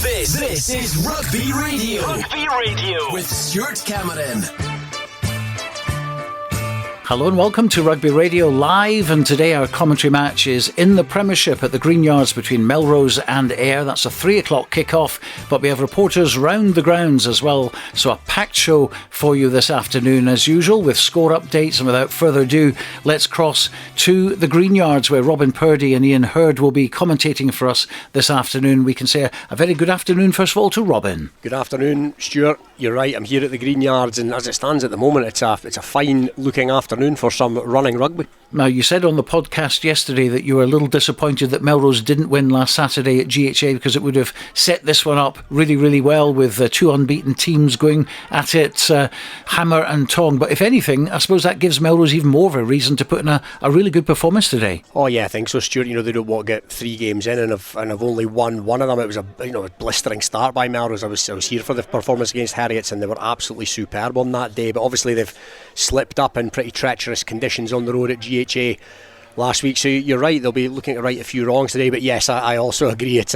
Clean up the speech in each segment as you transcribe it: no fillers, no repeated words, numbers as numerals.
This is Rugby Radio. Rugby Radio. With Stuart Cameron. Hello and welcome to Rugby Radio Live, and today our commentary match is in the Premiership at the Green Yards between Melrose and AYR. That's a 3 o'clock kick-off, but we have reporters round the grounds as well, so a packed show for you this afternoon as usual with score updates. And without further ado, let's cross to the Green Yards where Robin Purdie and Iain Hurd will be commentating for us this afternoon. We can say a very good afternoon first of all to Robin. Good afternoon, Stuart. You're right, I'm here at the Green Yards, and as it stands at the moment, it's a fine looking afternoon for some running rugby. Now, you said on the podcast yesterday that you were a little disappointed that Melrose didn't win last Saturday at GHA because it would have set this one up really, really well with two unbeaten teams going at it, hammer and tong. But if anything, I suppose that gives Melrose even more of a reason to put in a really good performance today. Oh yeah, I think so, Stuart. You know, they don't want to get 3 games in and have only won one of them. It was a blistering start by Melrose. I was here for the performance against Heriot, and they were absolutely superb on that day. But obviously they've slipped up in pretty treacherous conditions on the road at GHA last week. So you're right, they'll be looking to right a few wrongs today. But yes, I also agree. It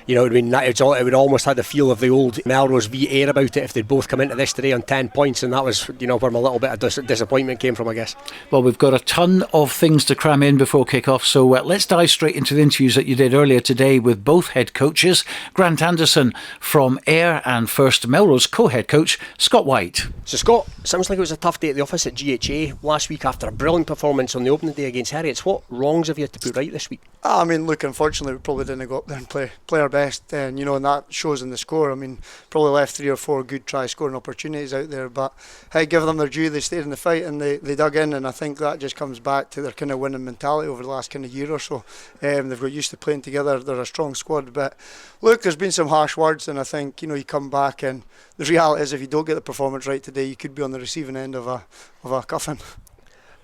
would almost have the feel of the old Melrose v AYR about it if they'd both come into this today on 10 points, and that was where my little bit of disappointment came from, I guess. Well, we've got a ton of things to cram in before kick-off, so let's dive straight into the interviews that you did earlier today with both head coaches, Grant Anderson from AYR and first Melrose co-head coach Scott Wight. So Scott, sounds like it was a tough day at the office at GHA last week after a brilliant performance on the opening day against Heriot. What wrongs have you had to put right this week? I mean, look, unfortunately we probably didn't go up there and play our best, and that shows in the score. I mean, probably left 3 or 4 good try scoring opportunities out there, but hey, give them their due, they stayed in the fight and they dug in, and I think that just comes back to their kind of winning mentality over the last kind of year or so. They've got used to playing together, they're a strong squad, but look, there's been some harsh words, and I think you come back, and the reality is if you don't get the performance right today, you could be on the receiving end of a cuffing.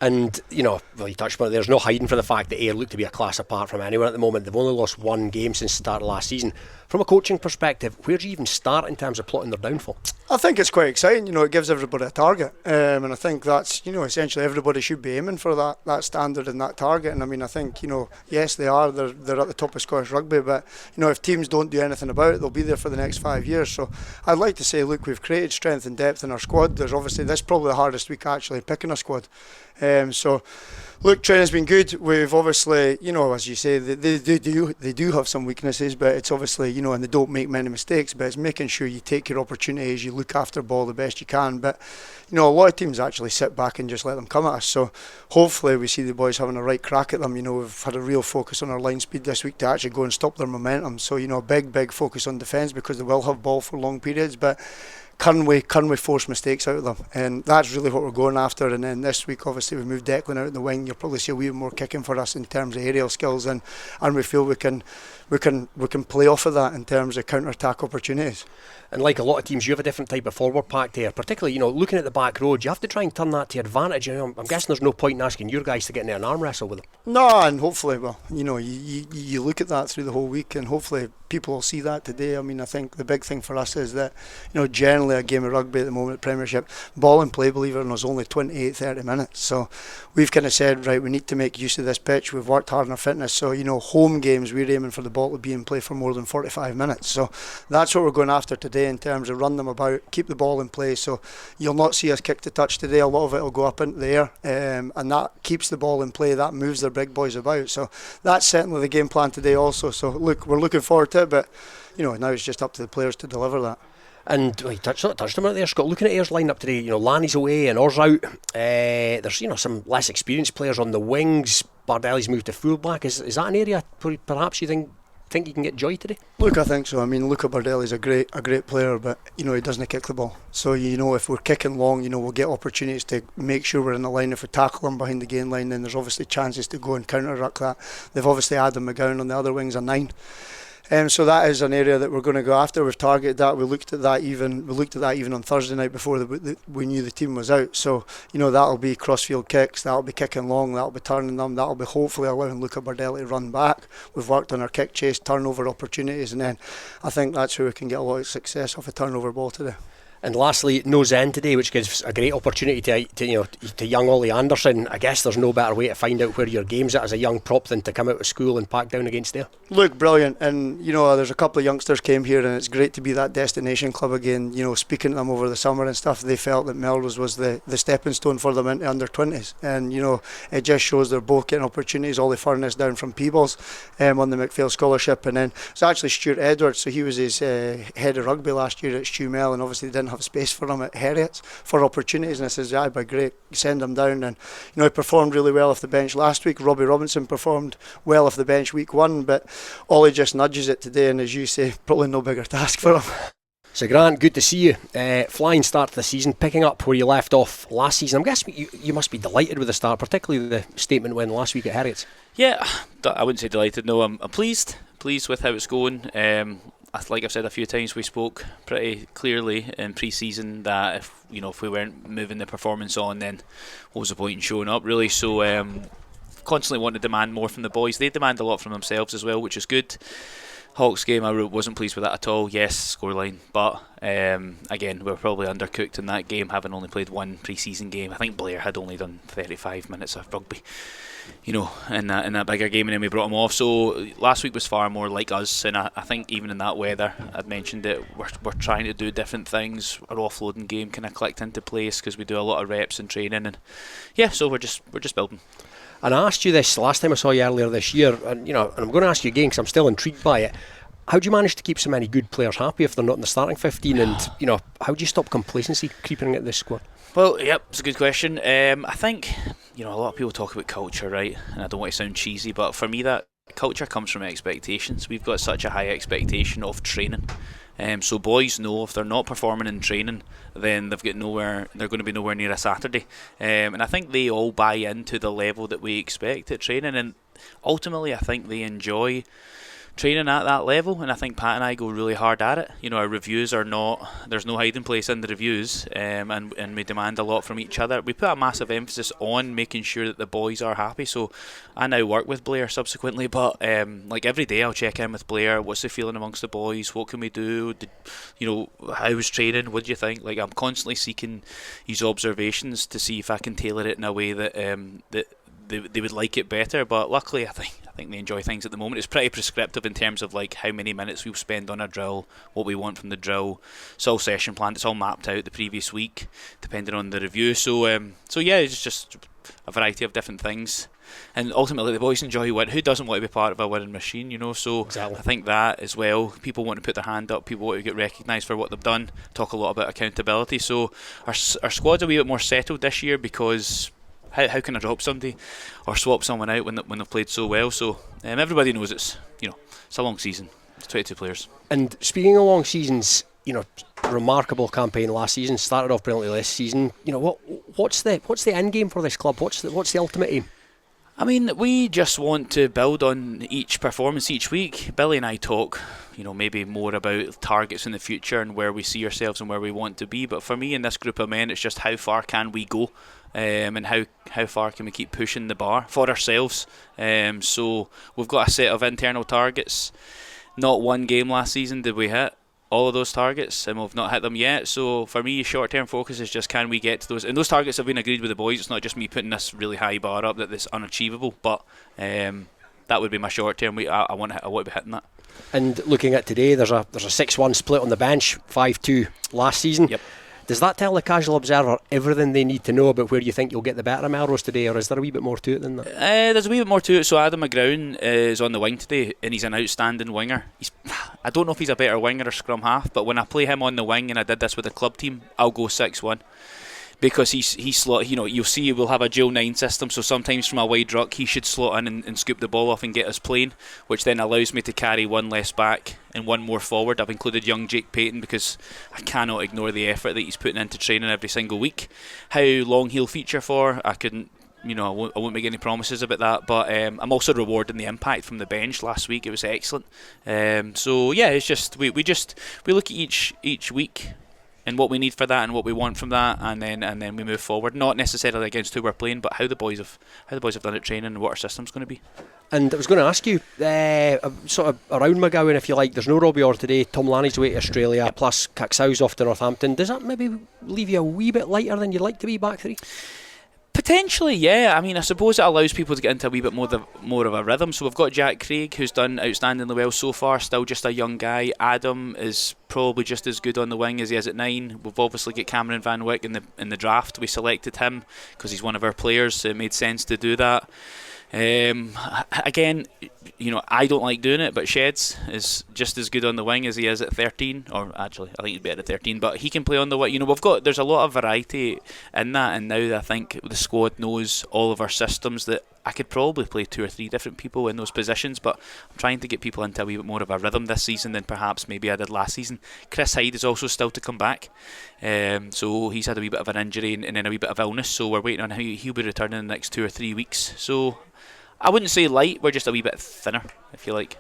And, you touched on it, there's no hiding for the fact that AYR look to be a class apart from anyone at the moment. They've only lost 1 game since the start of last season. From a coaching perspective, where do you even start in terms of plotting their downfall? I think it's quite exciting. It gives everybody a target. And I think that's, essentially everybody should be aiming for that standard and that target. And I mean, I think, yes, they are. They're at the top of Scottish rugby. But, if teams don't do anything about it, they'll be there for the next 5 years. So I'd like to say, look, we've created strength and depth in our squad. There's obviously, that's probably the hardest week actually picking a squad. So, look, training's been good. We've obviously, as you say, they do have some weaknesses, but it's obviously, and they don't make many mistakes, but it's making sure you take your opportunities, you look after the ball the best you can. But, a lot of teams actually sit back and just let them come at us. So, hopefully we see the boys having a right crack at them. We've had a real focus on our line speed this week to actually go and stop their momentum. So, a big focus on defence because they will have ball for long periods, but can we force mistakes out of them? And that's really what we're going after. And then this week, obviously, we moved Declan out in the wing. You'll probably see a wee bit more kicking for us in terms of aerial skills, and we feel we can play off of that in terms of counter-attack opportunities. And like a lot of teams, you have a different type of forward pack there. Particularly, looking at the back road, you have to try and turn that to advantage. I'm guessing there's no point in asking your guys to get in there and arm wrestle with them. No, and hopefully, you look at that through the whole week, and hopefully people will see that today. I mean, I think the big thing for us is that, generally a game of rugby at the moment, Premiership, ball and play, believe it or not, is only 28-30 minutes. So we've kind of said, right, we need to make use of this pitch. We've worked hard on our fitness. So, home games, we're aiming for the ball to be in play for more than 45 minutes. So that's what we're going after today in terms of run them about, keep the ball in play. So you'll not see us kick to touch today. A lot of it will go up into the air, and that keeps the ball in play. That moves their big boys about. So that's certainly the game plan today also. So look, we're looking forward to it, but now it's just up to the players to deliver that. And you touched on it there, Scott. Looking at AYR's line-up today, Lanny's away and Orr's out. There's some less experienced players on the wings. Bardelli's moved to full-back. Is that an area perhaps you think you can get joy today? Look, I think so. I mean, Luca Bardelli's a great player, but he doesn't kick the ball. So if we're kicking long, we'll get opportunities to make sure we're in the line. If we tackle them behind the gain line, then there's obviously chances to go and counter-ruck that. They've obviously Adam McGowan on the other wings, a 9. So that is an area that we're going to go after. We've targeted that. We looked at that even on Thursday night before we knew the team was out. So that'll be crossfield kicks. That'll be kicking long. That'll be turning them. That'll be hopefully allowing Luca Bardelli to run back. We've worked on our kick chase, turnover opportunities, and then I think that's where we can get a lot of success off a turnover ball today. And lastly, no Zen today, which gives a great opportunity to young Ollie Anderson. I guess there's no better way to find out where your game's at as a young prop than to come out of school and pack down against there. Look, brilliant. And, there's a couple of youngsters came here, and it's great to be that destination club again. Speaking to them over the summer and stuff, they felt that Melrose was the stepping stone for them into under-20s. And, it just shows they're both getting opportunities. Ollie Furness down from Peebles on the McPhail Scholarship. And then it's actually Stuart Edwards, so he was his head of rugby last year at Stewmel, and obviously they didn't have space for him at Heriot for opportunities, and I says, yeah, by great, send him down. And he performed really well off the bench last week. Robbie Robinson performed well off the bench week 1, but Ollie just nudges it today, and as you say, probably no bigger task for him. So Grant, good to see you. Flying start to the season, picking up where you left off last season. I'm guessing you must be delighted with the start, particularly the statement win last week at Heriot. Yeah, I wouldn't say delighted, no, I'm pleased with how it's going. Like I've said a few times, we spoke pretty clearly in pre-season that if we weren't moving the performance on, then what was the point in showing up, really? So constantly want to demand more from the boys. They demand a lot from themselves as well, which is good. Hawks game, I wasn't pleased with that at all. Yes, scoreline, but again, we were probably undercooked in that game, having only played one pre-season game. I think Blair had only done 35 minutes of rugby, in that bigger game, and then we brought him off. So last week was far more like us, and I think even in that weather, I'd mentioned it, we're trying to do different things. Our offloading game kind of clicked into place because we do a lot of reps and training, and so we're just building. And I asked you this last time I saw you earlier this year, and I'm going to ask you again because I'm still intrigued by it. How do you manage to keep so many good players happy if they're not in the starting 15? And how do you stop complacency creeping at this squad? Well, yep, it's a good question. I think a lot of people talk about culture, right? And I don't want to sound cheesy, but for me, that culture comes from expectations. We've got such a high expectation of training. So boys know if they're not performing in training, then they're going to be nowhere near a Saturday. And I think they all buy into the level that we expect at training, and ultimately I think they enjoy training at that level, and I think Pat and I go really hard at it. Our reviews are there's no hiding place in the reviews, and we demand a lot from each other. We put a massive emphasis on making sure that the boys are happy. So I now work with Blair subsequently, but every day I'll check in with Blair. What's the feeling amongst the boys? What can we do? How was training? What do you think? I'm constantly seeking his observations to see if I can tailor it in a way that they would like it better. But luckily I think they enjoy things at the moment. It's pretty prescriptive in terms of how many minutes we'll spend on a drill, what we want from the drill. It's all session planned, it's all mapped out the previous week depending on the review. So yeah, it's just a variety of different things, and ultimately the boys enjoy win. Who doesn't want to be part of a winning machine, so exactly. I think that as well, people want to put their hand up, people want to get recognised for what they've done, talk a lot about accountability. So our squad's a wee bit more settled this year because how can I drop somebody or swap someone out when they've played so well? So everybody knows it's a long season. It's 22 players. And speaking of long seasons, remarkable campaign last season, started off brilliantly this season. What's the end game for this club? What's the ultimate aim? I mean, we just want to build on each performance each week. Billy and I talk, maybe more about targets in the future and where we see ourselves and where we want to be. But for me and this group of men, it's just how far can we go, and how far can we keep pushing the bar for ourselves. So we've got a set of internal targets. Not one game last season did we hit all of those targets, and we've not hit them yet. So for me, short-term focus is just can we get to those, and those targets have been agreed with the boys. It's not just me putting this really high bar up that it's unachievable, but that would be my short-term. I want to be hitting that. And looking at today, there's a 6-1 split on the bench, 5-2 last season. Yep. Does that tell the casual observer everything they need to know about where you think you'll get the better of Melrose today, or is there a wee bit more to it than that? There's a wee bit more to it. So Adam McGrown is on the wing today, and he's an outstanding winger. I don't know if he's a better winger or scrum half, but when I play him on the wing, and I did this with the club team, I'll go 6-1. Because he's slot, you'll see we'll have a dual 9 system, so sometimes from a wide ruck he should slot in and scoop the ball off and get us playing, which then allows me to carry one less back and one more forward. I've included young Jake Payton because I cannot ignore the effort that he's putting into training every single week. How long he'll feature for, I couldn't, I won't make any promises about that, but I'm also rewarding the impact from the bench last week. It was excellent. So yeah, it's just we look at each week and what we need for that and what we want from that, and then we move forward. Not necessarily against who we're playing, but how the boys have done at training and what our system's going to be. And I was going to ask you, sort of around McGowan, if you like, there's no Robbie Orr today, Tom Lanny's away to Australia, plus Caxow's off to Northampton. Does that maybe leave you a wee bit lighter than you'd like to be back three? Potentially, yeah. I mean, I suppose it allows people to get into a wee bit more of a rhythm. So we've got Jack Craig, who's done outstandingly well so far, still just a young guy. Adam is probably just as good on the wing as he is at 9. We've obviously got Cameron Van Wyck in the draft. We selected him because he's one of our players, so it made sense to do that. Again, I don't like doing it, but Sheds is just as good on the wing as he is at 13, or actually I think he's better at 13, but he can play on the wing. There's a lot of variety in that, and now I think the squad knows all of our systems, that I could probably play 2 or 3 different people in those positions, but I'm trying to get people into a wee bit more of a rhythm this season than perhaps maybe I did last season. Chris Hyde is also still to come back, so he's had a wee bit of an injury and then a wee bit of illness, so we're waiting on him. He'll be returning in the next 2 or 3 weeks, so I wouldn't say light, we're just a wee bit thinner, if you like.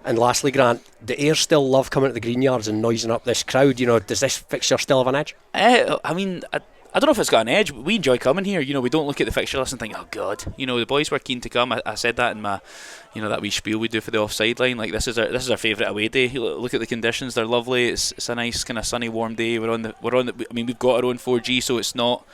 And lastly, Grant, do Ayr still love coming to the Green Yards and noising up this crowd? Does this fixture still have an edge? I mean, I don't know if it's got an edge. We enjoy coming here. We don't look at the fixture list and think, oh God. The boys were keen to come. I said that in my, that wee spiel we do for the offside line. Like, this is our favourite away day. Look at the conditions; they're lovely. It's a nice kind of sunny, warm day. We're on the. I mean, we've got our own 4G, so it's not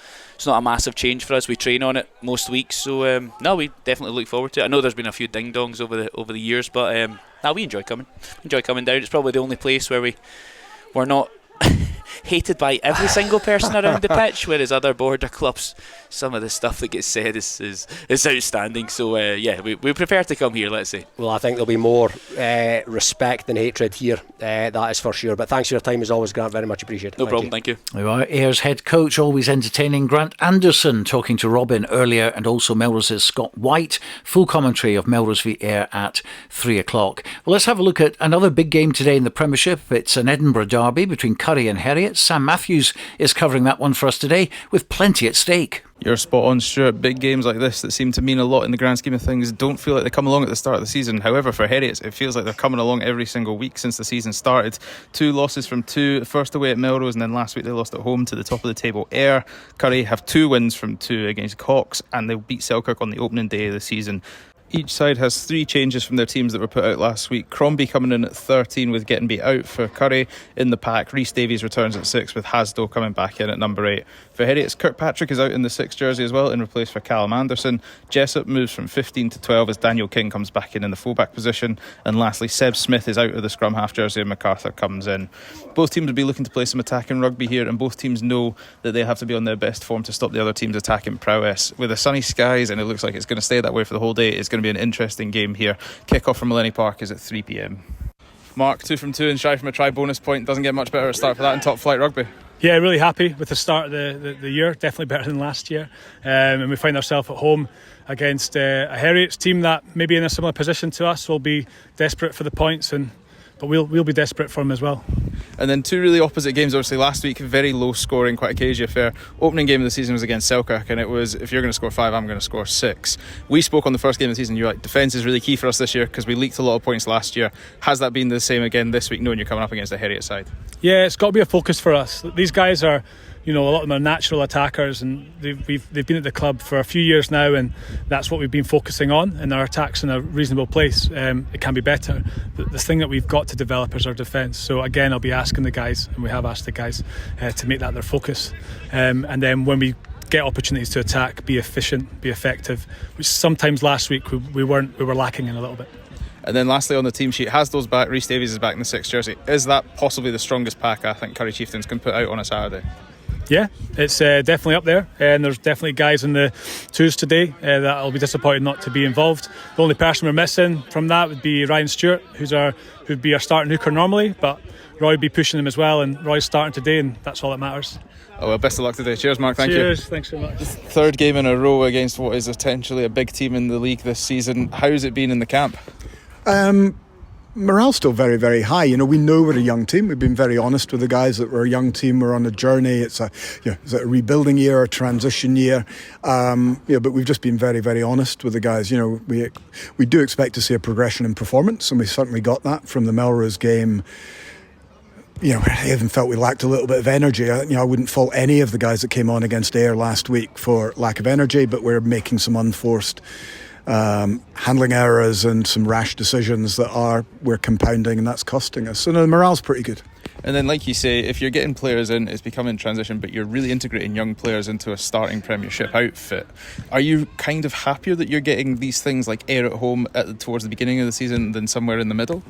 a massive change for us. We train on it most weeks, so no, we definitely look forward to it. I know there's been a few ding dongs over the years, but we enjoy coming. Enjoy coming down. It's probably the only place where we're not hated by every single person around the pitch, whereas other border clubs, some of the stuff that gets said is outstanding. So we prefer to come here, let's say. Well, I think there'll be more respect than hatred here, that is for sure. But thanks for your time as always, Grant, very much appreciated. No problem, thank you. We are Ayr's head coach, always entertaining, Grant Anderson, talking to Robin earlier, and also Melrose's Scott Wight. Full commentary of Melrose v Ayr at 3 o'clock. Well, let's have a look at another big game today in the Premiership. It's an Edinburgh derby between Currie and Heriot. Sam Matthews is covering that one for us today, with plenty at stake. You're spot on, Stuart. Big games like this that seem to mean a lot in the grand scheme of things don't feel like they come along at the start of the season. However, for Heriot, it feels like they're coming along every single week since the season started. 2 losses from 2, first away at Melrose, and then last week they lost at home to the top of the table Ayr. Currie have 2 wins from 2 against Cox, and they'll beat Selkirk on the opening day of the season. Each side has 3 changes from their teams that were put out last week. Crombie coming in at 13 with Gettenby out for Currie. In the pack, Rhys Davies returns at 6 with Hasdo coming back in at number 8. For Heriot's, Kirkpatrick is out in the 6 jersey as well in replace for Callum Anderson. Jessup moves from 15 to 12 as Daniel King comes back in the fullback position. And lastly, Seb Smith is out of the scrum half jersey and MacArthur comes in. Both teams will be looking to play some attacking rugby here, and both teams know that they have to be on their best form to stop the other team's attacking prowess. With the sunny skies, and it looks like it's going to stay that way for the whole day, it's going to be an interesting game here. Kick-off from Lenny Park is at 3 p.m. Mark, 2 from 2 and shy from a try bonus point. Doesn't get much better a start for that in top flight rugby. Yeah, really happy with the start of the year. Definitely better than last year. And we find ourselves at home against a Heriot's team that maybe in a similar position to us will be desperate for the points, but we'll be desperate for them as well. And then 2 really opposite games. Obviously last week, very low scoring, quite a cagey affair. Opening game of the season was against Selkirk, and it was, if you're going to score 5, I'm going to score 6. We spoke on the first game of the season, you're like, defence is really key for us this year because we leaked a lot of points last year. Has that been the same again this week, knowing you're coming up against the Heriot side? Yeah, it's got to be a focus for us. These guys are, a lot of them are natural attackers, and they've been at the club for a few years now, and that's what we've been focusing on, and our attack's in a reasonable place. It can be better, but the thing that we've got to develop is our defence. So again, I'll be asking the guys, and we have asked the guys to make that their focus, and then when we get opportunities to attack, be efficient, be effective, which sometimes last week we were lacking in a little bit. And then lastly on the team sheet, Hasdo's back, Rhys Davies is back in the 6 jersey. Is that possibly the strongest pack I think Currie Chieftains can put out on a Saturday? Yeah, it's definitely up there, and there's definitely guys in the 2s today that I'll be disappointed not to be involved. The only person we're missing from that would be Ryan Stuart, who'd be our starting hooker normally, but Roy would be pushing him as well, and Roy's starting today, and that's all that matters. Oh well, best of luck today. Cheers, Mark. Thank you. Cheers, thanks so much. 3rd game in a row against what is potentially a big team in the league this season. How's it been in the camp? Morale's still very, very high. We know we're a young team. We've been very honest with the guys that we're a young team. We're on a journey. It's a rebuilding year, a transition year. But we've just been very, very honest with the guys. We do expect to see a progression in performance, and we certainly got that from the Melrose game. I even felt we lacked a little bit of energy. I wouldn't fault any of the guys that came on against AYR last week for lack of energy, but we're making some unforced handling errors and some rash decisions that we're compounding, and that's costing us. So no, the morale's pretty good. And then, like you say, if you're getting players in, it's becoming transition, but you're really integrating young players into a starting Premiership outfit. Are you kind of happier that you're getting these things like AYR at home towards the beginning of the season than somewhere in the middle?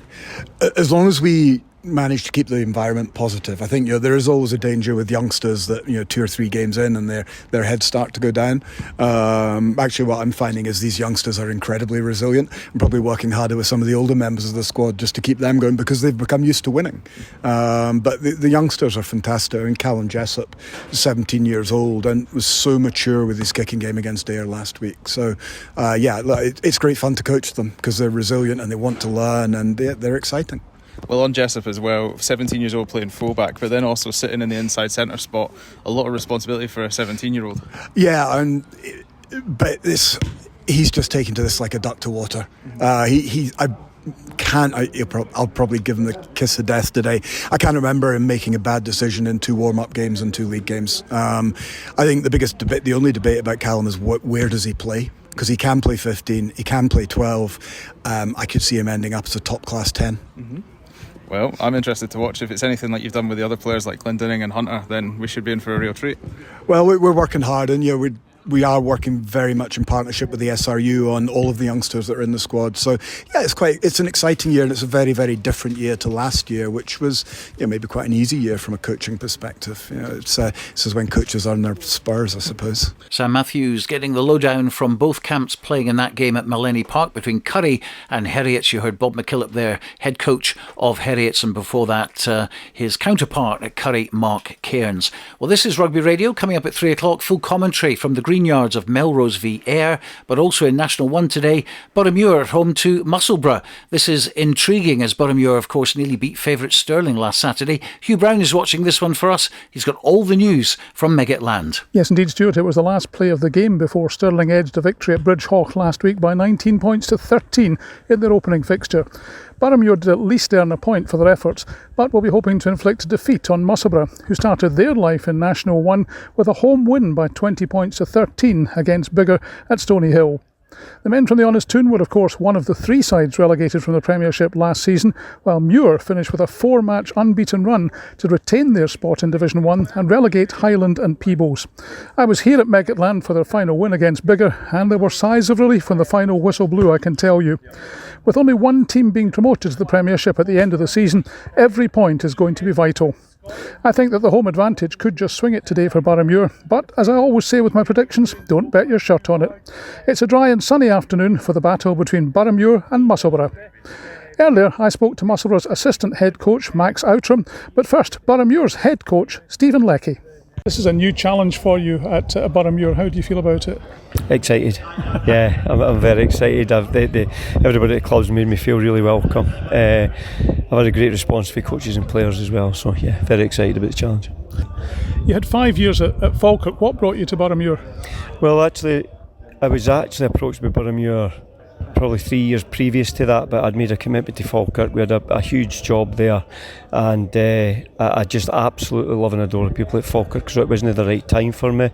As long as we manage to keep the environment positive. I think there is always a danger with youngsters that 2 or 3 games in and their heads start to go down. Actually, what I'm finding is these youngsters are incredibly resilient. I'm probably working harder with some of the older members of the squad just to keep them going because they've become used to winning. But the youngsters are fantastic. I mean, Callum Jessup, 17 years old, and was so mature with his kicking game against AYR last week. So, it's great fun to coach them because they're resilient and they want to learn, and they're exciting. Well, on Jessup as well, 17 years old playing fullback, but then also sitting in the inside centre spot. A lot of responsibility for a 17-year-old. Yeah, but he's just taken to this like a duck to water. I'll probably give him the kiss of death today. I can't remember him making a bad decision in 2 warm-up games and 2 league games. I think the only debate about Callum is where does he play? Because he can play 15, he can play 12. I could see him ending up as a top-class 10. Mm-hmm. Well, I'm interested to watch. If it's anything like you've done with the other players like Glendinning and Hunter, then we should be in for a real treat. Well, we're working hard, and we are working very much in partnership with the SRU on all of the youngsters that are in the squad. So yeah, it's an exciting year, and it's a very, very different year to last year, which was maybe quite an easy year from a coaching perspective. This is when coaches earn their spurs, I suppose. Sam Matthews getting the lowdown from both camps playing in that game at Millennium Park between Currie and Heriot. You heard Bob McKillop there, head coach of Heriot, and before that his counterpart at Currie, Mark Cairns. Well, this is Rugby Radio. Coming up at 3 o'clock, full commentary from the Green Yards of Melrose v AYR, but also in National 1 today, Boroughmuir at home to Musselburgh. This is intriguing as Boroughmuir, of course, nearly beat favourite Stirling last Saturday. Hugh Brown is watching this one for us. He's got all the news from Megget Land. Yes, indeed, Stuart. It was the last play of the game before Stirling edged a victory at Bridge Hawk last week by 19 points to 13 in their opening fixture. Boroughmuir did at least earn a point for their efforts, but will be hoping to inflict a defeat on Musselburgh, who started their life in National 1 with a home win by 20 points to 13 against Biggar at Stony Hill. The men from the Honest Toon were of course one of the 3 sides relegated from the Premiership last season, while Muir finished with a 4-match unbeaten run to retain their spot in Division 1 and relegate Highland and Peebles. I was here at Megget Land for their final win against Biggar, and there were sighs of relief when the final whistle blew, I can tell you. With only one team being promoted to the Premiership at the end of the season, every point is going to be vital. I think that the home advantage could just swing it today for Boroughmuir, but as I always say with my predictions, don't bet your shirt on it. It's a dry and sunny afternoon for the battle between Boroughmuir and Musselburgh. Earlier, I spoke to Musselburgh's assistant head coach, Max Outram, but first, Boroughmuir's head coach, Stephen Leckie. This is a new challenge for you at Boroughmuir. How do you feel about it? Excited. Yeah, I'm very excited. Everybody at the club's made me feel really welcome. I've had a great response from coaches and players as well. So yeah, very excited about the challenge. You had 5 years at Falkirk. What brought you to Boroughmuir? Well, I was approached by Boroughmuir probably 3 years previous to that, but I'd made a commitment to Falkirk. We had a huge job there, and I just absolutely love and adore the people at Falkirk, so it wasn't the right time for me.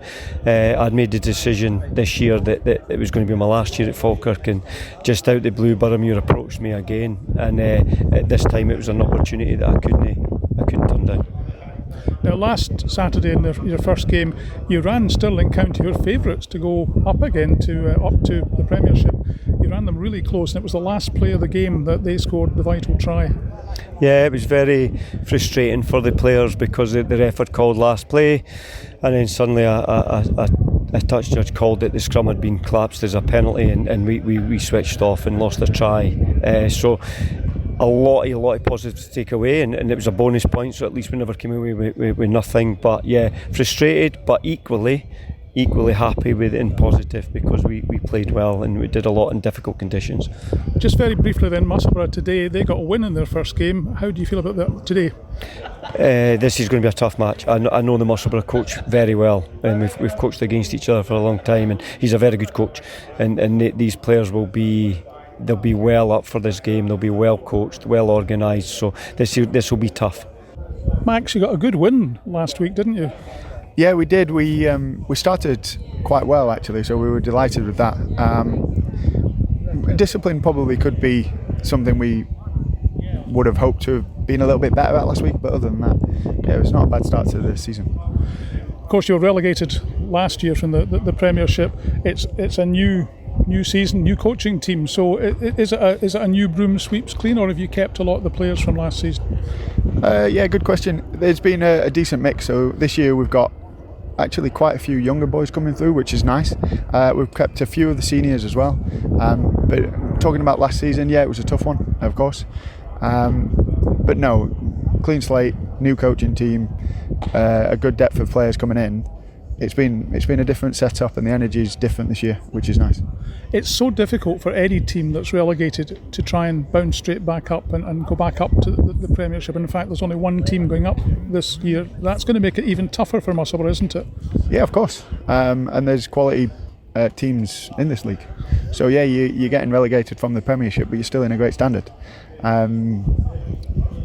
I'd made the decision this year that it was going to be my last year at Falkirk, and just out the blue, Boroughmuir approached me again, and at this time it was an opportunity that I couldn't turn down. Now, last Saturday in your first game, you ran Stirling County, your favourites, to go up again up to the Premiership. You ran them really close, and it was the last play of the game that they scored the vital try. Yeah, it was very frustrating for the players because the ref had called last play, and then suddenly a touch judge called it. The scrum had been collapsed as a penalty, and we switched off and lost a try. So a lot of positives to take away, and it was a bonus point, so at least we never came away with nothing. But yeah, frustrated, but equally happy with it and positive because we played well and we did a lot in difficult conditions. Just very briefly then, Musselburgh today, they got a win in their first game. How do you feel about that today? This is going to be a tough match. I know the Musselburgh coach very well, and we've coached against each other for a long time, and he's a very good coach, and these players they'll be well up for this game. They'll be well coached, well organised, so this will be tough. Max, you got a good win last week, didn't you? Yeah, we did. We started quite well actually, so we were delighted with that. Discipline probably could be something we would have hoped to have been a little bit better at last week, but other than that, yeah, it was not a bad start to the season. Of course, you were relegated last year from the Premiership. It's a new season, new coaching team. So is it a new broom sweeps clean, or have you kept a lot of the players from last season? Yeah, good question. There's been a decent mix. So this year we've got actually quite a few younger boys coming through, which is nice. We've kept a few of the seniors as well. But talking about last season, yeah, it was a tough one, of course. But no, clean slate, new coaching team, a good depth of players coming in. It's been a different setup, and the energy is different this year, which is nice. It's so difficult for any team that's relegated to try and bounce straight back up and go back up to the Premiership. And in fact, there's only one team going up this year. That's going to make it even tougher for Musselburgh, isn't it? Yeah, of course. And there's quality teams in this league. So yeah, you're getting relegated from the Premiership, but you're still in a great standard.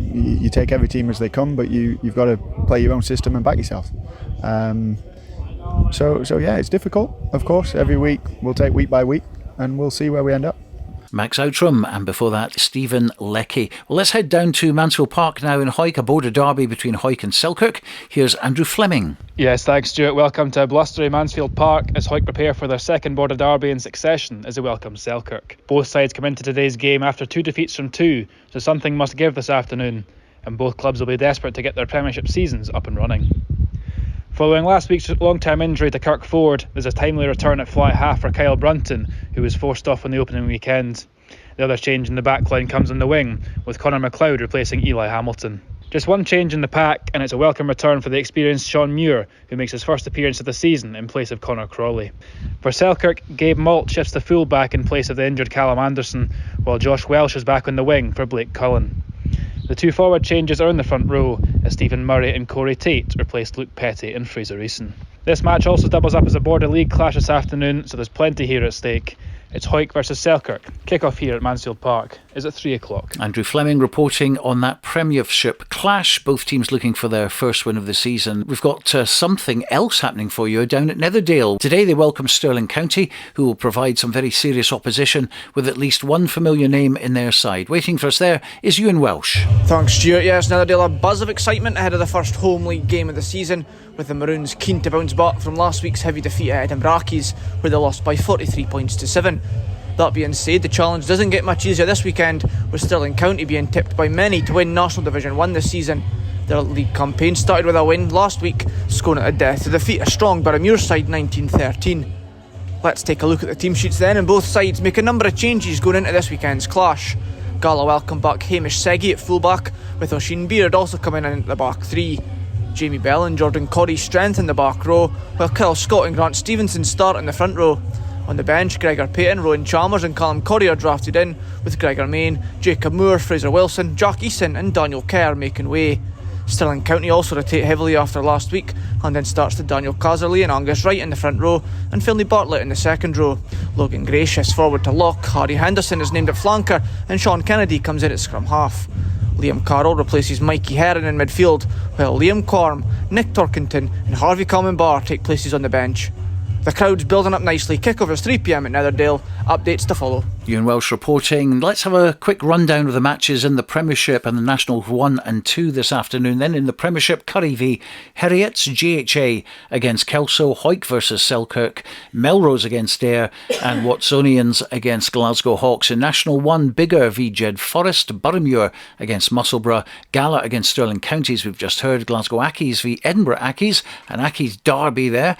You take every team as they come, but you've got to play your own system and back yourself. So yeah, it's difficult, of course. Every week we'll take week by week and we'll see where we end up. Max Outram, and before that, Stephen Leckie. Well, let's head down to Mansfield Park now in Hawick, a border derby between Hawick and Selkirk. Here's Andrew Fleming. Yes, thanks, Stuart. Welcome to blustery Mansfield Park as Hawick prepare for their second border derby in succession as they welcome Selkirk. Both sides come into today's game after 2 defeats from 2, so something must give this afternoon, and both clubs will be desperate to get their Premiership seasons up and running. Following last week's long-term injury to Kirk Ford, there's a timely return at fly half for Kyle Brunton, who was forced off on the opening weekend. The other change in the backline comes in the wing, with Connor McLeod replacing Eli Hamilton. Just one change in the pack, and it's a welcome return for the experienced Sean Muir, who makes his first appearance of the season in place of Connor Crawley. For Selkirk, Gabe Malt shifts to full-back in place of the injured Callum Anderson, while Josh Welsh is back on the wing for Blake Cullen. The two forward changes are in the front row, as Stephen Murray and Corey Tate replaced Luke Petty and Fraser Eason. This match also doubles up as a Border League clash this afternoon, so there's plenty here at stake. It's Hawick versus Selkirk. Kick-off here at Mansfield Park is at 3 o'clock. Andrew Fleming reporting on that Premiership clash. Both teams looking for their first win of the season. We've got something else happening for you down at Netherdale. Today they welcome Stirling County, who will provide some very serious opposition with at least one familiar name in their side. Waiting for us there is Iain Welsh. Thanks, Stuart. Yes, Netherdale a buzz of excitement ahead of the first home league game of the season, with the Maroons keen to bounce back from last week's heavy defeat at Edinburgh Accies, where they lost by 43 points to 7. That being said, the challenge doesn't get much easier this weekend, with Stirling County being tipped by many to win National Division 1 this season. Their league campaign started with a win last week, scoring it to death to defeat a strong Boroughmuir side 19-13. Let's take a look at the team sheets then, and both sides make a number of changes going into this weekend's clash. Gala welcome back Hamish Seggy at fullback, with Oisin Beard also coming in at the back three. Jamie Bell and Jordan Corrie strengthen the back row, while Kyle Scott and Grant Stevenson start in the front row. On the bench, Gregor Payton, Rowan Chalmers and Callum Currie are drafted in, with Gregor Main, Jacob Moore, Fraser Wilson, Jack Eason and Daniel Kerr making way. Stirling County also rotate heavily after last week, and then starts to Daniel Caserly and Angus Wright in the front row, and Finlay Bartlett in the second row. Logan Gray shifts forward to lock, Harry Henderson is named at flanker, and Sean Kennedy comes in at scrum half. Liam Carroll replaces Mikey Heron in midfield, while Liam Quorm, Nick Torkington and Harvey Common-Barr take places on the bench. The crowd's building up nicely. Kickoff is 3 p.m. at Netherdale. Updates to follow. Iain Welsh reporting. Let's have a quick rundown of the matches in the Premiership and the National 1 and 2 this afternoon. Then in the Premiership, Currie v Heriot's, GHA against Kelso, Hawick versus Selkirk, Melrose against AYR and Watsonians against Glasgow Hawks. In National 1, Biggar v Jed Forest, Boroughmuir against Musselburgh, Gala against Stirling Counties, we've just heard, Glasgow Accies v Edinburgh Accies, an Accies derby there,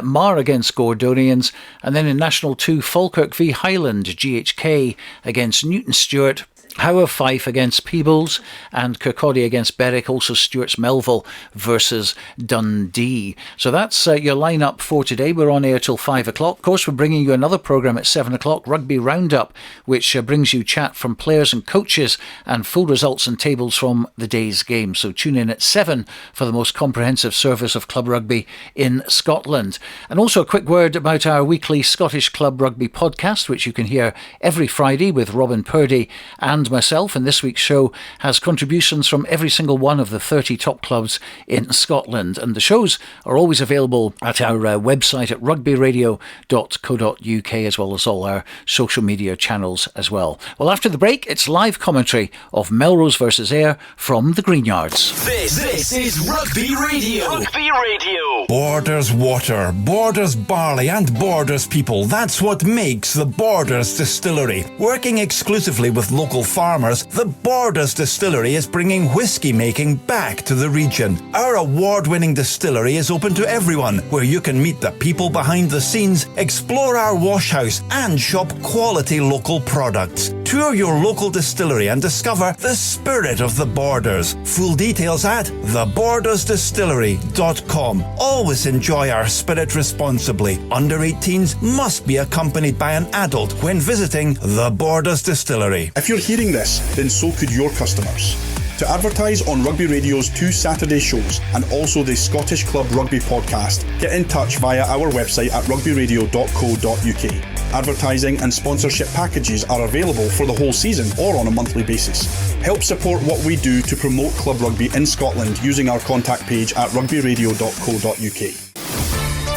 Mar against Gordonians, and then in National 2, Falkirk v Highland, GHK against Newton Stuart, Howe of Fife against Peebles, and Kirkcaldy against Berwick, also Stuart's Melville versus Dundee. So that's your lineup for today. We're on air till 5 o'clock. Of course, we're bringing you another programme at 7 o'clock, Rugby Roundup, which brings you chat from players and coaches and full results and tables from the day's game. So tune in at 7 for the most comprehensive service of club rugby in Scotland. And also a quick word about our weekly Scottish Club Rugby podcast, which you can hear every Friday with Robin Purdie and and myself, and this week's show has contributions from every single one of the 30 top clubs in Scotland. And the shows are always available at our website at rugbyradio.co.uk, as well as all our social media channels as well. Well, after the break, it's live commentary of Melrose versus Ayr from the Greenyards. This is Rugby Radio. Rugby Radio. Borders water, Borders barley and Borders people. That's what makes the Borders Distillery. Working exclusively with local farmers, the Borders Distillery is bringing whisky making back to the region. Our award-winning distillery is open to everyone, where you can meet the people behind the scenes, explore our wash house and shop quality local products. Tour your local distillery and discover the spirit of the Borders. Full details at thebordersdistillery.com. Always enjoy our spirit responsibly. Under 18s must be accompanied by an adult when visiting the Borders Distillery. If you're hearing this, then so could your customers. To advertise on Rugby Radio's 2 Saturday shows and also the Scottish Club Rugby podcast, get in touch via our website at rugbyradio.co.uk. Advertising and sponsorship packages are available for the whole season or on a monthly basis. Help support what we do to promote club rugby in Scotland using our contact page at rugbyradio.co.uk.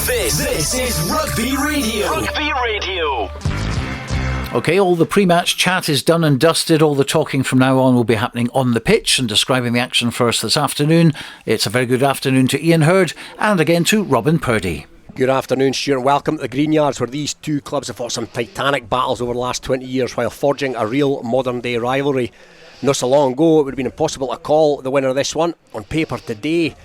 This is Rugby Radio. Rugby Radio. OK, all the pre-match chat is done and dusted. All the talking from now on will be happening on the pitch, and describing the action for us this afternoon, it's a very good afternoon to Iain Hurd and again to Robin Purdie. Good afternoon, Stuart. Welcome to the Greenyards, where these two clubs have fought some titanic battles over the last 20 years while forging a real modern-day rivalry. Not so long ago, it would have been impossible to call the winner of this one. On paper today,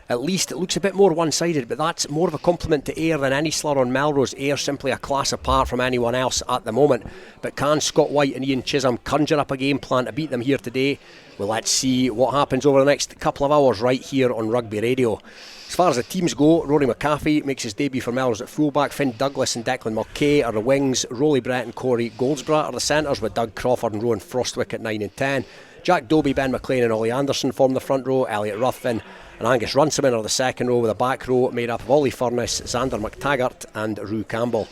at least, it looks a bit more one-sided, but that's more of a compliment to Ayr than any slur on Melrose. Ayr simply a class apart from anyone else at the moment. But can Scott Wight and Ian Chisholm conjure up a game plan to beat them here today? Well, let's see what happens over the next couple of hours right here on Rugby Radio. As far as the teams go, Rory McCaffey makes his debut for Melrose at fullback. Finn Douglas and Declan Mulcahy are the wings. Rolly Brett and Corey Goldsborough are the centres, with Doug Crawford and Rowan Frostwick at 9 and 10. Jack Dobie, Ben McLean and Ollie Anderson form the front row. Elliot Ruthven and Angus Runciman are the second row, with a back row made up of Ollie Furness, Xander McTaggart and Rue Campbell.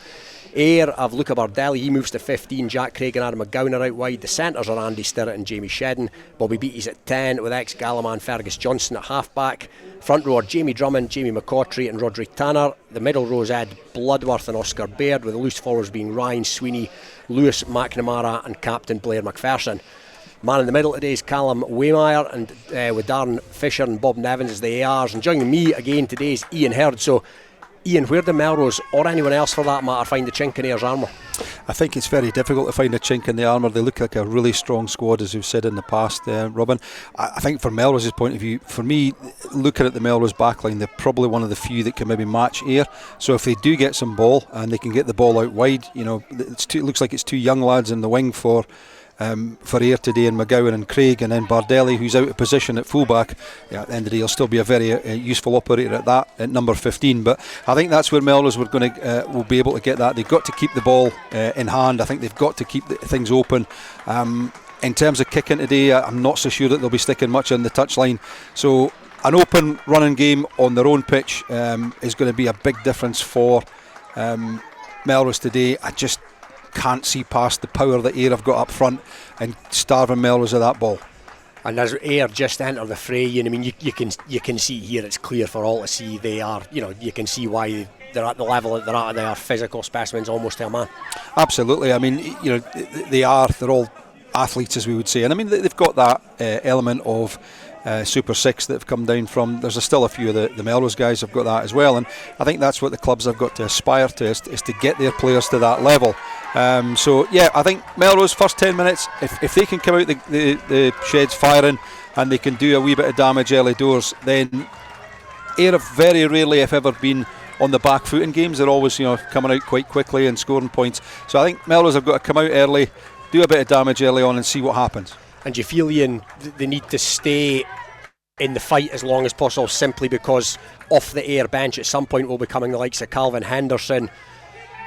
Ayr of Luca Bardelli, he moves to 15. Jack Craig and Adam McGowan are out wide. The centres are Andy Stirrett and Jamie Shedden. Bobby Beattie's at 10, with ex-Gala man Fergus Johnson at half-back. Front row are Jamie Drummond, Jamie McCautry and Roderick Tanner. The middle row is Ed Bloodworth and Oscar Baird, with the loose forwards being Ryan Sweeney, Lewis McNamara and Captain Blair MacPherson. Man in the middle today is Callum Waymire, and with Darren Fisher and Bob Nevins as the ARs. And joining me again today is Iain Hurd. So, Iain, where do Melrose, or anyone else for that matter, find the chink in Ayr's armour? I think it's very difficult to find a chink in the armour. They look like a really strong squad, as we've said in the past, Robin. I think from Melrose's point of view, for me, looking at the Melrose backline, they're probably one of the few that can maybe match Ayr. So if they do get some ball and they can get the ball out wide, you know, it looks like it's two young lads in the wing for Ayr today, and McGowan and Craig, and then Bardelli, who's out of position at fullback. At the end of the day, he'll still be a very useful operator at number 15. But I think that's where Melrose will be able to get that. They've got to keep the ball in hand. I think they've got to keep things open. In terms of kicking today, I'm not so sure that they'll be sticking much on the touchline. So an open running game on their own pitch is going to be a big difference for Melrose today. I just can't see past the power that Ayr have got up front and starving Melrose of that ball. And as Ayr just enter the fray, you know, I mean, you can see here, it's clear for all to see, they are, you know, you can see why they're at the level that they're at. They are physical specimens almost to a man. Absolutely. I mean, you know, they're all athletes, as we would say, and I mean they've got that element of Super 6 that have come down from. There's still a few of the Melrose guys have got that as well, and I think that's what the clubs have got to aspire to, is to get their players to that level. So yeah, I think Melrose first 10 minutes, if they can come out the sheds firing and they can do a wee bit of damage early doors, then Ayr have very rarely, if ever, been on the back foot in games. They're always, you know, coming out quite quickly and scoring points. So I think Melrose have got to come out early, do a bit of damage early on and see what happens. And you feel, Iain, they need to stay in the fight as long as possible, simply because off the Ayr bench at some point will be coming the likes of Calvin Henderson,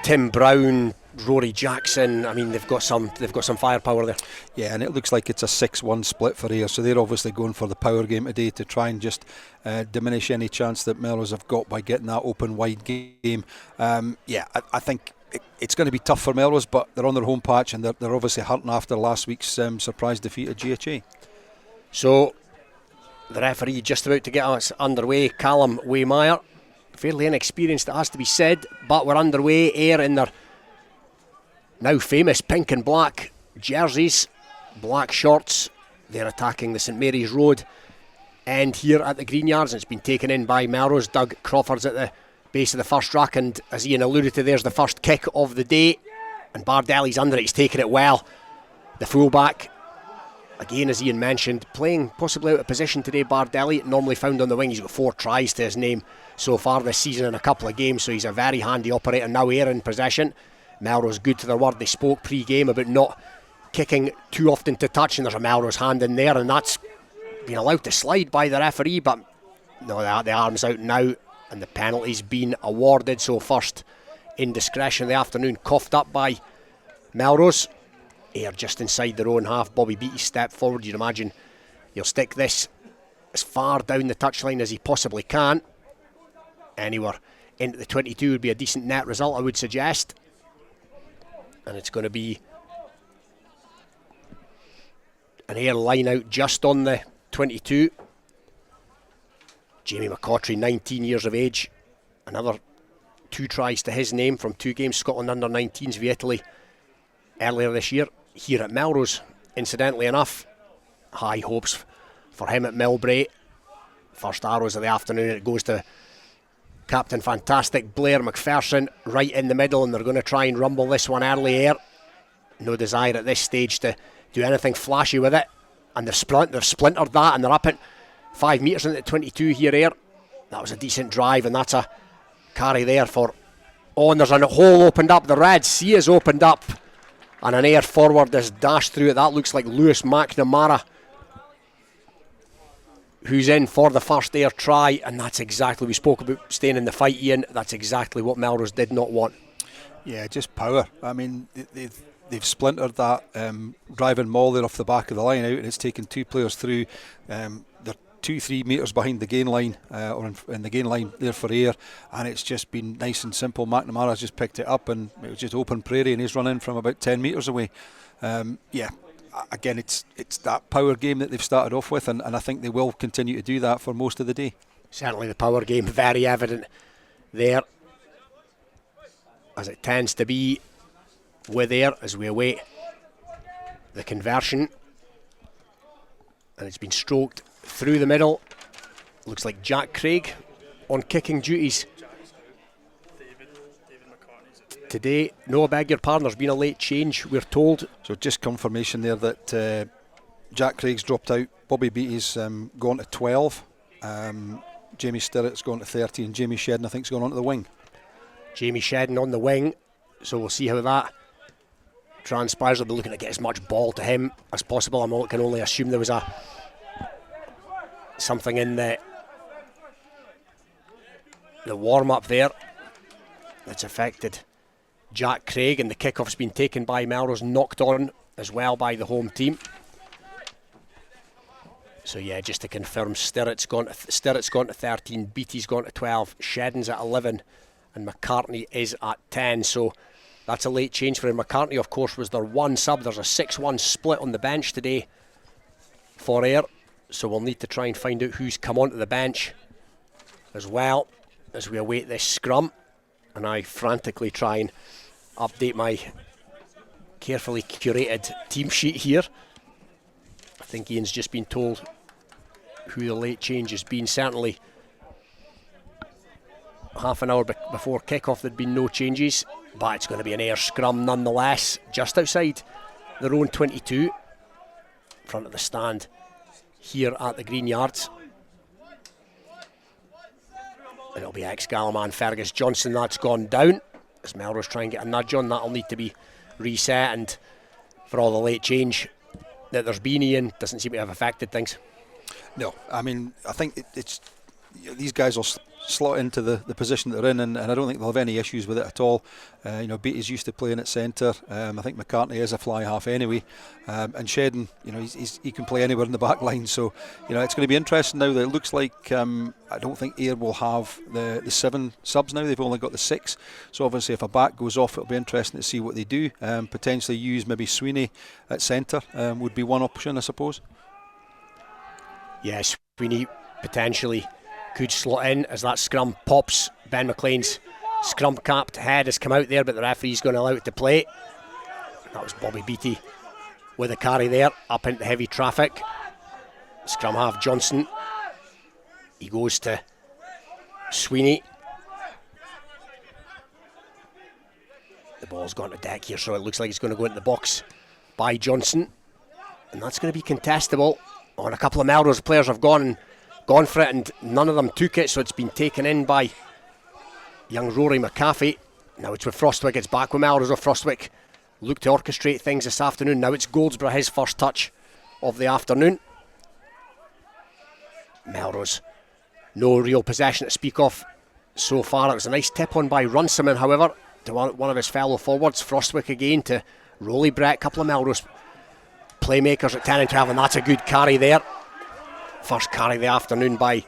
Tim Brown, Rory Jackson. I mean, they've got some firepower there. Yeah, and it looks like it's a 6-1 split for Ayr, so they're obviously going for the power game today to try and just diminish any chance that Melrose have got by getting that open wide game. I think it's going to be tough for Melrose, but they're on their home patch and they're obviously hurting after last week's surprise defeat at GHA. So the referee just about to get us underway. Callum Waymire, fairly inexperienced, it has to be said, but we're underway. AYR in their now famous pink and black jerseys, black shorts. They're attacking the St Mary's Road end here at the Green Yards. It's been taken in by Melrose. Doug Crawford's at the base of the first rack, and as Iain alluded to, there's the first kick of the day, and Bardelli's under it. He's taken it well. The fullback, again, as Iain mentioned, playing possibly out of position today. Bardelli, normally found on the wing. He's got 4 tries to his name so far this season in a couple of games, so he's a very handy operator. Now AYR in possession. Melrose good to their word. They spoke pre-game about not kicking too often to touch, and there's a Melrose hand in there, and that's been allowed to slide by the referee, but no, the arm's out now, and the penalty's been awarded. So first indiscretion of the afternoon coughed up by Melrose. AYR just inside their own half. Bobby Beattie stepped forward. You'd imagine he'll stick this as far down the touchline as he possibly can. Anywhere into the 22 would be a decent net result, I would suggest. And it's going to be an AYR line out just on the 22. Jamie McCautry, 19 years of age. Another 2 tries to his name from 2 games. Scotland under-19s v Italy earlier this year. Here at Melrose, incidentally enough, high hopes for him at Millbrae. First arrows of the afternoon, it goes to Captain Fantastic Blair MacPherson right in the middle, and they're going to try and rumble this one early. AYR, no desire at this stage to do anything flashy with it, and they've splintered that, and they're up at 5 metres into 22 here. AYR, that was a decent drive, and that's a carry there for, and there's a hole opened up. The Red Sea is opened up, and an AYR forward has dashed through it. That looks like Lewis McNamara, who's in for the first AYR try, and that's exactly, we spoke about staying in the fight, Iain, that's exactly what Melrose did not want. Yeah, just power. I mean, they've splintered that driving maul there off the back of the line out, and it's taken 2 players through. They're 2-3 metres behind the gain line, or in the gain line there for AYR, and it's just been nice and simple. McNamara's just picked it up, and it was just open prairie, and he's run in from about 10 metres away. Again, it's that power game that they've started off with, and I think they will continue to do that for most of the day. Certainly the power game very evident there, as it tends to be with AYR as we await the conversion. And it's been stroked through the middle. Looks like Jack Craig on kicking duties today. No, I beg your pardon, there's been a late change, we're told. So just confirmation there that Jack Craig's dropped out, Bobby Beattie's gone to 12, Jamie Stirrett's gone to 30, and Jamie Shedden I think's gone on to the wing. Jamie Shedden on the wing, so we'll see how that transpires. They'll be looking to get as much ball to him as possible. I can only assume there was something in the warm-up there that's affected Jack Craig, and the kick-off's been taken by Melrose, knocked on as well by the home team. So yeah, just to confirm, Stirrett's gone to 13, Beattie's gone to 12, Shedden's at 11, and McCartney is at 10. So that's a late change for him. McCartney, of course, was their one sub. There's a 6-1 split on the bench today for AYR, so we'll need to try and find out who's come onto the bench as well as we await this scrum. And I frantically try and update my carefully curated team sheet here. I think Iain's just been told who the late change has been. Certainly half an hour before kick-off there'd been no changes, but it's going to be an AYR scrum nonetheless, just outside their own 22, in front of the stand here at the Green Yards. And it'll be ex-Gala man Fergus Johnson that's gone down, as Melrose try and get a nudge on. That'll need to be reset, and for all the late change that there's been, Iain, doesn't seem to have affected things. No, I mean, I think it's these guys will slot into the position that they're in, and I don't think they'll have any issues with it at all. Beattie's used to playing at centre. I think McCartney is a fly half anyway, and Shedden, he can play anywhere in the back line. So it's going to be interesting now that it looks like I don't think AYR will have the 7 subs now. They've only got the 6. So obviously if a back goes off, it'll be interesting to see what they do. Potentially use maybe Sweeney at centre would be one option, I suppose. Yes, Sweeney potentially could slot in as that scrum pops. Ben McLean's scrum capped head has come out there, but the referee's going to allow it to play. That was Bobby Beattie with a carry there up into heavy traffic. Scrum half Johnson, he goes to Sweeney. The ball's gone to deck here, so it looks like it's going to go into the box by Johnson, and that's going to be contestable. And a couple of Melrose players have gone for it, and none of them took it, so it's been taken in by young Rory McAfee. Now it's with Frostwick. It's back with Melrose. Frostwick looked to orchestrate things this afternoon. Now it's Goldsborough, his first touch of the afternoon. Melrose, no real possession to speak of so far. It was a nice tip on by Runciman, however, to one of his fellow forwards. Frostwick again to Rolly Brett. Couple of Melrose playmakers at 10 and 12, and that's a good carry there. First carry of the afternoon by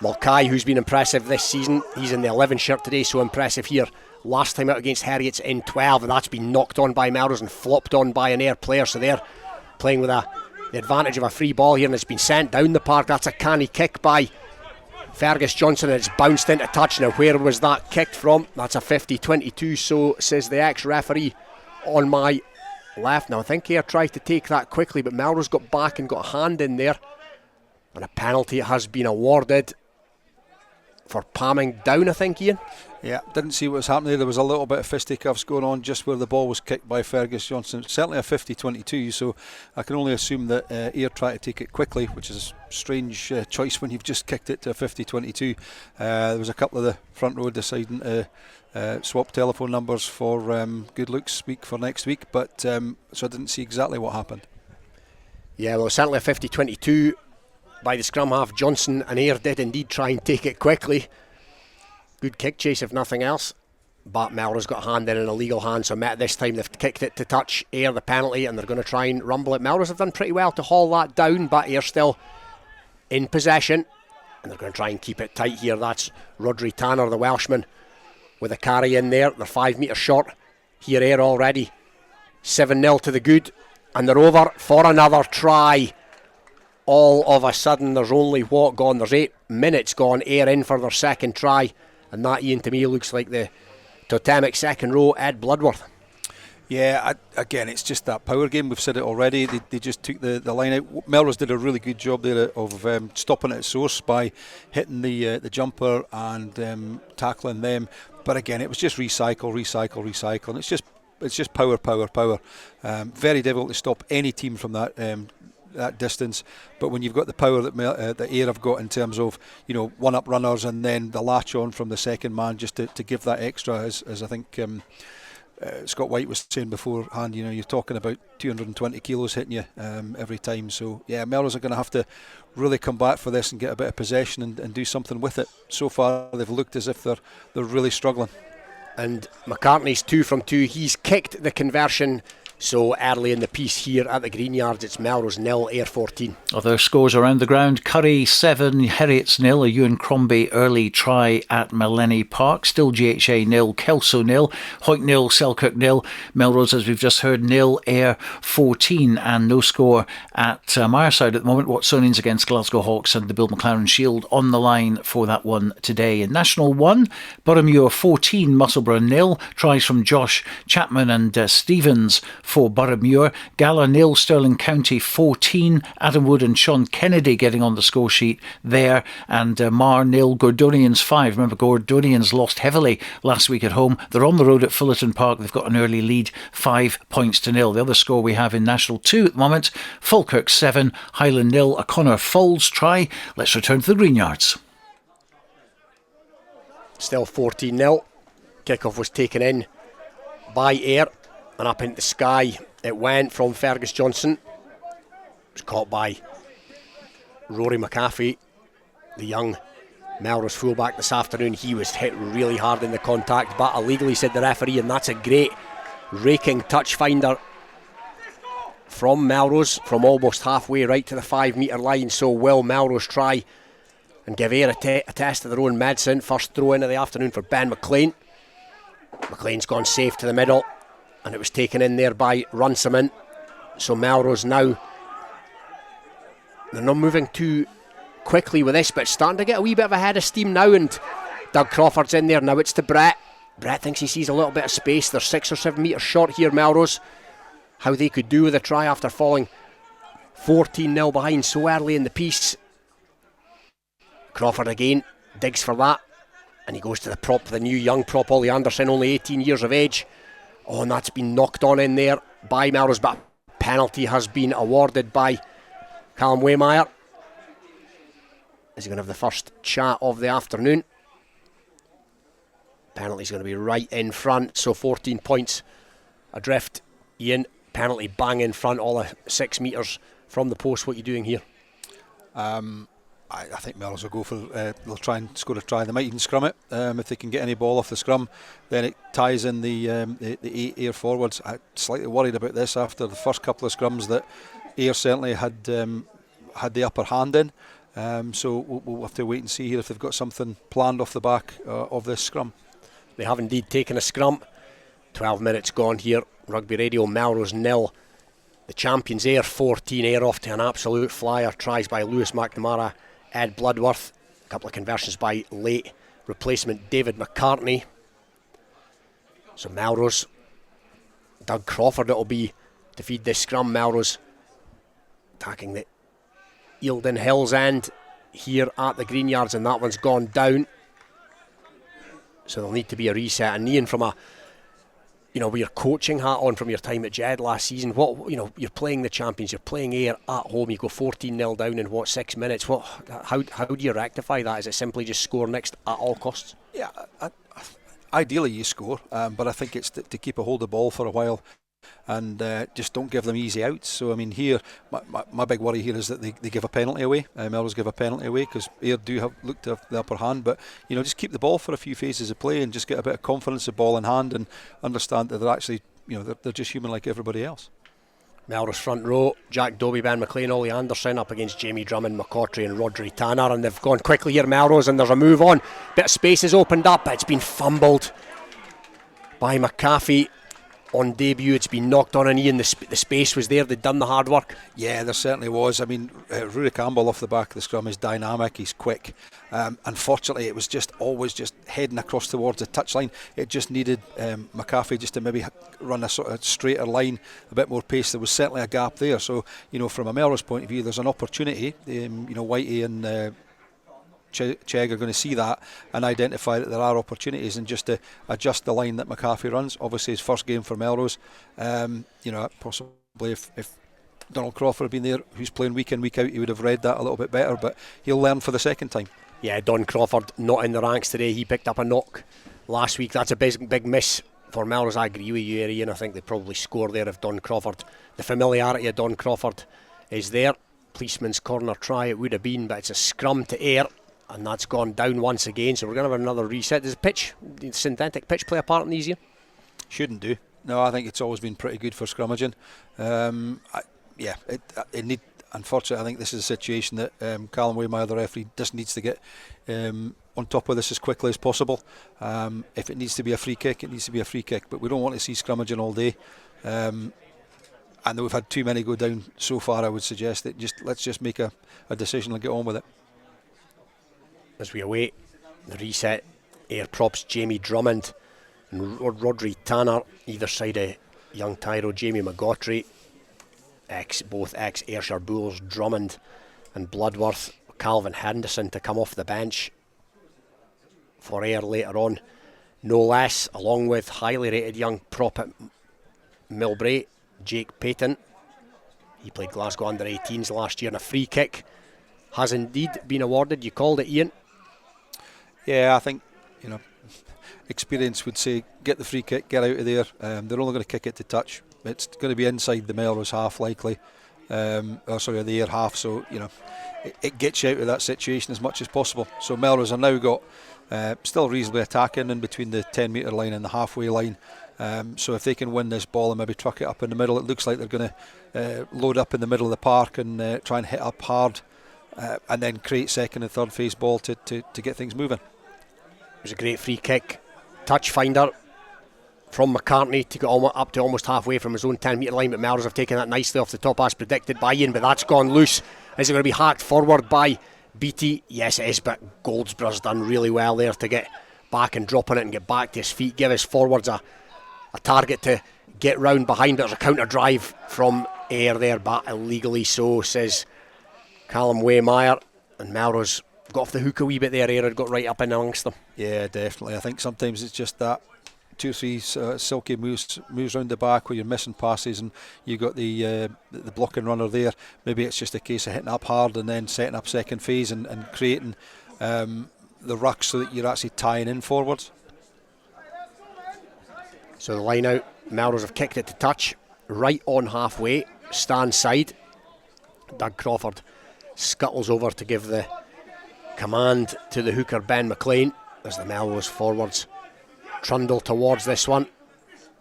Mulcahy, who's been impressive this season. He's in the 11 shirt today, so impressive here. Last time out against Heriot's in 12, and that's been knocked on by Melrose and flopped on by an AYR player, so they're playing with the advantage of a free ball here, and it's been sent down the park. That's a canny kick by Fergus Johnson, and it's bounced into touch. Now where was that kicked from? That's a 50-22, so says the ex-referee on my left. Now I think AYR tried to take that quickly, but Melrose got back and got a hand in there, and a penalty has been awarded for palming down, I think, Iain. Yeah, didn't see what was happening. There was a little bit of fisticuffs going on just where the ball was kicked by Fergus Johnson. It's certainly a 50-22, so I can only assume that AYR tried to take it quickly, which is a strange choice when you've just kicked it to a 50-22. There was a couple of the front row deciding to swap telephone numbers for Good Looks week for next week, but so I didn't see exactly what happened. Yeah, well, certainly a 50-22 by the scrum half Johnson, and AYR did indeed try and take it quickly. Good kick chase if nothing else, but Melrose got a hand in an illegal hand, so this time they've kicked it to touch AYR the penalty, and they're going to try and rumble it. Melrose have done pretty well to haul that down, but AYR still in possession, and they're going to try and keep it tight here. That's Rodri Tanner, the Welshman, with a carry in there. They're 5 metres short here, AYR already 7-0 to the good, and they're over for another try. All of a sudden there's only gone? There's 8 minutes gone. AYR in for their second try, and that, Iain, to me looks like the totemic second row Ed Bloodworth. Yeah, again, it's just that power game. We've said it already. They just took the line out. Melrose did a really good job there of stopping it at source by hitting the jumper and tackling them. But again, it was just recycle. And it's just power. Very difficult to stop any team from that distance, but when you've got the power that AYR have got in terms of one-up runners and then the latch on from the second man just to give that extra, as I think Scott Wight was saying beforehand, you're talking about 220 kilos hitting you every time. So yeah, Melrose are going to have to really come back for this and get a bit of possession and do something with it. So far they've looked as if they're really struggling. And McCartney's 2 from 2. He's kicked the conversion. So early in the piece here at the Green Yards, it's Melrose 0, AYR 14. Other scores around the ground: Currie 7, Heriot's 0, a Ewan Crombie early try at Maleny Park. Still GHA 0, Kelso 0, Hawick 0, Selkirk 0. Melrose, as we've just heard, 0, AYR 14, and no score at Myerside at the moment. Watsonians against Glasgow Hawks, and the Bill McLaren Shield on the line for that one today. In National 1, Boroughmuir 14, Musselburgh 0. Tries from Josh Chapman and Stevens for Boroughmuir. Gala 0, Stirling County 14. Adam Wood and Sean Kennedy getting on the score sheet there. And Mar 0, Gordonians 5. Remember, Gordonians lost heavily last week at home. They're on the road at Fullerton Park. They've got an early lead, 5-0. The other score we have in National 2 at the moment: Falkirk 7, Highland 0, a Connor Folds try. Let's return to the Green Yards. Still 14-0. Kickoff was taken in by AYR, and up into the sky it went from Fergus Johnson. It was caught by Rory McAfee, the young Melrose fullback this afternoon. He was hit really hard in the contact, but illegally, said the referee, and that's a great raking touch finder from Melrose from almost halfway right to the 5 metre line. So will Melrose try and give AYR a test of their own medicine? First throw in of the afternoon for Ben McLean. McLean's gone safe to the middle, and it was taken in there by Runciman. So Melrose now, they're not moving too quickly with this, but starting to get a wee bit of a head of steam now, and Doug Crawford's in there. Now it's to Brett. Brett thinks he sees a little bit of space. They're 6 or 7 metres short here, Melrose. How they could do with a try after falling 14-0 behind so early in the piece. Crawford again digs for that, and he goes to the prop, the new young prop, Ollie Anderson, only 18 years of age. Oh, and that's been knocked on in there by Melrose, but penalty has been awarded by Callum Waymire. Is he going to have the first chat of the afternoon? Penalty's going to be right in front, so 14 points adrift. Iain, penalty bang in front, all of 6 metres from the post. What are you doing here? I think Melrose will go for, they'll try and score a try. They might even scrum it. If they can get any ball off the scrum, then it ties in the 8 AYR forwards. I'm slightly worried about this after the first couple of scrums that AYR certainly had the upper hand in. So we'll have to wait and see here if they've got something planned off the back of this scrum. They have indeed taken a scrum. 12 minutes gone here. Rugby Radio, Melrose 0. The champions AYR 14. AYR off to an absolute flyer. Tries by Lewis McNamara, Ed Bloodworth. A couple of conversions by late replacement David McCartney. So Melrose, Doug Crawford it'll be to feed this scrum. Melrose attacking the Eildon Hills end here at the Green Yards, and that one's gone down. So there'll need to be a reset. And Iain, from a, with your coaching hat on from your time at Jed last season, you're playing the champions, you're playing AYR at home, you go 14-0 down in 6 minutes. How do you rectify that? Is it simply just score next at all costs? Yeah, ideally you score, but I think it's to keep a hold of the ball for a while and just don't give them easy outs. So I mean, here my big worry here is that they give a penalty away. Melrose give a penalty away because AYR do look to have the upper hand, but just keep the ball for a few phases of play and just get a bit of confidence of ball in hand and understand that they're actually they're just human like everybody else. Melrose front row, Jack Dobie, Ben McLean, Ollie Anderson up against Jamie Drummond, McCautry and Rodri Tanner, and they've gone quickly here, Melrose, and there's a move on. Bit of space has opened up, but it's been fumbled by McAfee. On debut, it's been knocked on, and Iain, the space was there. They'd done the hard work. Yeah, there certainly was. I mean, Rory Campbell off the back of the scrum is dynamic, he's quick. Unfortunately, it was always just heading across towards the touchline. It just needed McAfee just to maybe run a sort of straighter line, a bit more pace. There was certainly a gap there. So, from a Melrose point of view, there's an opportunity. Whitey and Chegg are going to see that and identify that there are opportunities and just to adjust the line that McAfee runs. Obviously his first game for Melrose, possibly if Donald Crawford had been there, who's playing week in week out, he would have read that a little bit better, but he'll learn for the second time. Yeah, Don Crawford not in the ranks today. He picked up a knock last week. That's a big miss for Melrose. I agree with you, Iain. I think they probably score there if Don Crawford, the familiarity of Don Crawford is there. Policeman's corner try it would have been, but it's a scrum to AYR, and that's gone down once again, so we're going to have another reset. Does the synthetic pitch play a part in these here? Shouldn't do. No, I think it's always been pretty good for scrummaging. Unfortunately, I think this is a situation that Callum Waymire, the referee, just needs to get on top of this as quickly as possible. If it needs to be a free kick, it needs to be a free kick, but we don't want to see scrummaging all day. And we've had too many go down so far. I would suggest that let's just make a decision and get on with it. As we await the reset, AYR props Jamie Drummond and Rodri Tanner either side of young Tyro. Jamie McGautry, both ex Ayrshire Bulls, Drummond and Bloodworth. Calvin Henderson to come off the bench for AYR later on, no less, along with highly rated young prop at Millbrae, Jake Payton. He played Glasgow under-18s last year, and a free kick has indeed been awarded. You called it, Iain. Yeah, I think experience would say get the free kick, get out of there. They're only going to kick it to touch. It's going to be inside the Melrose half likely. the Ayr half. So it gets you out of that situation as much as possible. So Melrose are now got still reasonably attacking in between the 10 metre line and the halfway line. So if they can win this ball and maybe truck it up in the middle, it looks like they're going to load up in the middle of the park and try and hit up hard, and then create second and third phase ball to get things moving. It was a great free kick, touch finder from McCartney to get up to almost halfway from his own 10 metre line, but Melrose have taken that nicely off the top as predicted by Iain, but that's gone loose. Is it going to be hacked forward by Beattie? Yes it is, but Goldsborough's done really well there to get back and drop on it and get back to his feet, give his forwards a target to get round behind. There's a counter drive from Ayr there, but illegally so, says Callum Waymire, and Melrose got off the hook a wee bit there. Ayr had got right up in amongst them. Yeah, definitely. I think sometimes it's just that 2 or 3 silky moves round the back where you're missing passes and you got the blocking runner there. Maybe it's just a case of hitting up hard and then setting up second phase and creating the ruck so that you're actually tying in forwards. So the line out, Melrose have kicked it to touch, right on halfway, stand side. Doug Crawford scuttles over to give the command to the hooker Ben McLean as the Melrose forwards trundle towards this one.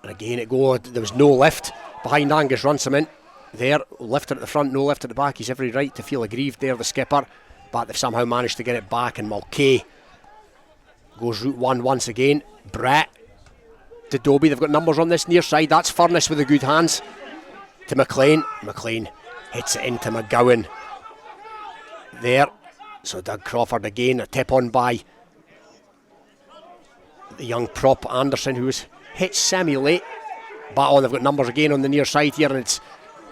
And again there was no lift behind Angus Runciman there, lifted at the front, no lift at the back. He's every right to feel aggrieved there, the skipper, but they've somehow managed to get it back, and Mulcahy goes route one once again. Brett to Dobie, they've got numbers on this near side. That's Furness with the good hands to McLean. McLean hits it into McGowan there. So Doug Crawford again, a tip on by the young prop Anderson, who was hit semi-late. But they've got numbers again on the near side here, and it's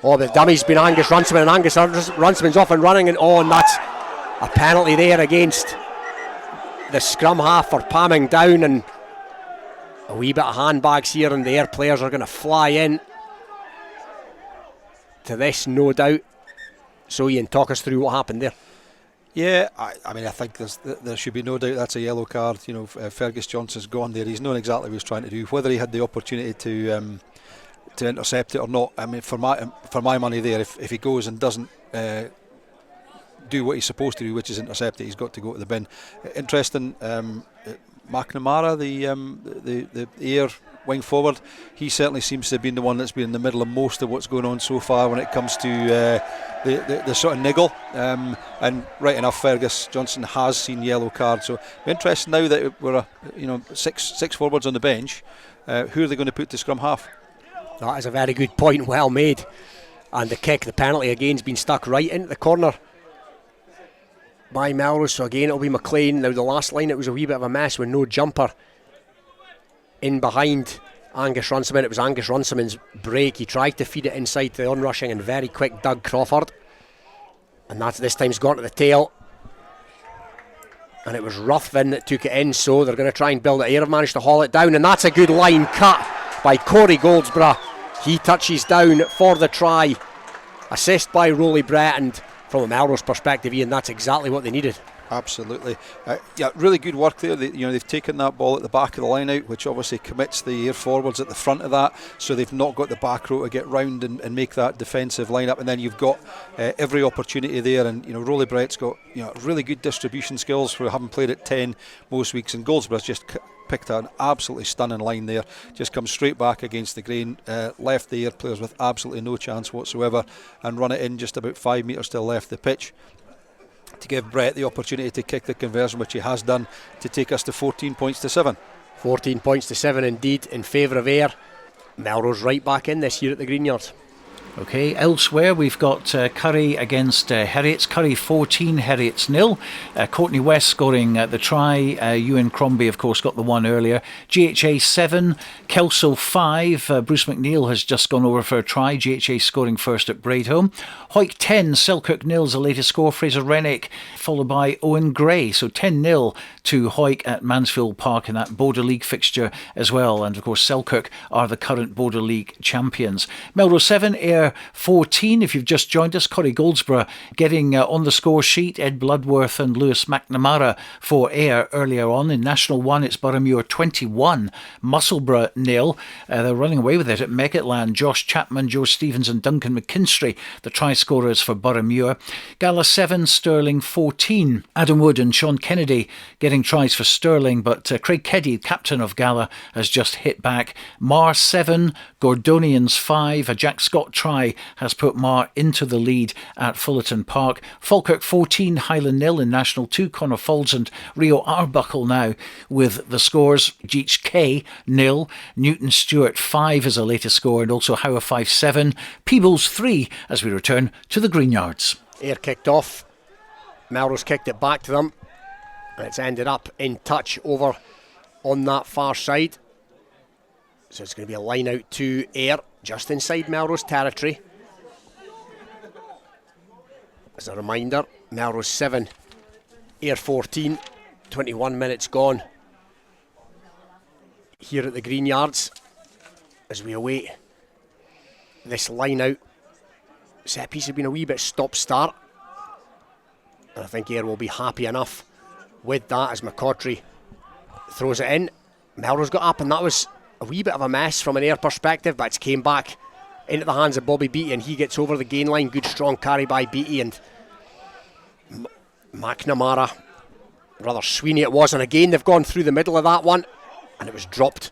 the dummy's been Angus Runciman, and Angus Runciman's off and running, and that's a penalty there against the scrum half for palming down, and a wee bit of handbags here, and the Ayr players are going to fly in to this, no doubt. So Iain, talk us through what happened there. Yeah, I mean, I think there should be no doubt that's a yellow card. Fergus Johnson's gone there. He's known exactly what he was trying to do. Whether he had the opportunity to intercept it or not, I mean, for my money there, if he goes and doesn't do what he's supposed to do, which is intercept it, he's got to go to the bin. Interesting. McNamara, the Ayr wing forward, he certainly seems to have been the one that's been in the middle of most of what's going on so far when it comes to the sort of niggle. And right enough, Fergus Johnson has seen yellow cards. So interesting now that we're six forwards on the bench. Who are they going to put to scrum half? That is a very good point, well made. And the penalty again's been stuck right into the corner by Melrose, so again it'll be McLean. Now the last line, it was a wee bit of a mess with no jumper in behind Angus Runciman. It was Angus Runciman's break. He tried to feed it inside to the onrushing and very quick Doug Crawford, and that's this time's gone to the tail, and it was Ruthven that took it in, so they're going to try and build it. Ayr have managed to haul it down, and that's a good line cut by Corey Goldsborough. He touches down for the try, assist by Rolly Brett, and from a Melrose perspective, Iain, that's exactly what they needed. Absolutely. Really good work there. They've taken that ball at the back of the line out, which obviously commits the Ayr forwards at the front of that, so they've not got the back row to get round and make that defensive line up, and then you've got every opportunity there, and Rolly Brett's got really good distribution skills for having played at 10 most weeks, and Goldsborough's just picked an absolutely stunning line there, just comes straight back against the grain, left the Ayr players with absolutely no chance whatsoever, and run it in just about 5 metres to the left of the pitch to give Brett the opportunity to kick the conversion, which he has done, to take us to 14 points to 7. 14 points to 7 indeed in favour of Ayr. Melrose right back in this year at the Greenyards. Okay, elsewhere we've got Currie against Heriot. Currie 14, Heriot's 0. Courtney West scoring the try. Ewan Crombie, of course, got the one earlier. GHA 7, Kelso 5. Bruce McNeil has just gone over for a try. GHA scoring first at Braidholme. Hawick 10, Selkirk 0's the latest score. Fraser Rennick followed by Owen Gray. So 10-0 to Hawick at Mansfield Park in that Border League fixture as well. And of course, Selkirk are the current Border League champions. Melrose 7, Ayr Ayr 14. If you've just joined us, Corrie Goldsborough getting on the score sheet. Ed Bloodworth and Lewis McNamara for Ayr earlier on. In National 1, it's Boroughmuir 21, Musselburgh 0. They're running away with it at Meggetland. Josh Chapman, Joe Stevens and Duncan McKinstry, the try scorers for Boroughmuir. Gala 7, Stirling 14. Adam Wood and Sean Kennedy getting tries for Stirling, but Craig Keddy, captain of Gala, has just hit back. Mar 7, Gordonians 5. A Jack Scott try has put Mar into the lead at Fullerton Park. Falkirk 14, Highland 0 in National 2. Connor Falls and Rio Arbuckle now with the scores. Geach K 0. Newton Stuart 5 is the latest score, and also Howe 5-7. Peebles 3 as we return to the Green Yards. Ayr kicked off. Melrose kicked it back to them, and it's ended up in touch over on that far side. So it's going to be a line out to Ayr, just inside Melrose territory. As a reminder, Melrose 7, Ayr 14, 21 minutes gone here at the Green Yards as we await this line out. Set piece has been a wee bit stop-start, and I think Ayr will be happy enough with that as McCautry throws it in. Melrose got up, and that was a wee bit of a mess from an Ayr perspective, but it's came back into the hands of Bobby Beattie, and he gets over the gain line. Good strong carry by Beattie, and McNamara, rather Sweeney it was, and again they've gone through the middle of that one, and it was dropped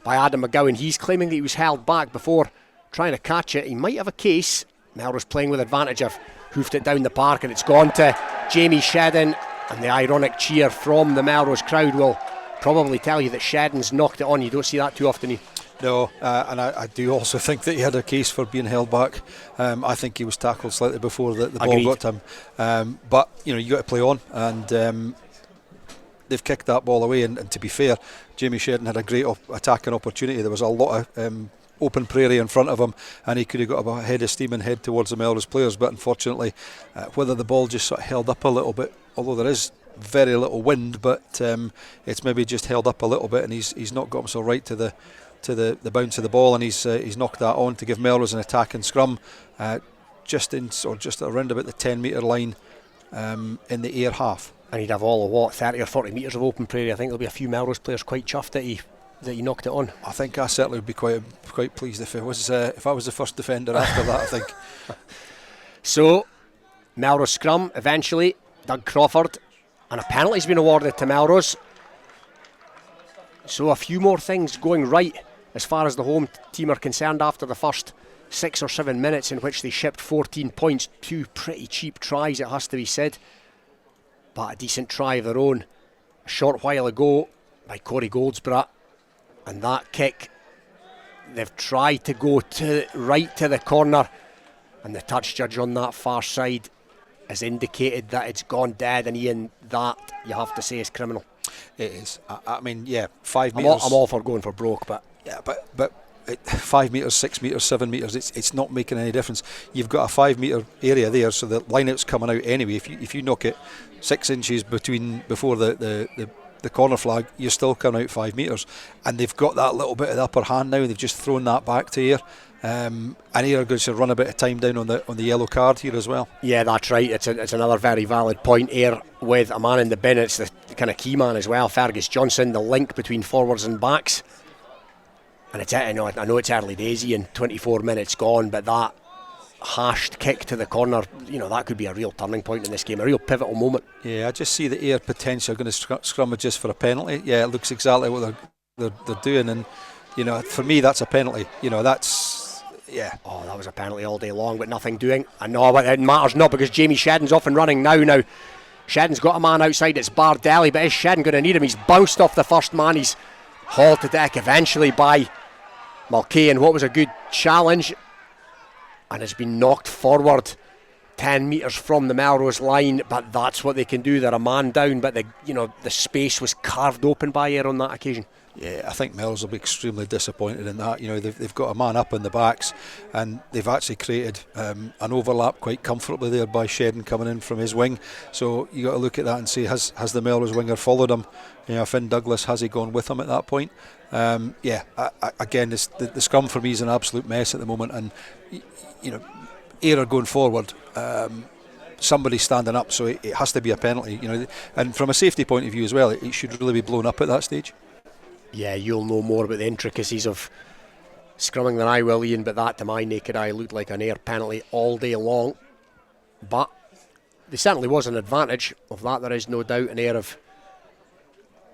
by Adam McGowan. He's claiming that he was held back before trying to catch it. He might have a case. Melrose playing with advantage. Have hoofed it down the park, and it's gone to Jamie Shedden, and the ironic cheer from the Melrose crowd will probably tell you that Shedden's knocked it on. You don't see that too often. No, and I do also think that he had a case for being held back. I think he was tackled slightly before the ball got to him. But you got to play on, and they've kicked that ball away. And to be fair, Jamie Shedden had a great attacking opportunity. There was a lot of open prairie in front of him, and he could have got a head of steam and head towards the Melrose players. But unfortunately, whether the ball just sort of held up a little bit, although there is very little wind, but it's maybe just held up a little bit, and he's not got himself right to the bounce of the ball, and he's knocked that on to give Melrose an attacking scrum just around about the 10 metre line in the Ayr half. And he'd have all of 30 or 40 metres of open prairie. I think there'll be a few Melrose players quite chuffed that he knocked it on. I think I certainly would be quite pleased if I was the first defender after that, I think. So Melrose scrum eventually. Doug Crawford, and a penalty's been awarded to Melrose. So a few more things going right as far as the home team are concerned after the first 6 or 7 minutes, in which they shipped 14 points. 2 pretty cheap tries, it has to be said, but a decent try of their own a short while ago by Corey Goldsborough, and that kick, they've tried to go right to the corner, and the touch judge on that far side has indicated that it's gone dead, and Iain, that you have to say is criminal. It is. I mean, yeah, 5 metres. I'm all for going for broke, but yeah, but 5 metres, 6 metres, 7 metres, it's not making any difference. You've got a 5 metre area there, so the line-out's coming out anyway. If you knock it 6 inches before the corner flag, you're still coming out 5 metres, and they've got that little bit of the upper hand now. They've just thrown that back to Ayr. And Ayr are going to run a bit of time down on the yellow card here as well. Yeah, that's right. It's another very valid point. Ayr with a man in the bin. It's the kind of key man as well, Fergus Johnson, the link between forwards and backs. And I know it's early days, Iain, 24 minutes gone, but that hashed kick to the corner, that could be a real turning point in this game, a real pivotal moment. Yeah, I just see the Ayr potential are going to scrummage just for a penalty. Yeah, it looks exactly what they're doing, and for me that's a penalty. Yeah. Oh, that was a penalty all day long, but nothing doing. And no, but it matters not, because Jamie Shedden's off and running now. Now, Shedden's got a man outside, it's Bardelli, but is Shedden going to need him? He's bounced off the first man, he's hauled to deck eventually by Mulcahy, and what was a good challenge, and has been knocked forward 10 metres from the Melrose line, but that's what they can do. They're a man down, but the space was carved open by Ayr on that occasion. Yeah, I think Melrose will be extremely disappointed in that. You know, they've got a man up in the backs, and they've actually created an overlap quite comfortably there by Shedden coming in from his wing. So you got to look at that and see, has the Melrose winger followed him? You know, Finn Douglas, has he gone with him at that point? Again, the scrum for me is an absolute mess at the moment, and you know, AYR going forward. Somebody's standing up, so it has to be a penalty. You know, and from a safety point of view as well, it should really be blown up at that stage. Yeah, you'll know more about the intricacies of scrumming than I will, Iain, but that to my naked eye looked like an AYR penalty all day long. But there certainly was an advantage of that, there is no doubt, and AYR have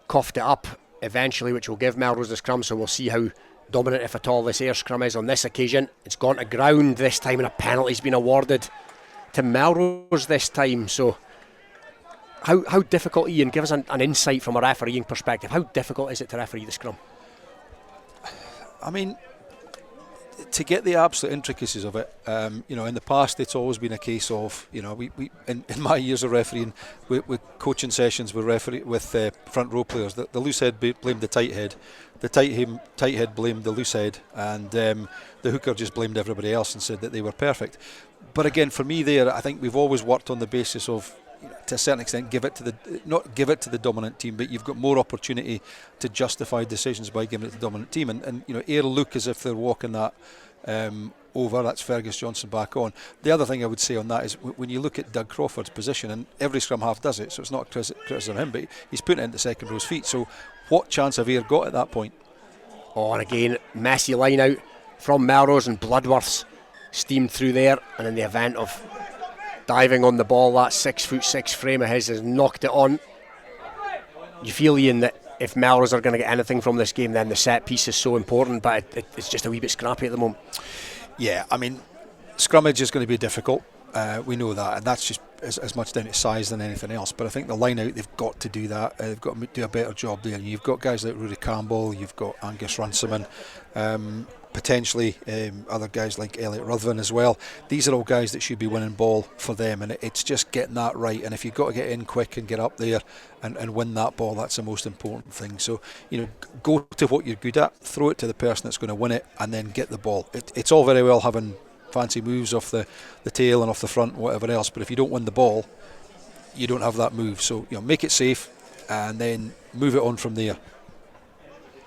coughed it up eventually, which will give Melrose the scrum, so we'll see how dominant, if at all, this AYR scrum is on this occasion. It's gone to ground this time, and a penalty's been awarded to Melrose this time, so How difficult, Iain, give us an insight from a refereeing perspective, how difficult is it to referee the scrum? I mean, to get the absolute intricacies of it, you know, in the past it's always been a case of, you know, we in my years of refereeing, with coaching sessions with front row players, the loose head blamed the tight head, the tight head blamed the loose head, and the hooker just blamed everybody else and said that they were perfect. But again, for me there, I think we've always worked on the basis of, to a certain extent, not give it to the dominant team, but you've got more opportunity to justify decisions by giving it to the dominant team, and you know, AYR look as if they're walking that over. That's Fergus Johnson back on. The other thing I would say on that is, when you look at Doug Crawford's position, and every scrum half does it, so it's not a criticism of him, but he's putting it into second row's feet, so what chance have AYR got at that point? Oh, and again, messy line out from Melrose, and Bloodworth's steamed through there, and in the event of diving on the ball, that 6'6" frame of his has knocked it on. You feel, Iain, that if Melrose are going to get anything from this game, then the set piece is so important, but it's just a wee bit scrappy at the moment. Yeah, I mean, scrummage is going to be difficult. We know that, and that's just as much down to size than anything else. But I think the line out, they've got to do that. They've got to do a better job there. You've got guys like Rory Campbell, you've got Angus Runciman, potentially other guys like Elliot Ruthven as well. These are all guys that should be winning ball for them, and it's just getting that right. And if you've got to get in quick and get up there and win that ball, that's the most important thing. So, you know, go to what you're good at, throw it to the person that's going to win it, and then get the ball. It's all very well having fancy moves off the tail and off the front, whatever else, but if you don't win the ball, you don't have that move. So, you know, make it safe and then move it on from there.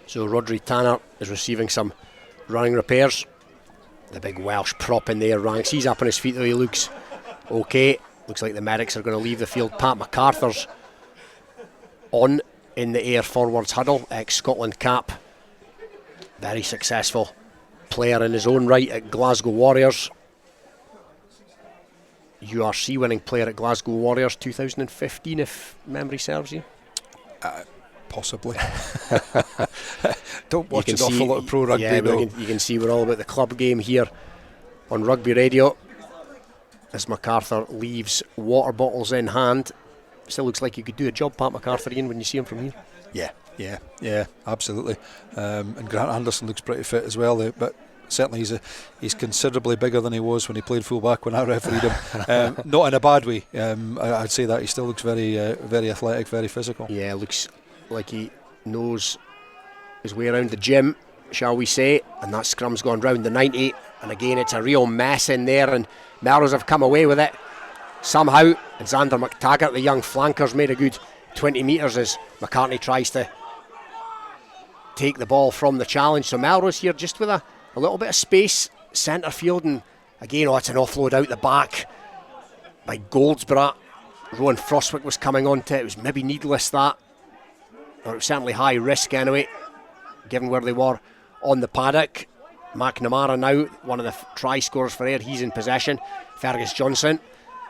So Rodri Tanner is receiving some running repairs. The big Welsh prop in there ranks. He's up on his feet though, he looks okay. Looks like the medics are going to leave the field. Pat MacArthur's on in the AYR forwards huddle, ex-Scotland cap. Very successful player in his own right at Glasgow Warriors. URC winning player at Glasgow Warriors 2015, if memory serves you. Possibly. Don't watch an awful lot of pro rugby. Yeah, but you can see we're all about the club game here on Rugby Radio. As MacArthur leaves, water bottles in hand. Still looks like you could do a job, Pat MacArthur, Iain, when you see him from here. Yeah, absolutely. And Grant Anderson looks pretty fit as well, but certainly he's considerably bigger than he was when he played full-back when I refereed him. Not in a bad way. I'd say that he still looks very athletic, very physical. Yeah, looks like he knows his way around the gym, shall we say, and that scrum's gone round the 90, and again it's a real mess in there, and Melrose have come away with it somehow, and Xander McTaggart, the young flanker's made a good 20 metres as McCartney tries to take the ball from the challenge. So Melrose here just with a little bit of space, centre field, and again, it's an offload out the back by Goldsborough. Rowan Frostwick was coming onto it. It was maybe needless that, or it was certainly high risk anyway, given where they were on the paddock. McNamara now, one of the try scorers for AYR, he's in possession. Fergus Johnson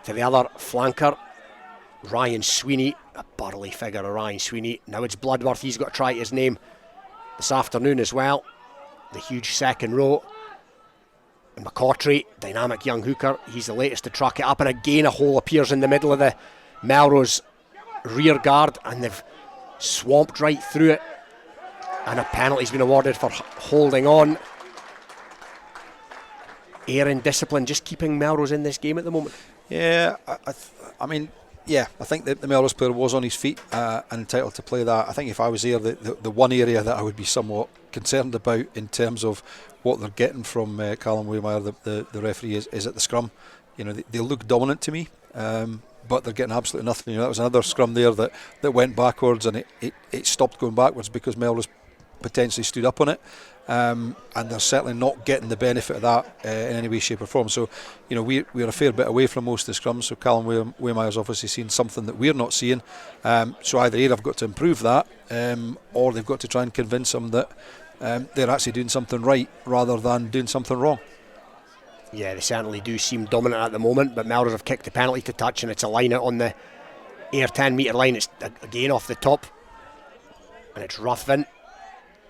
to the other flanker, Ryan Sweeney, a burly figure of Ryan Sweeney. Now it's Bloodworth, he's got to try his name this afternoon as well. The huge second row. And McCautry, dynamic young hooker, he's the latest to truck it up, and again a hole appears in the middle of the Melrose rear guard, and they've swamped right through it, and a penalty's been awarded for holding on. AYR in discipline, just keeping Melrose in this game at the moment. Yeah, I mean, Yeah, I think that the Melrose player was on his feet and entitled to play that. I think if I was there, the one area that I would be somewhat concerned about in terms of what they're getting from Callum Waymire, the referee, is at the scrum. You know, they look dominant to me, but they're getting absolutely nothing. You know, that was another scrum there that went backwards, and it stopped going backwards because Melrose potentially stood up on it. And they're certainly not getting the benefit of that in any way, shape or form. So, you know, we're a fair bit away from most of the scrums, so Callum Waymire's obviously seen something that we're not seeing. So either A, they've got to improve that, or they've got to try and convince them that they're actually doing something right rather than doing something wrong. Yeah, they certainly do seem dominant at the moment, but Melrose have kicked the penalty to touch, and it's a line out on the AYR 10 metre line. It's again off the top, and it's Ruthven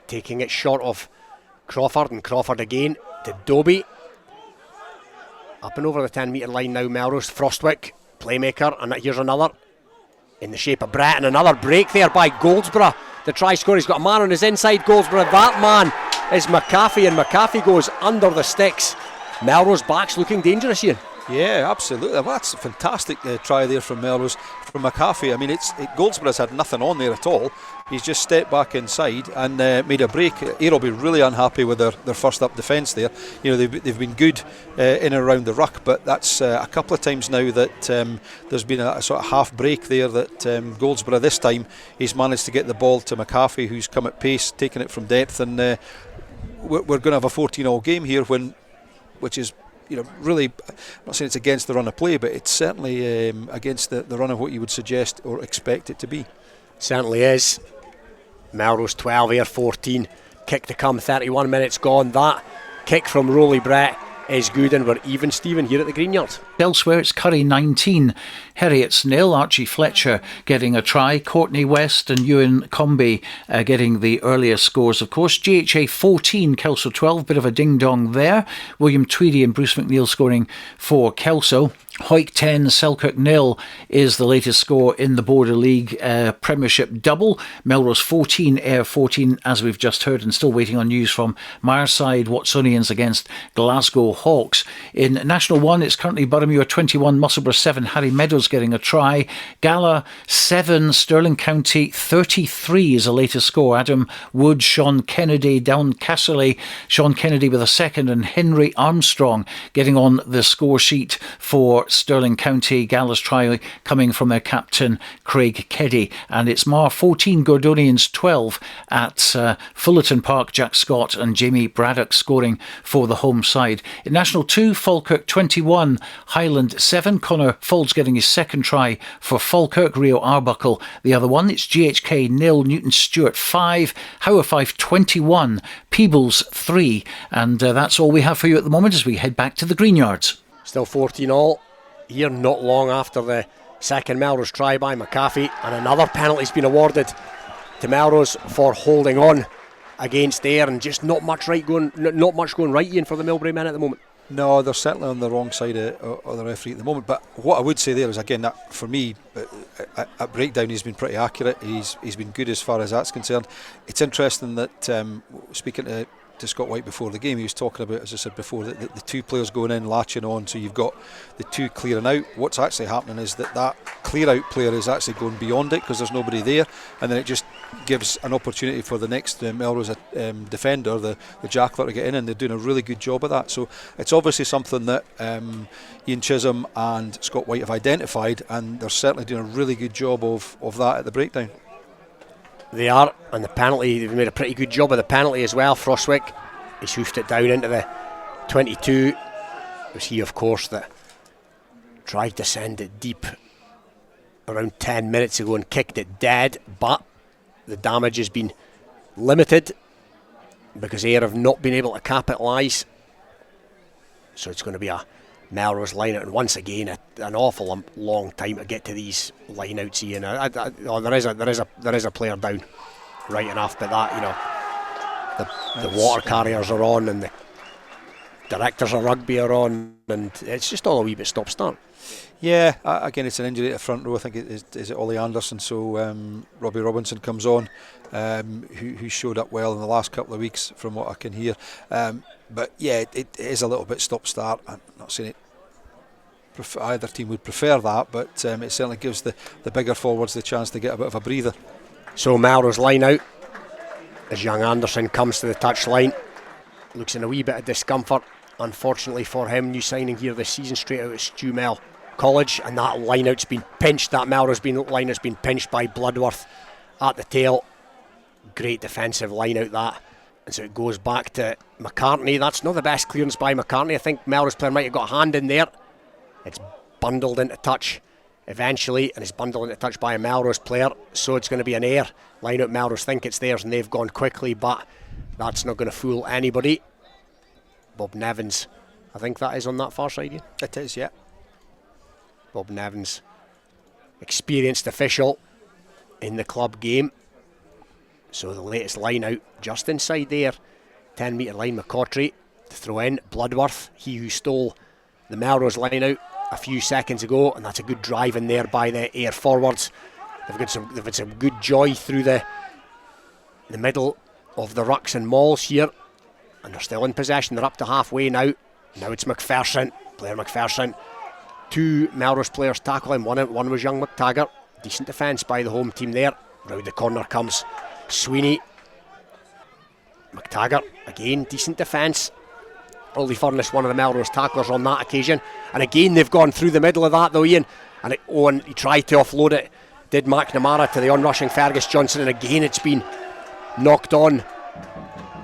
taking it short of Crawford, and Crawford again to Dobie. Up and over the 10 metre line now, Melrose. Frostwick, playmaker, and here's another in the shape of Brett, and another break there by Goldsborough. The try scorer, he's got a man on his inside, Goldsborough. That man is McAfee, and McAfee goes under the sticks. Melrose back's looking dangerous, Iain. Yeah, absolutely. Well, that's a fantastic try there from Melrose, from McAfee. I mean, Goldsborough's had nothing on there at all. He's just stepped back inside and made a break. AYR will be really unhappy with their first up defence there. You know, they've been good in and around the ruck, but that's a couple of times now that there's been a sort of half break there that Goldsborough this time he's managed to get the ball to McAfee, who's come at pace, taking it from depth, and we're going to have a 14-all game here, which is, you know, really, I'm not saying it's against the run of play, but it's certainly against the run of what you would suggest or expect it to be. Certainly is. Melrose 12, AYR 14. Kick to come, 31 minutes gone. That kick from Rolly Brett is good, and we're even, Stephen, here at the Greenyard. Elsewhere, it's Currie 19, Heriot's 0. Archie Fletcher getting a try, Courtney West and Ewan Comby getting the earliest scores, of course. GHA 14, Kelso 12, bit of a ding-dong there. William Tweedy and Bruce McNeil scoring for Kelso. Hawick 10, Selkirk 0 is the latest score in the Border League Premiership double. Melrose 14, AYR 14, as we've just heard, and still waiting on news from Mireside Watsonians against Glasgow Hawks. In National 1, it's currently Boroughmuir 21, Musselburgh 7, Harry Meadows getting a try. Gala 7, Stirling County 33 is the latest score. Adam Wood, Sean Kennedy, down Casserly, Sean Kennedy with a second, and Henry Armstrong getting on the score sheet for Stirling County. Gala's try coming from their captain Craig Keddy, and it's Mar 14, Gordonians 12 at Fullerton Park. Jack Scott and Jamie Braddock scoring for the home side. In National 2, Falkirk 21, Highland 7. Connor Folds getting his second try for Falkirk. Rio Arbuckle the other one. It's GHK 0, Newton Stewart 5, Howard 5 21, Peebles 3, and that's all we have for you at the moment as we head back to the Greenyards. Still 14-all. Here not long after the second Melrose try by McAfee, and another penalty's been awarded to Melrose for holding on against AYR, and just not much going right, Iain, for the Millbrae men at the moment. No, they're certainly on the wrong side of the referee at the moment. But what I would say there is, again, that for me, at breakdown, he's been pretty accurate. He's been good as far as that's concerned. It's interesting that speaking to Scott Wight before the game, he was talking about, as I said before, the two players going in, latching on, so you've got the two clearing out. What's actually happening is that clear out player is actually going beyond it because there's nobody there, and then it just gives an opportunity for the next Melrose defender, the Jackler, to get in, and they're doing a really good job of that. So it's obviously something that Ian Chisholm and Scott Wight have identified, and they're certainly doing a really good job of that at the breakdown. They are, and the penalty, they've made a pretty good job of the penalty as well. Frostwick, he's hoofed it down into the 22. It was he, of course, that tried to send it deep around 10 minutes ago and kicked it dead, but the damage has been limited because AYR have not been able to capitalise. So it's going to be a Melrose line out, and once again an awful long time to get to these line outs, Iain. There is a player down, right enough, but that, you know, the water carriers are on and the directors of rugby are on, and it's just all a wee bit stop start. Yeah, again, it's an injury at the front row. I think is it Ollie Anderson, so Robbie Robinson comes on, who showed up well in the last couple of weeks from what I can hear, but yeah, it is a little bit stop start. I'm not saying either team would prefer that, but it certainly gives the bigger forwards the chance to get a bit of a breather. So Melrose line out as young Anderson comes to the touchline. Looks in a wee bit of discomfort, unfortunately for him. New signing here this season, straight out of Stumell College, and that line out's been pinched. That Melrose line has been pinched by Bloodworth at the tail. Great defensive line out that. And so it goes back to McCartney. That's not the best clearance by McCartney. I think Melrose player might have got a hand in there. It's bundled into touch eventually, and it's bundled into touch by a Melrose player, so it's going to be an AYR line out. Melrose think it's theirs and they've gone quickly, but that's not going to fool anybody. Bob Nevins, I think that is on that far side. It is, yeah. Bob Nevins, experienced official in the club game. So the latest line out just inside there, 10 metre line. McCautry to throw in. Bloodworth, he who stole the Melrose line out a few seconds ago, and that's a good drive in there by the AYR forwards. They've had some good joy through the middle of the rucks and mauls here, and they're still in possession. They're up to halfway now. Now it's MacPherson, Blair MacPherson. Two Melrose players tackle him. One was young McTaggart. Decent defence by the home team there. Round the corner comes Sweeney. McTaggart again, decent defence. Ollie Furness, one of the Melrose tacklers on that occasion, and again they've gone through the middle of that though, Iain, and he tried to offload it, did McNamara, to the onrushing Fergus Johnson, and again it's been knocked on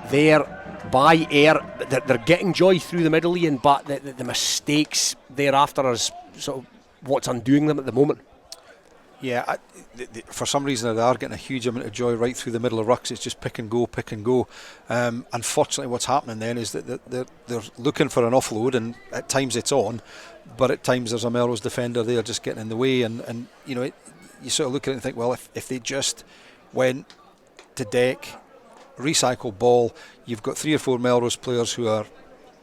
there by AYR. They're getting joy through the middle, Iain, but the mistakes thereafter is sort of what's undoing them at the moment. Yeah, for some reason they are getting a huge amount of joy right through the middle of rucks. It's just pick and go. Unfortunately, what's happening then is that they're looking for an offload, and at times it's on, but at times there's a Melrose defender there just getting in the way, and you know, you sort of look at it and think, well, if they just went to deck, recycle ball, you've got 3 or 4 Melrose players who are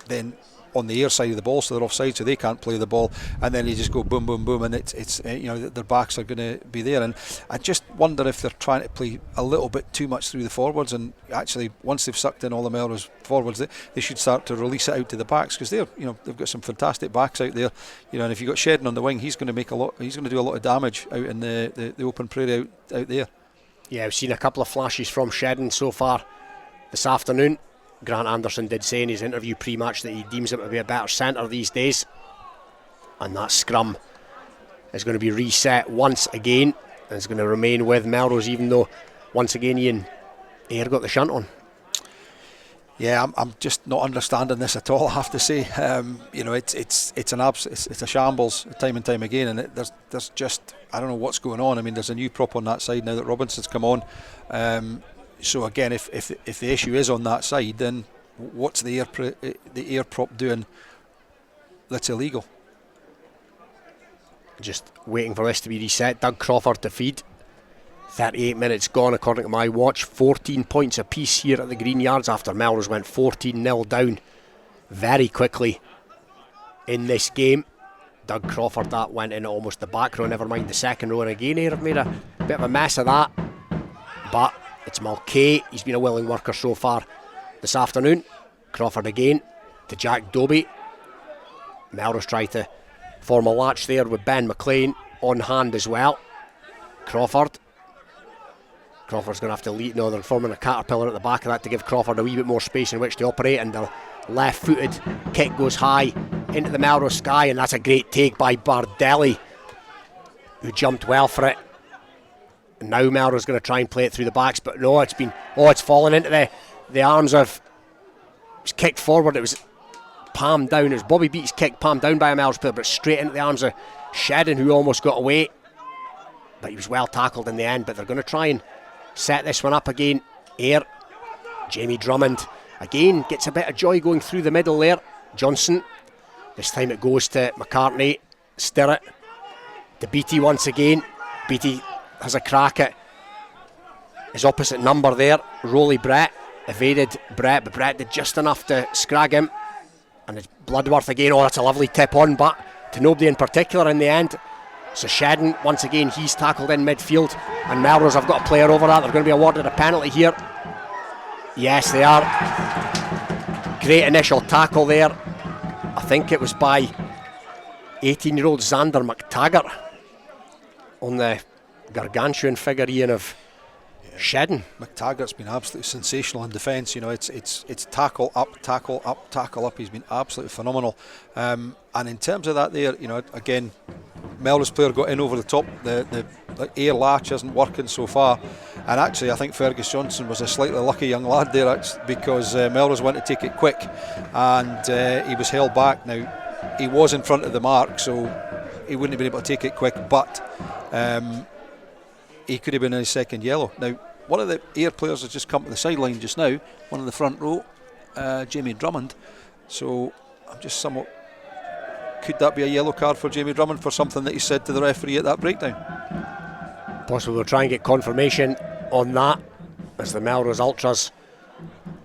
then on the AYR side of the ball, so they're offside, so they can't play the ball, and then you just go boom, boom, boom, and it's you know, their backs are going to be there. And I just wonder if they're trying to play a little bit too much through the forwards, and actually once they've sucked in all the Melrose forwards, they should start to release it out to the backs, because they've got some fantastic backs out there, you know. And if you've got Shedden on the wing, he's going to do a lot of damage out in the open prairie out there. Yeah, I've seen a couple of flashes from Shedden so far this afternoon. Grant Anderson did say in his interview pre-match that he deems him to be a better centre these days, and that scrum is going to be reset once again, and it's going to remain with Melrose, even though once again Iain, AYR got the shunt on. Yeah, I'm just not understanding this at all, I have to say. You know, it's a shambles time and time again, and there's just, I don't know what's going on. I mean, there's a new prop on that side now that Robinson's come on. So again, if the issue is on that side, then what's the AYR prop doing that's illegal? Just waiting for this to be reset. Doug Crawford to feed. 38 minutes gone according to my watch. 14 points apiece here at the Green Yards after Melrose went 14-0 down very quickly in this game. Doug Crawford, that went in almost the back row, never mind the second row, and again AYR have made a bit of a mess of that, but it's Mulcahy. He's been a willing worker so far this afternoon. Crawford again to Jack Dobie. Melrose tried to form a latch there with Ben McLean on hand as well. Crawford's going to have to lead. No, they're forming a caterpillar at the back of that to give Crawford a wee bit more space in which to operate, and the left-footed kick goes high into the Melrose sky, and that's a great take by Bardelli, who jumped well for it. And now Melrose going to try and play it through the backs, but no, it's fallen into the arms of, it was kicked forward, it was palmed down, it was Bobby Beattie's kick, palmed down by a Melrose player, but straight into the arms of Shedden, who almost got away, but he was well tackled in the end. But they're going to try and set this one up again. AYR, Jamie Drummond again gets a bit of joy going through the middle there. Johnson, this time it goes to McCartney. Stirrat to Beattie once again. Beattie has a crack at his opposite number there. Rolly Brett evaded Brett, but Brett did just enough to scrag him, and it's Bloodworth again. Oh, that's a lovely tip on, but to nobody in particular in the end. So Shedden, once again, he's tackled in midfield, and Melrose have got a player over that. They're going to be awarded a penalty here. Yes, they are. Great initial tackle there. I think it was by 18-year-old Xander McTaggart on the gargantuan figure, Iain, of Shedden. McTaggart's been absolutely sensational in defence. You know, it's tackle up, tackle up, tackle up. He's been absolutely phenomenal. And in terms of that, there, you know, again, Melrose player got in over the top. The air latch isn't working so far. And actually, I think Fergus Johnson was a slightly lucky young lad there, because Melrose went to take it quick, and he was held back. Now, he was in front of the mark, so he wouldn't have been able to take it quick, but he could have been in his second yellow. Now, one of the Ayr players has just come to the sideline just now, one in the front row, Jamie Drummond. So I'm just somewhat, could that be a yellow card for Jamie Drummond for something that he said to the referee at that breakdown? Possibly we'll try and get confirmation on that as the Melrose Ultras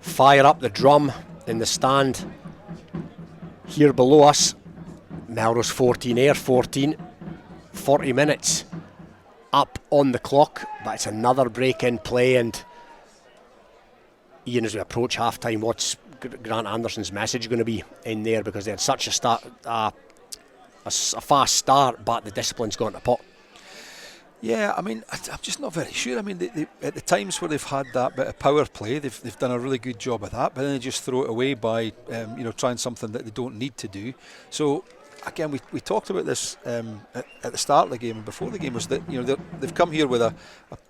fire up the drum in the stand here below us. Melrose 14, Ayr 14, 40 minutes up on the clock, but it's another break in play. And Iain, as we approach half time, what's Grant Anderson's message going to be in there, because they had such a fast start, but the discipline's gone to pot? Yeah, I mean, I'm just not very sure. I mean, they, at the times where they've had that bit of power play, they've done a really good job of that, but then they just throw it away by trying something that they don't need to do. So again, we talked about this at the start of the game and before the game, was that they've come here with a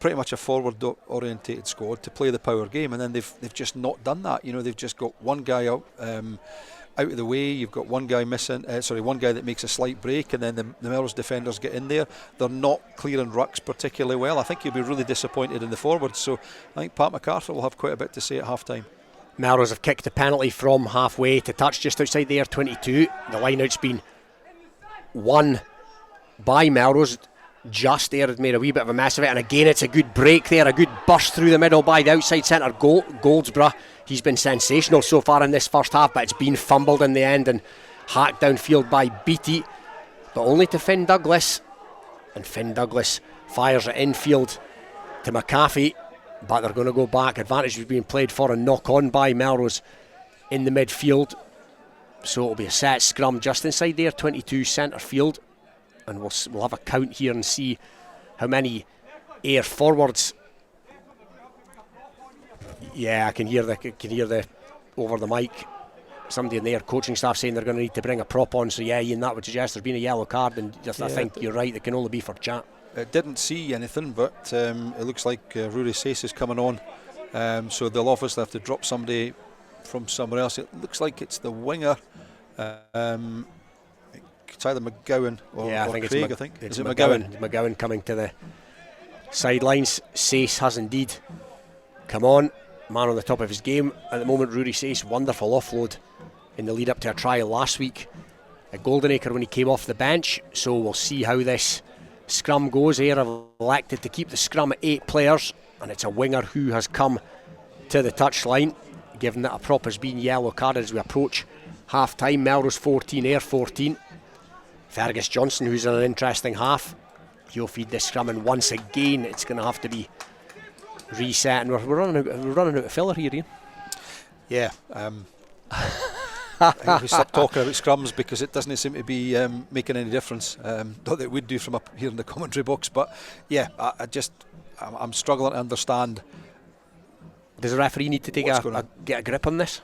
pretty much a forward orientated squad to play the power game, and then they've just not done that. They've just got one guy out of the way. You've got one guy missing, one guy that makes a slight break, and then the Melrose defenders get in there. They're not clearing rucks particularly well. I think you'll be really disappointed in the forwards, so I think Pat MacArthur will have quite a bit to say at half time. Melrose have kicked the penalty from halfway to touch just outside the Ayr 22. The line-out's been won by Melrose. Just Ayr had made a wee bit of a mess of it, and again it's a good break there, a good burst through the middle by the outside centre Goldsborough. He's been sensational so far in this first half, but it's been fumbled in the end and hacked downfield by Beattie, but only to Finn Douglas, and Finn Douglas fires it infield to McAfee, but they're going to go back. Advantage is being played for a knock on by Melrose in the midfield, so it'll be a set scrum just inside there, 22 centre field, and we'll have a count here and see how many Ayr forwards. Yeah, I can hear the over the mic somebody in their coaching staff saying they're going to need to bring a prop on. So yeah, Iain, that would suggest there's been a yellow card, and I think you're right, it can only be for chat. I didn't see anything, but it looks like Rory Sace is coming on, so they'll obviously have to drop somebody from somewhere else. It looks like it's the winger. It's either McGowan or Craig, I think. Is it McGowan? McGowan coming to the sidelines. Sace has indeed come on. Man on the top of his game at the moment, Rory Sace. Wonderful offload in the lead up to a trial last week at Goldenacre when he came off the bench. So we'll see how this scrum goes. Ayr have elected to keep the scrum at 8 players, and it's a winger who has come to the touchline, given that a prop has been yellow carded as we approach half time. Melrose 14, Ayr 14. Fergus Johnson, who's in an interesting half, he'll feed this scrum, and once again it's going to have to be reset, and we're running out of filler here, Iain. Yeah, I think we stop talking about scrums because it doesn't seem to be making any difference. Not that it would do from up here in the commentary box, but yeah, I'm struggling to understand. Does the referee need to get a grip on this?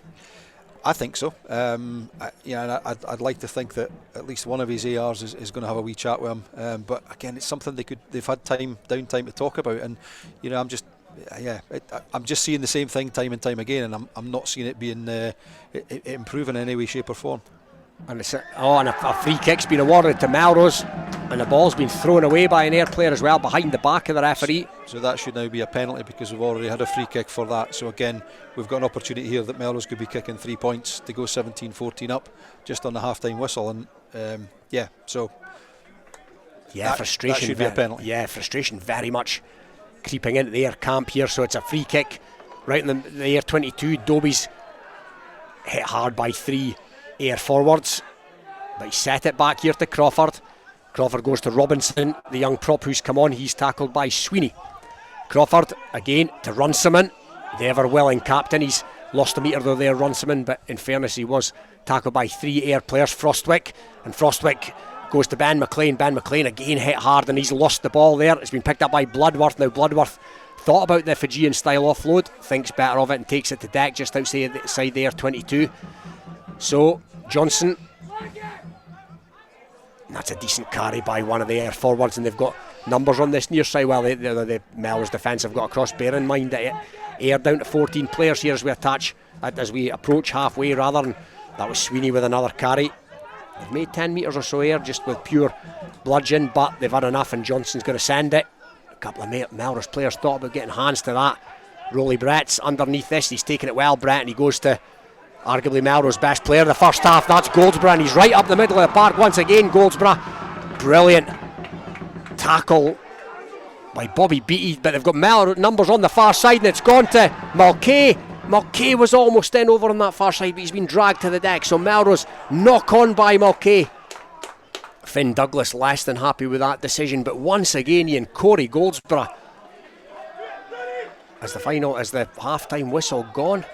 I think so. I'd like to think that at least one of his ARs is going to have a wee chat with him. But again, it's something they've had downtime to talk about, and I'm just seeing the same thing time and time again, and I'm not seeing it being improving in any way, shape or form. And a free kick's been awarded to Melrose, and the ball's been thrown away by an Ayr player as well behind the back of the referee. So that should now be a penalty because we've already had a free kick for that. So again, we've got an opportunity here that Melrose could be kicking 3 points to go 17-14 up just on the half-time whistle, and frustration. That should be a penalty. Yeah, frustration very much creeping into the Ayr camp here. So it's a free kick right in the Ayr 22. Dobie's hit hard by 3 Ayr forwards, but he set it back here to Crawford. Crawford goes to Robinson, the young prop who's come on. He's tackled by Sweeney. Crawford again to Runciman, the ever willing captain. He's lost a metre though there, Runciman, but in fairness he was tackled by 3 Ayr players. Frostwick Goes to Ben McLean. Ben McLean again hit hard and he's lost the ball there. It's been picked up by Bloodworth. Now Bloodworth thought about the Fijian style offload, thinks better of it and takes it to deck just outside there, 22. So Johnson, that's a decent carry by one of the AYR forwards, and they've got numbers on this near side. Well, the Melrose defence have got across. Bear in mind that AYR down to 14 players here as we approach halfway rather, and that was Sweeney with another carry. They've made 10 metres or so AYR just with pure bludgeon, but they've had enough and Johnson's going to send it. A couple of Melrose players thought about getting hands to that. Rolly Brett's underneath this, he's taking it well, Brett, and he goes to arguably Melrose's best player the first half, that's Goldsborough, and he's right up the middle of the park once again. Goldsborough, brilliant tackle by Bobby Beattie, but they've got Melrose numbers on the far side and it's gone to Mulcahy. Mulcahy was almost in over on that far side, but he's been dragged to the deck, so Melrose knock on by Mulcahy. Finn Douglas less than happy with that decision, but once again Iain, Corey Goldsborough, as the half-time whistle gone?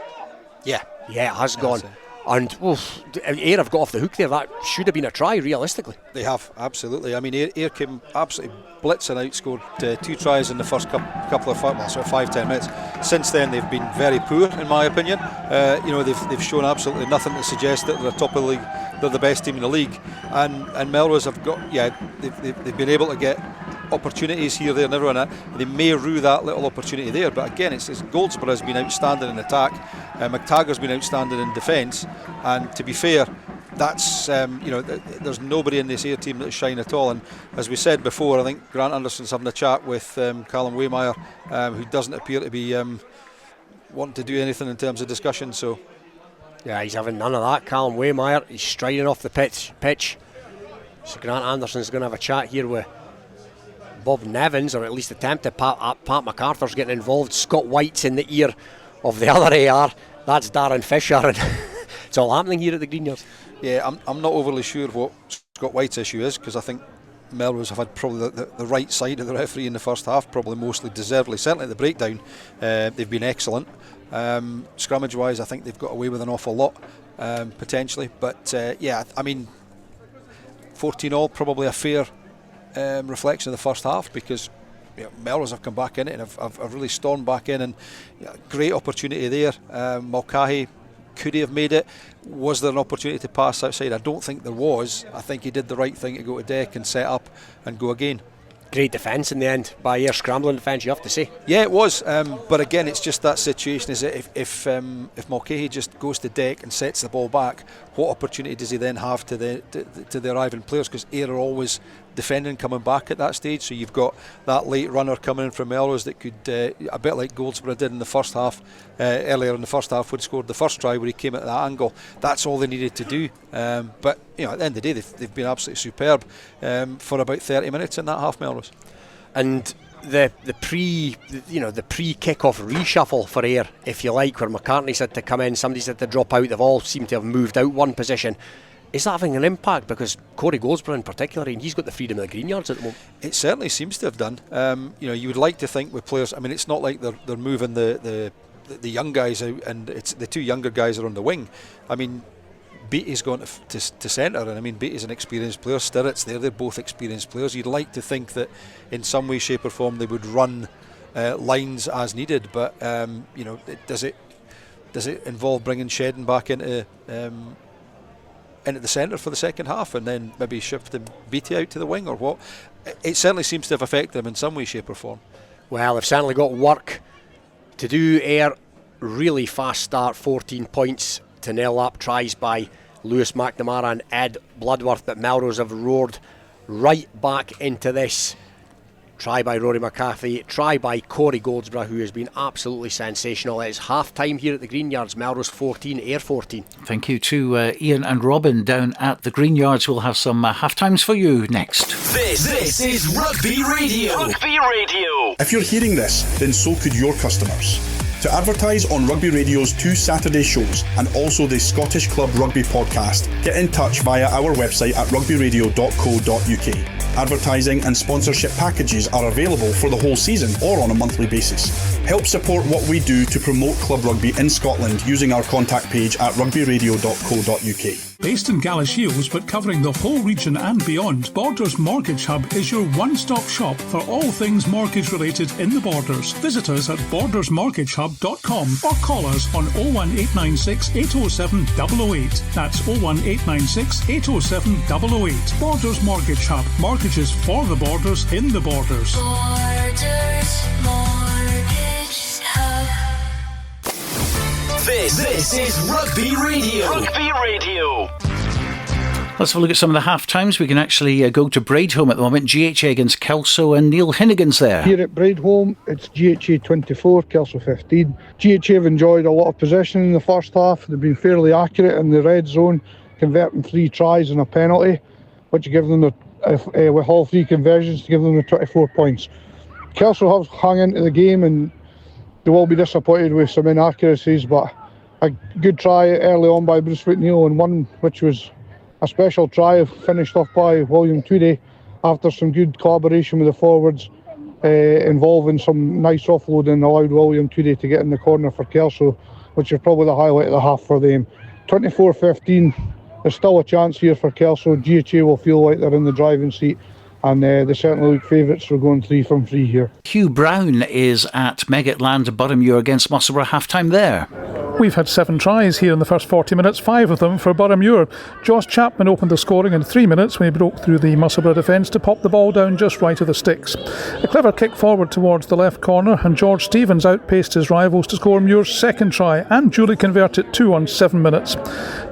Yeah, it has gone. And AYR have got off the hook there. That should have been a try, realistically. They have, absolutely. I mean, AYR came absolutely blitzing out, scored 2 tries in the first couple of 5-10 minutes. Since then, they've been very poor, in my opinion. They've shown absolutely nothing to suggest that they're top of the league. They're the best team in the league. And Melrose have got, they've been able to get opportunities here, there and everywhere. They may rue that little opportunity there, but again, it's Goldsborough has been outstanding in attack. McTaggart's been outstanding in defence, and to be fair, that's there's nobody in this AYR team that shine at all. And as we said before, I think Grant Anderson's having a chat with Callum Waymeyer, who doesn't appear to be wanting to do anything in terms of discussion. So yeah, he's having none of that. Callum Waymeyer, he's striding off the pitch. So Grant Anderson's going to have a chat here with Bob Nevins, or at least attempt to. Pat MacArthur's getting involved. Scott White's in the ear of the other AYR. That's Darren Fisher, and it's all happening here at the Greenyards. Yeah, I'm not overly sure what Scott White's issue is, because I think Melrose have had probably the right side of the referee in the first half, probably mostly deservedly. Certainly at the breakdown, they've been excellent. Scrummage wise, I think they've got away with an awful lot, potentially. But I mean, 14-all, probably a fair reflection of the first half, because Melrose have come back in it and have really stormed back in, and great opportunity there. Mulcahy, could he have made it? Was there an opportunity to pass outside? I don't think there was. I think he did the right thing to go to deck and set up and go again. Great defence in the end by AYR, scrambling defence, you have to say. Yeah, it was, but again, it's just that situation, is that if Mulcahy just goes to deck and sets the ball back, what opportunity does he then have to the arriving players? Because AYR are always defending, coming back at that stage, so you've got that late runner coming in from Melrose that could, a bit like Goldsborough did in the first half, earlier in the first half, would scored the first try where he came at that angle. That's all they needed to do, but at the end of the day, they've been absolutely superb for about 30 minutes in that half, Melrose. And the pre-kick-off reshuffle for AYR, if you like, where McCartney's had to come in, somebody's had to drop out, they've all seemed to have moved out one position. Is that having an impact? Because Corey Goldsborough in particular, and he's got the freedom of the Greenyards at the moment. It certainly seems to have done. You would like to think with players, I mean, it's not like they're moving the young guys out, and it's the 2 younger guys are on the wing. I mean, Beattie's gone to centre, and I mean, Beattie's an experienced player. Stirrett's there, they're both experienced players. You'd like to think that in some way, shape or form they would run lines as needed, but does it involve bringing Shedden back into the centre for the second half, and then maybe shifting Beattie out to the wing, or what? It certainly seems to have affected them in some way, shape or form. Well, they've certainly got work to do. AYR, really fast start, 14 points to 0 up, tries by Lewis McNamara and Ed Bloodworth, but Melrose have roared right back into this. Try by Rory McCarthy, try by Corey Goldsborough, who has been absolutely sensational. It is half time here at the Greenyards. Melrose 14, AYR 14. Thank you to Iain and Robin down at the Greenyards. We'll have some half times for you next. This is Rugby Radio. Rugby Radio. If you're hearing this, then so could your customers. To advertise on Rugby Radio's 2 Saturday shows and also the Scottish Club Rugby podcast, get in touch via our website at rugbyradio.co.uk. Advertising and sponsorship packages are available for the whole season or on a monthly basis. Help support what we do to promote club rugby in Scotland using our contact page at rugbyradio.co.uk. Based in Gala Shields but covering the whole region and beyond, Borders Mortgage Hub is your one-stop shop for all things mortgage related in the Borders. Visit us at bordersmortgagehub.com or call us on 01896 807 008. That's 01896 807 008. Borders Mortgage Hub. Mortgages for the Borders in the Borders. Borders Mortgage Hub. This is Rugby Radio. Rugby Radio. Let's have a look at some of the half times. We can actually go to Braidholme at the moment. GHA against Kelso, and Neil Hinnigan's there. Here at Braidholme, it's GHA 24, Kelso 15. GHA have enjoyed a lot of possession in the first half. They've been fairly accurate in the red zone, converting 3 tries and a penalty, which give them with all 3 conversions to give them the 24 points. Kelso have hung into the game and they will be disappointed with some inaccuracies, but a good try early on by Bruce McNeil, and one which was a special try finished off by William Toodey after some good collaboration with the forwards, involving some nice offloading, allowed William Toodey to get in the corner for Kelso, which is probably the highlight of the half for them. 24-15, there's still a chance here for Kelso. GHA will feel like they're in the driving seat, and they certainly look favourites for going 3 from 3 here. Hugh Brown is at Megatland Boroughmuir against Musselburgh, half-time there. We've had 7 tries here in the first 40 minutes, 5 of them for Boroughmuir. Josh Chapman opened the scoring in 3 minutes when he broke through the Musselburgh defence to pop the ball down just right of the sticks. A clever kick forward towards the left corner, and George Stevens outpaced his rivals to score Muir's second try and duly converted 2 on 7 minutes.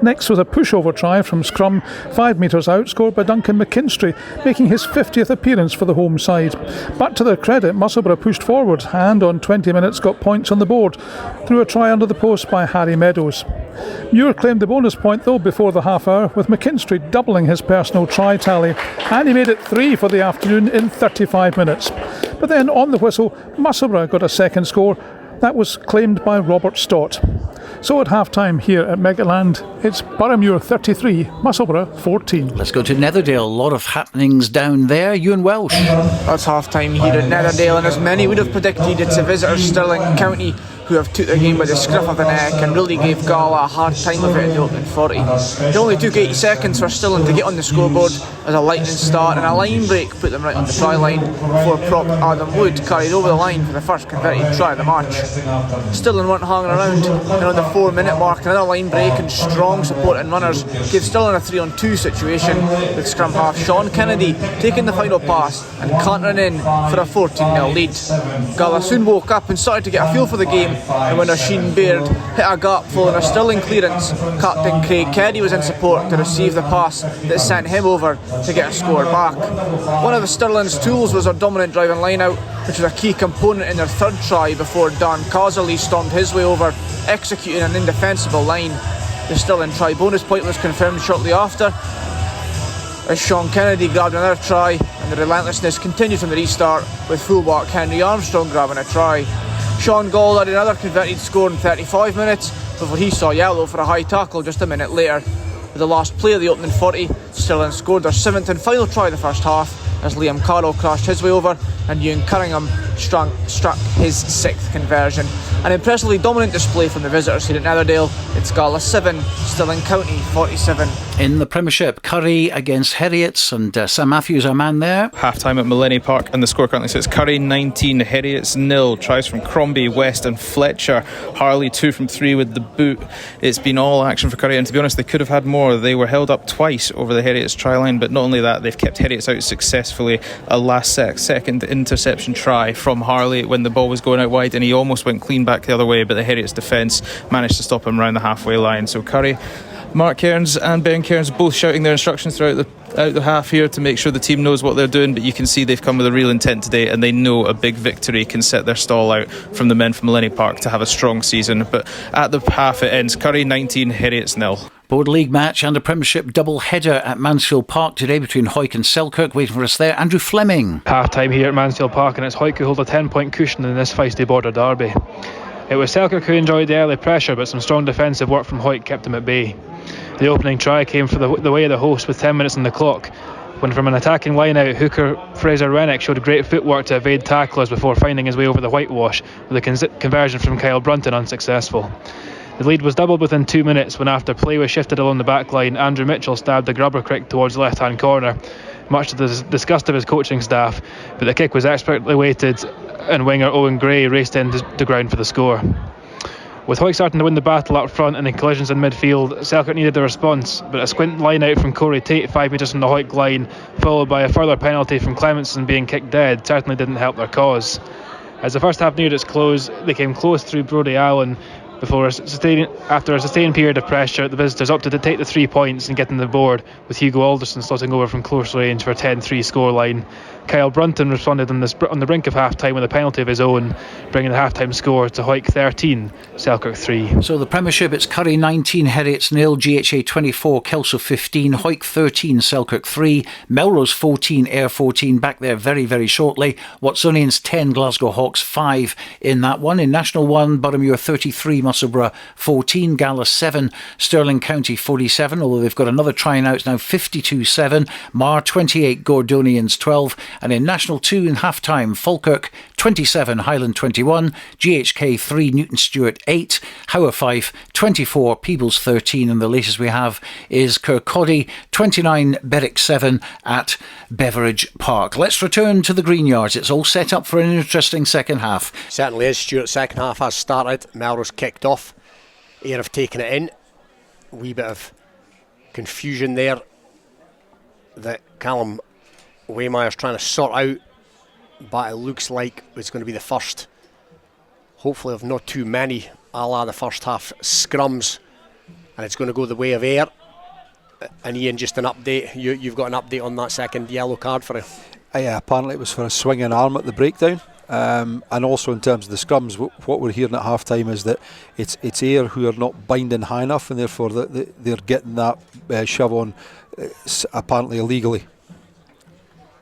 Next was a pushover try from scrum 5 metres out, scored by Duncan McKinstry, making his 50th appearance for the home side. But to their credit, Musselburgh pushed forward and on 20 minutes got points on the board through a try under the post by Harry Meadows. Muir claimed the bonus point though before the half hour, with McKinstry doubling his personal try tally, and he made it 3 for the afternoon in 35 minutes. But then on the whistle, Musselburgh got a second score. That was claimed by Robert Stott. So at half-time here at Megaland, it's Boroughmuir 33, Musselburgh 14. Let's go to Netherdale. A lot of happenings down there. Ewan Welsh. That's half-time here at Netherdale, and as many would have predicted, it's the visitors Stirling County who have took their game by the scruff of the neck and really gave Gala a hard time of it in the opening 40. It only took 80 seconds for Stirling to get on the scoreboard as a lightning start, and a line break put them right on the try line before prop Adam Wood carried over the line for the first converted try of the match. Stirling weren't hanging around, and on the 4-minute mark another line break and strong supporting runners gave Stirling a 3-on-2 situation, with scrum half Sean Kennedy taking the final pass and cantering in for a 14-0 lead. Gala soon woke up and started to get a feel for the game, and when Oisin Baird hit a gap following a Stirling clearance, Captain Craig Keddy was in support to receive the pass that sent him over to get a score back. One of the Stirling's tools was their dominant driving line out, which was a key component in their third try before Dan Caserly stormed his way over, executing an indefensible line. The Stirling try bonus point was confirmed shortly after, as Sean Kennedy grabbed another try, and the relentlessness continued from the restart, with fullback Henry Armstrong grabbing a try. Sean Gall had another converted score in 35 minutes before he saw yellow for a high tackle just a minute later. With the last play of the opening 40, Stirling scored their 7th and final try of the first half as Liam Carroll crashed his way over and Iain Cunningham struck his 6th conversion. An impressively dominant display from the visitors here at Netherdale. It's Gala 7, Stirling County 47. In the Premiership, Currie against Heriot, and Sam Matthews, our man there. Half-time at Millennium Park, and the score currently sits Currie 19, Heriot's 0. Tries from Crombie, West and Fletcher. Harley 2 from 3 with the boot. It's been all action for Currie, and to be honest, they could have had more. They were held up twice over the Heriot's try line, but not only that, they've kept Heriot's out successfully. A last second interception try from Harley when the ball was going out wide, and he almost went clean back the other way, but the Heriot's defence managed to stop him around the halfway line. So Currie, Mark Cairns and Ben Cairns both shouting their instructions throughout the half here to make sure the team knows what they're doing, but you can see they've come with a real intent today, and they know a big victory can set their stall out from the men from Millennium Park to have a strong season. But at the half it ends Currie 19, Heriot's 0. Board League match and a Premiership double header at Mansfield Park today between Hawick and Selkirk. Waiting for us there, Andrew Fleming. Half time here at Mansfield Park, and it's Hawick who hold a 10-point cushion in this feisty border derby. It was Selkirk who enjoyed the early pressure, but some strong defensive work from Hawick kept them at bay. The opening try came for the way of the host with 10 minutes on the clock, when from an attacking line-out, hooker Fraser Rennick showed great footwork to evade tacklers before finding his way over the whitewash, with a conversion from Kyle Brunton unsuccessful. The lead was doubled within 2 minutes when, after play was shifted along the back line, Andrew Mitchell stabbed the grubber kick towards the left-hand corner, much to the disgust of his coaching staff, but the kick was expertly weighted and winger Owen Gray raced into the ground for the score. With Hawick starting to win the battle up front and the collisions in midfield, Selkirk needed a response, but a squint line out from Corey Tate 5 metres from the Hawick line, followed by a further penalty from Clementson being kicked dead, certainly didn't help their cause. As the first half neared its close, they came close through Brodie Allen after a sustained period of pressure. The visitors opted to take the 3 points and get on the board, with Hugo Alderson slotting over from close range for a 10-3 scoreline. Kyle Brunton responded on the brink of half-time with a penalty of his own, bringing the half-time score to Hawick 13, Selkirk 3. So the Premiership, it's Currie 19, Heriot's 0, GHA 24, Kelso 15, Hawick 13, Selkirk 3, Melrose 14, Ayr 14, back there very, very shortly. Watsonians 10, Glasgow Hawks 5 in that one. In National 1, Boroughmuir 33, Musselburgh 14, Gala 7, Stirling County 47, although they've got another trying out now, 52-7, Mar 28, Gordonians 12, and in National 2 in half-time, Falkirk 27, Highland 21, GHK 3, Newton Stewart 8, Howe Fife 24, Peebles 13, and the latest we have is Kirkcaldy 29, Berwick 7 at Beveridge Park. Let's return to the Green Yards. It's all set up for an interesting second half. Certainly is, Stuart. Second half has started. Melrose kicked off. Ayr have taken it in. A wee bit of confusion there that Callum Waymeyer's trying to sort out, but it looks like it's going to be the first, hopefully of not too many, a la the first half scrums, and it's going to go the way of Ayr. And Iain, just an update, you've got an update on that second yellow card for you? Yeah, apparently it was for a swinging arm at the breakdown. And also in terms of the scrums, what we're hearing at half time is that it's Ayr who are not binding high enough, and therefore they're getting that shove on apparently illegally.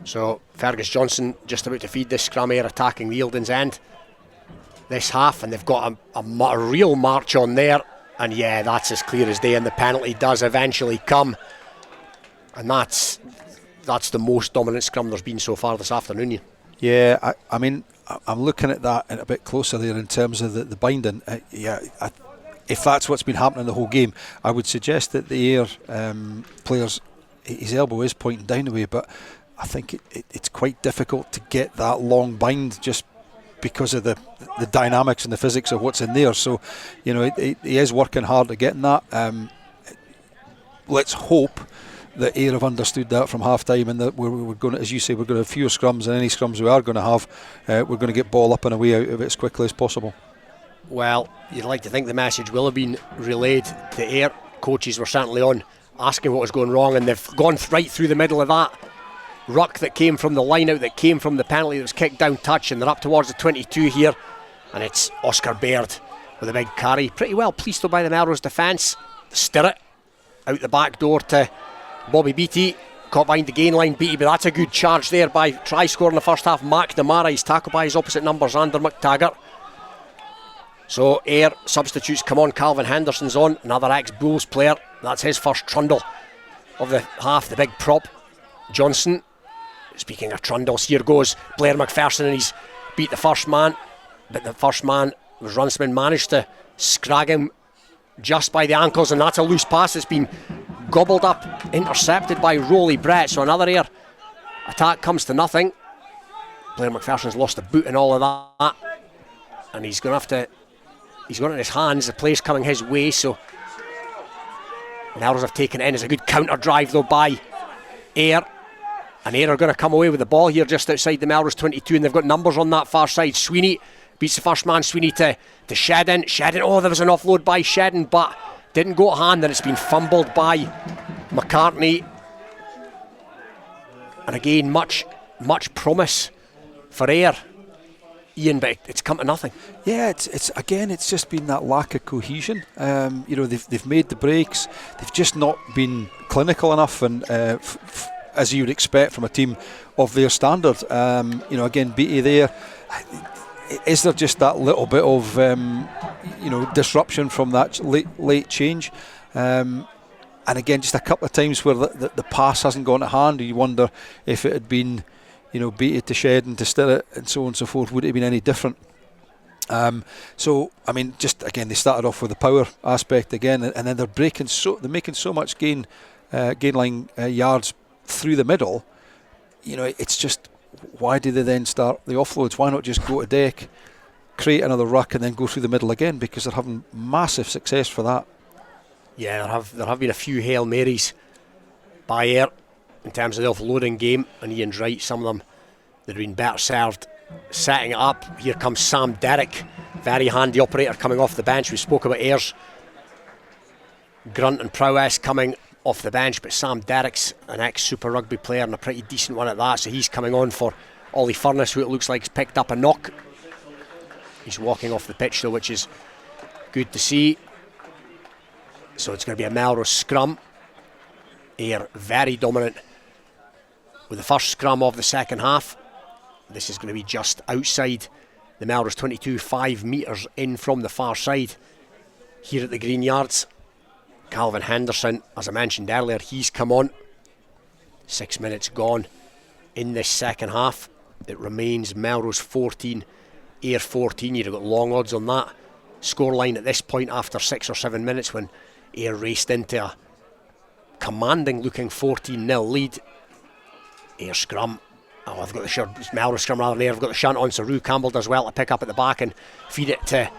So Fergus Johnson just about to feed this scrum. Ayr attacking the Eildon's end this half, and they've got a real march on there, and yeah, that's as clear as day, and the penalty does eventually come, and that's the most dominant scrum there's been so far this afternoon. Yeah, I mean, I'm looking at that a bit closer there in terms of the binding. If that's what's been happening the whole game, I would suggest that the Ayr players, his elbow is pointing down the way, but I think it's quite difficult to get that long bind just because of the dynamics and the physics of what's in there. So, you know, he is working hard at getting that. Let's hope that Ayr have understood that from half time, and that we're going to, as you say, we're going to have fewer scrums, and any scrums we are going to have, we're going to get ball up and away out of it as quickly as possible. Well, you'd like to think the message will have been relayed to Ayr. Coaches were certainly on asking what was going wrong, and they've gone right through the middle of that ruck that came from the line out, that came from the penalty that was kicked down touch, and they're up towards the 22 here, and it's Oscar Baird with a big carry. Pretty well policed though by the Melrose defence. Stirrat out the back door to Bobby Beattie, caught behind the gain line. Beattie, but that's a good charge there by try scorer in the first half, McNamara. He's tackled by his opposite number, Xander McTaggart. So Ayr substitutes come on. Calvin Henderson's on, another ex-Bulls player. That's his first trundle of the half, the big prop Johnson. Speaking of trundles, here goes Blair MacPherson, and he's beat the first man, but the first man was Runciman, managed to scrag him just by the ankles, and that's a loose pass that's been gobbled up, intercepted by Rolly Brett. So another Ayr attack comes to nothing. Blair MacPherson's lost a boot and all of that, and he's got it in his hands. The play's coming his way, so Melrose have taken it in. It's a good counter drive though by Ayr, and Ayr are going to come away with the ball here just outside the Melrose 22, and they've got numbers on that far side. Sweeney beats the first man, Sweeney to Shedden. Oh, there was an offload by Shedden, but didn't go to hand, and it's been fumbled by McCartney. And again, much promise for Ayr, Iain, but it's come to nothing. Yeah, it's just been that lack of cohesion. You know, they've made the breaks, they've just not been clinical enough, and as you would expect from a team of their standard. You know, again, Beattie there. Is there just that little bit of disruption from that late change? And again, just a couple of times where the pass hasn't gone to hand. You wonder if it had been, Beattie to Shedden to Stirrat and so on and so forth, would it have been any different? So I mean, just again, they started off with the power aspect again, and then they're making so much gain line yards through the middle. You know, it's just, why do they then start the offloads? Why not just go to deck, create another ruck, and then go through the middle again? Because they're having massive success for that. Yeah, there have been a few Hail Marys by AYR in terms of the offloading game, and Iain's right, some of them that have been better served setting it up. Here comes Sam Derrick, very handy operator coming off the bench. We spoke about AYR's grunt and prowess coming off the bench, but Sam Derrick's an ex-Super Rugby player and a pretty decent one at that, so he's coming on for Ollie Furness, who it looks like has picked up a knock. He's walking off the pitch though, which is good to see. So it's going to be a Melrose scrum. AYR very dominant with the first scrum of the second half. This is going to be just outside the Melrose 22, 5 metres in from the far side. Here at the Green Yards, Calvin Henderson, as I mentioned earlier, he's come on. 6 minutes gone in this second half. It remains Melrose 14, AYR 14. You've got long odds on that scoreline at this point after 6 or 7 minutes, when AYR raced into a commanding looking 14-0 lead. AYR scrum. Oh, I've got the shirt, Melrose scrum rather than AYR. I've got the shunt on, so Rue Campbell does well to pick up at the back and feed it to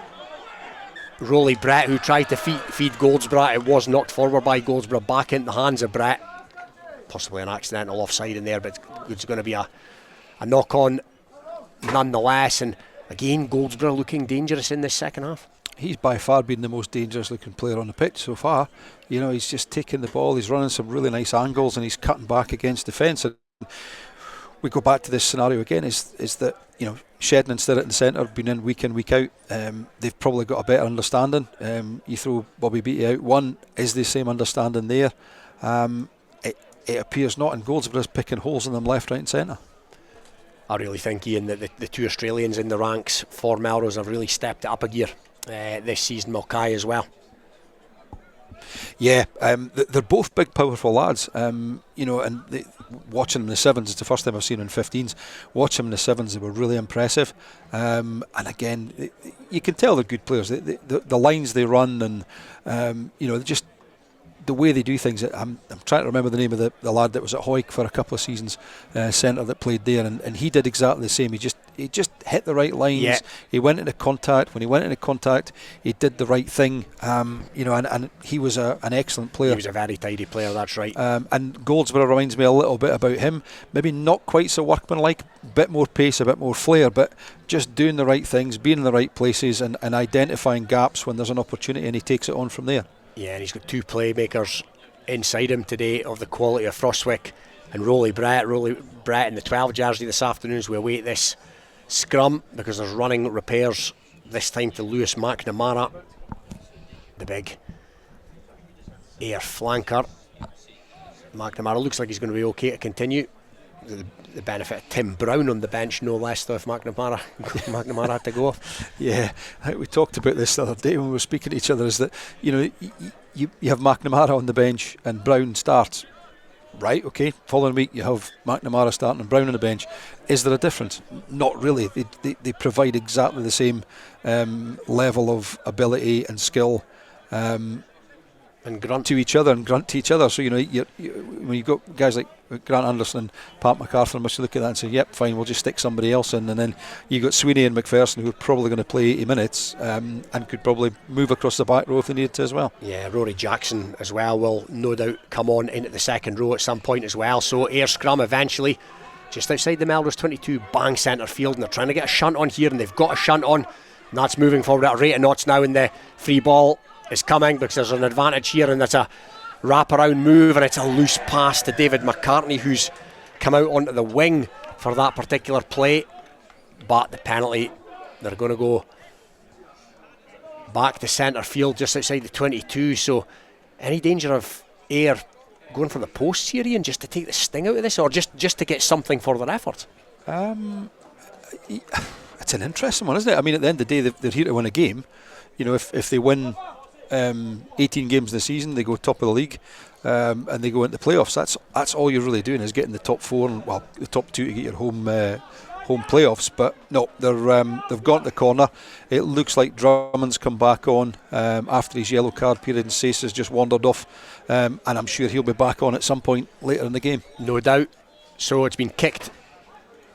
Rolly Brett, who tried to feed Goldsborough. It was knocked forward by Goldsborough back into the hands of Brett. Possibly an accidental offside in there, but it's going to be a knock on nonetheless. And again, Goldsborough looking dangerous in this second half. He's by far been the most dangerous looking player on the pitch so far. You know, he's just taking the ball, he's running some really nice angles, and he's cutting back against defence. And we go back to this scenario again, is that, you know, Shedden and Stirling in the centre have been in, week out. They've probably got a better understanding. You throw Bobby Beattie out, one, is the same understanding there? It appears not, and Goldsborough's picking holes in them left, right and centre. I really think, Iain, that the two Australians in the ranks for Melrose have really stepped it up a gear this season. Mulcahy as well. Yeah, they're both big, powerful lads. You know, and watching them in the sevens, it's the first time I've seen them in 15s. Watching them in the sevens, they were really impressive. And again, you can tell they're good players. The lines they run, and you know, just the way they do things. I'm trying to remember the name of the lad that was at Hawick for a couple of seasons, centre that played there, and he did exactly the same. He just hit the right lines. Yeah. He went into contact. When he went into contact, he did the right thing. You know, and he was an excellent player. He was a very tidy player, that's right. And Goldsborough reminds me a little bit about him. Maybe not quite so workmanlike, a bit more pace, a bit more flair, but just doing the right things, being in the right places, and identifying gaps when there's an opportunity, and he takes it on from there. Yeah, and he's got two playmakers inside him today of the quality of Frostwick and Rolly Brett. Rolly Brett in the 12 jersey this afternoon as we await this scrum, because there's running repairs this time to Lewis McNamara, the big AYR flanker. McNamara looks like he's going to be okay to continue. The benefit of Tim Brown on the bench, no less, though, if McNamara had to go off. Yeah, I think we talked about this the other day when we were speaking to each other, is that, you know, you have McNamara on the bench and Brown starts. Right, okay, following week you have McNamara starting and Brown on the bench. Is there a difference? Not really. They provide exactly the same level of ability and skill, and grunt to each other and grunt to each other. So, you know, when you've got guys like Grant Anderson and Pat MacArthur, must look at that and say, yep, fine, we'll just stick somebody else in. And then you've got Sweeney and MacPherson, who are probably going to play 80 minutes and could probably move across the back row if they needed to as well. Yeah, Rory Jackson as well will no doubt come on into the second row at some point as well. So AYR scrum eventually just outside the Melrose 22, bang centre field, and they're trying to get a shunt on here, and they've got a shunt on, and that's moving forward at a rate of knots now, and the free ball is coming because there's an advantage here, and there's a wraparound move, and it's a loose pass to David McCartney, who's come out onto the wing for that particular play. But the penalty, they're going to go back to centre field just outside the 22. So any danger of AYR going for the posts here, Iain, just to take the sting out of this, or just to get something for their effort? It's an interesting one, isn't it? I mean, at the end of the day, they're here to win a game. You know, if they win 18 games this season, they go top of the league, and they go into the playoffs. That's all you're really doing, is getting the top four, and well, the top two to get your home home playoffs. But no, they've got the corner. It looks like Drummond's come back on after his yellow card period, and Sace has just wandered off, and I'm sure he'll be back on at some point later in the game. No doubt. So it's been kicked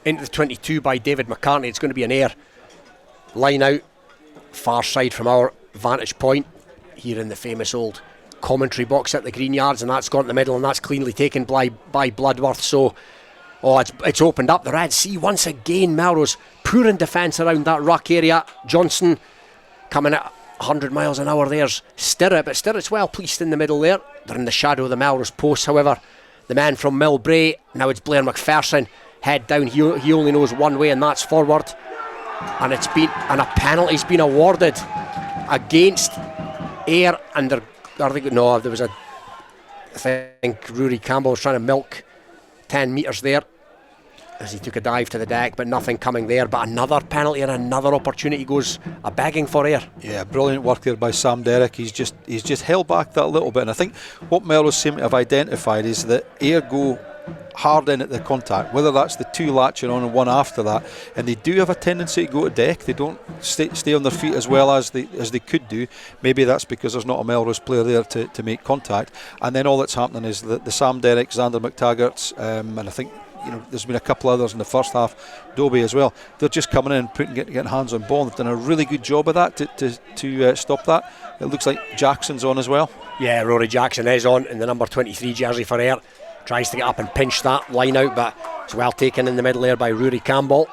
into the 22 by David McCartney. It's going to be an Ayr line out, far side from our vantage point here in the famous old commentary box at the Green Yards, and that's gone to the middle, and that's cleanly taken by Bloodworth. So it's opened up the Red Sea once again. Melrose poor in defence around that ruck area. Johnson coming at 100 miles an hour. There's Stirrat, but Stirrat's well placed in the middle there. They're in the shadow of the Melrose post. However, the man from Millbrae, now it's Blair MacPherson, head down. He only knows one way, and that's forward. And a penalty's been awarded against Ayr, and there was I think Rory Campbell was trying to milk 10 metres there as he took a dive to the deck, but nothing coming there. But another penalty and another opportunity goes a begging for Ayr. Yeah, brilliant work there by Sam Derrick. He's just held back that little bit, and I think what Melrose seem to have identified is that Ayr go hard in at the contact, whether that's the two latching on and one after that, and they do have a tendency to go to deck. They don't stay on their feet as well as they could do. Maybe that's because there's not a Melrose player there to make contact, and then all that's happening is the Sam Derrick, Xander McTaggart's, and I think there's been a couple others in the first half, Dobie as well. They're just coming in and getting hands on ball. They've done a really good job of that to stop that. It looks like Jackson's on as well. Yeah, Rory Jackson is on in the number 23 jersey for Ayr. Tries to get up and pinch that line out, but it's well taken in the middle there by Rory Campbell,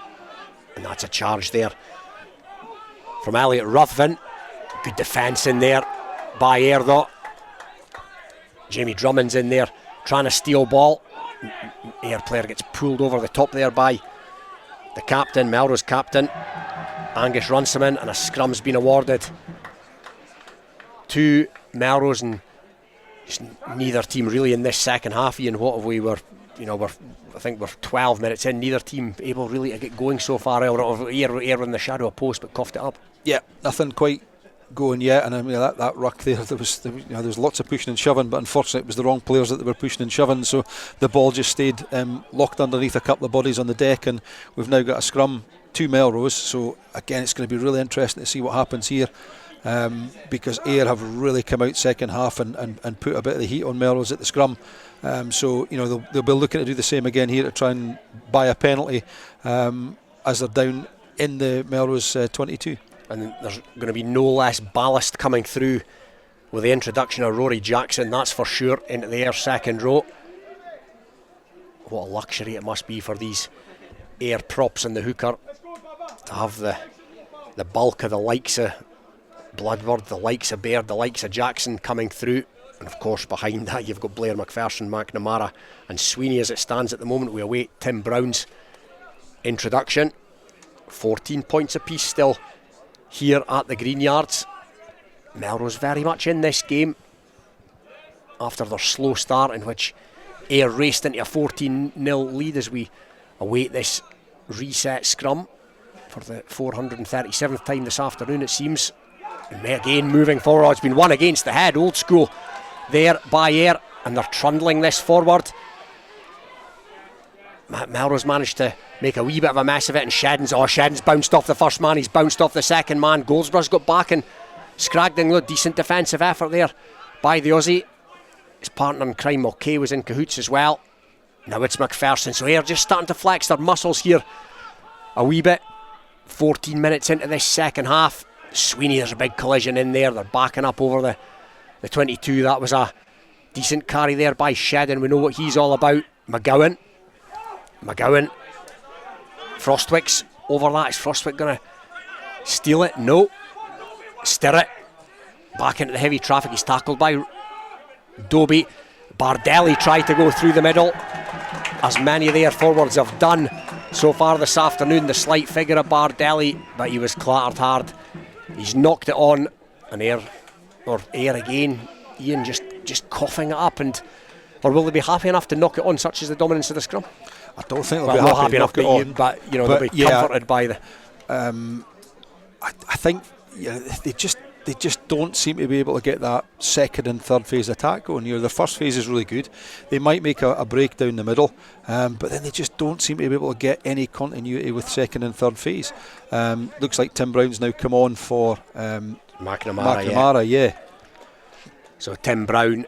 and that's a charge there from Elliot Ruthven. Good defence in there by Ayr though. Jamie Drummond's in there trying to steal ball. Ayr player gets pulled over the top there by the captain, Melrose captain Angus Runciman, and a scrum's been awarded to Melrose. And neither team really in this second half, Iain, what have we I think we're 12 minutes in, neither team able really to get going so far. Ayr in the shadow of post but coughed it up. Yeah, nothing quite going yet, and I mean that ruck there was lots of pushing and shoving, but unfortunately it was the wrong players that they were pushing and shoving, so the ball just stayed locked underneath a couple of bodies on the deck, and we've now got a scrum to Melrose. So again, it's going to be really interesting to see what happens here. Because Ayr have really come out second half and put a bit of the heat on Melrose at the scrum. So they'll be looking to do the same again here to try and buy a penalty as they're down in the Melrose 22. And there's going to be no less ballast coming through with the introduction of Rory Jackson, that's for sure, into the Ayr second row. What a luxury it must be for these Ayr props in the hooker to have the bulk of the likes of Bloodworth, the likes of Baird, the likes of Jackson coming through, and of course behind that you've got Blair MacPherson, McNamara and Sweeney as it stands at the moment. We await Tim Brown's introduction. 14 points apiece still here at the Green Yards. Melrose very much in this game after their slow start, in which Ayr raced into a 14-0 lead, as we await this reset scrum for the 437th time this afternoon it seems. And again moving forward, it's been one against the head, old school there by Ayr, and they're trundling this forward. Melrose managed to make a wee bit of a mess of it, and Shedden's bounced off the first man, he's bounced off the second man. Goldsborough's got back, and Scragdon, decent defensive effort there by the Aussie. His partner in crime Mulcahy was in cahoots as well. Now it's MacPherson, so Ayr just starting to flex their muscles here a wee bit. 14 minutes into this second half. Sweeney, there's a big collision in there, they're backing up over the 22. That was a decent carry there by Shedden, we know what he's all about. McGowan, Frostwick's over that. Is Frostwick going to steal it? No. Stirrat back into the heavy traffic, he's tackled by Dobie. Bardelli tried to go through the middle, as many of their forwards have done so far this afternoon. The slight figure of Bardelli, but he was clattered hard. He's knocked it on, and Ayr again, Iain just coughing it up, or will they be happy enough to knock it on, such as the dominance of the scrum? I don't think they'll be happy enough to on, they'll be comforted by the. I think they just they just don't seem to be able to get that second and third phase attack going. Their first phase is really good. They might make a break down the middle, but then they just don't seem to be able to get any continuity with second and third phase. Looks like Tim Brown's now come on for McNamara. Yeah. So Tim Brown,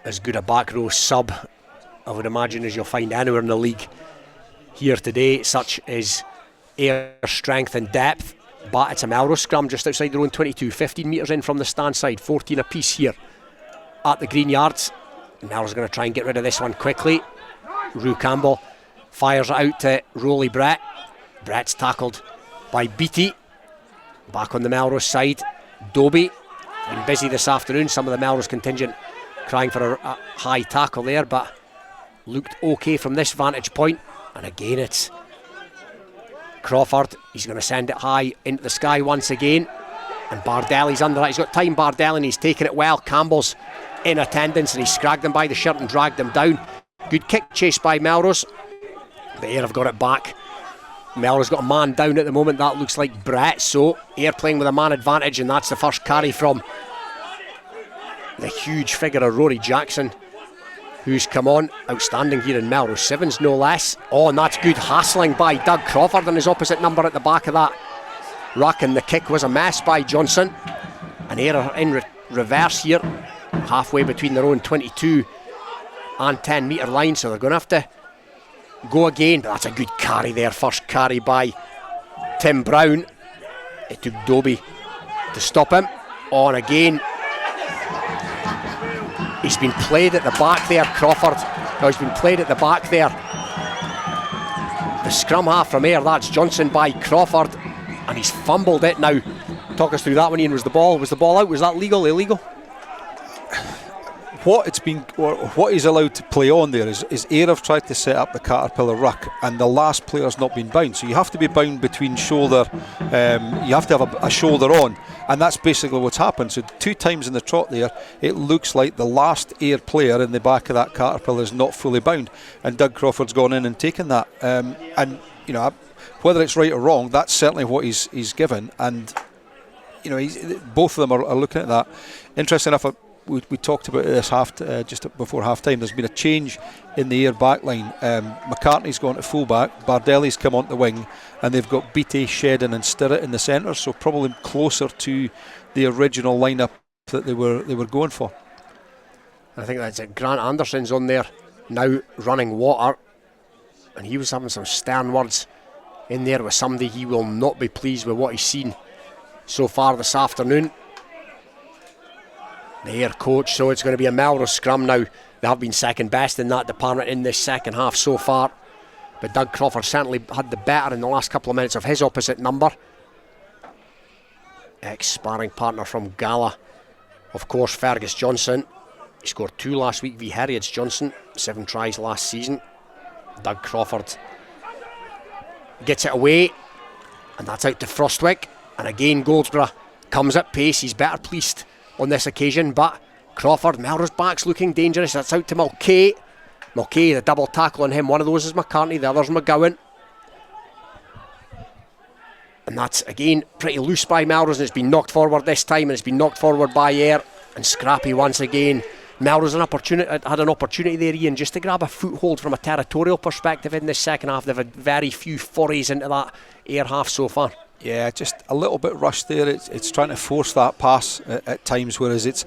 as good a back row sub, I would imagine, as you'll find anywhere in the league here today. Such is AYR strength and depth. But it's a Melrose scrum just outside their own 22, 15 metres in from the stand side, 14 apiece here at the green yards. Melrose going to try and get rid of this one quickly. Rue Campbell fires it out to Rolly Brett. Brett's tackled by Beattie. Back on the Melrose side, Dobie. Been busy this afternoon, some of the Melrose contingent crying for a high tackle there, but looked okay from this vantage point. And again it's Crawford. He's going to send it high into the sky once again, and Bardelli's under that. He's got time, Bardelli, and he's taken it well. Campbell's in attendance and he scragged him by the shirt and dragged him down. Good kick chase by Melrose, but AYR have got it back. Melrose got a man down at the moment. That looks like Brett, so AYR playing with a man advantage, and that's the first carry from the huge figure of Rory Jackson, who's come on outstanding here in Melrose Sevens, no less. Oh, and that's good hassling by Doug Crawford and his opposite number at the back of that ruck, and the kick was a mess by Johnson. And AYR are in reverse here, halfway between their own 22 and 10 metre line, so they're going to have to go again. But that's a good carry there, first carry by Tim Brown. It took Dobie to stop him. On again. He's been played at the back there, Crawford. No, he's been played at the back there. The scrum half from AYR, that's Johnson by Crawford, and he's fumbled it now. Talk us through that one, Iain. Was the ball out? Was that legal, illegal? What he's allowed to play on there is AYR have tried to set up the Caterpillar ruck, and the last player's not been bound, so you have to be bound between shoulder. You have to have a shoulder on, and that's basically what's happened. So 2 times in the trot there, it looks like the last AYR player in the back of that Caterpillar is not fully bound, and Doug Crawford's gone in and taken that. And whether it's right or wrong, that's certainly what he's given, and both of them are looking at that. Interesting enough. We talked about this just before half time. There's been a change in the AYR back line. McCartney's gone to full back, Bardelli's come on the wing, and they've got Beattie, Shedden and Stuart in the centre, so probably closer to the original lineup that they were going for. I think that's it. Grant Anderson's on there now running water, and he was having some stern words in there with somebody. He will not be pleased with what he's seen so far this afternoon. The AYR coach, so it's going to be a Melrose scrum now. They have been second best in that department in this second half so far, but Doug Crawford certainly had the better in the last couple of minutes of his opposite number. Ex-sparring partner from Gala, of course, Fergus Johnson. He scored 2 last week v Heriot's Johnson, 7 tries last season. Doug Crawford gets it away, and that's out to Frostwick, and again Goldsborough comes at pace. He's better pleased on this occasion, but Crawford, Melrose back's looking dangerous. That's out to Mulcahy. Mulcahy, the double tackle on him. One of those is McCartney, the other's McGowan. And that's again pretty loose by Melrose, and it's been knocked forward this time, and it's been knocked forward by AYR. And Scrappy once again. Melrose had an opportunity there, Iain, just to grab a foothold from a territorial perspective in this second half. They've had very few forays into that AYR half so far. Yeah, just a little bit rushed there. It's trying to force that pass at times, whereas it's,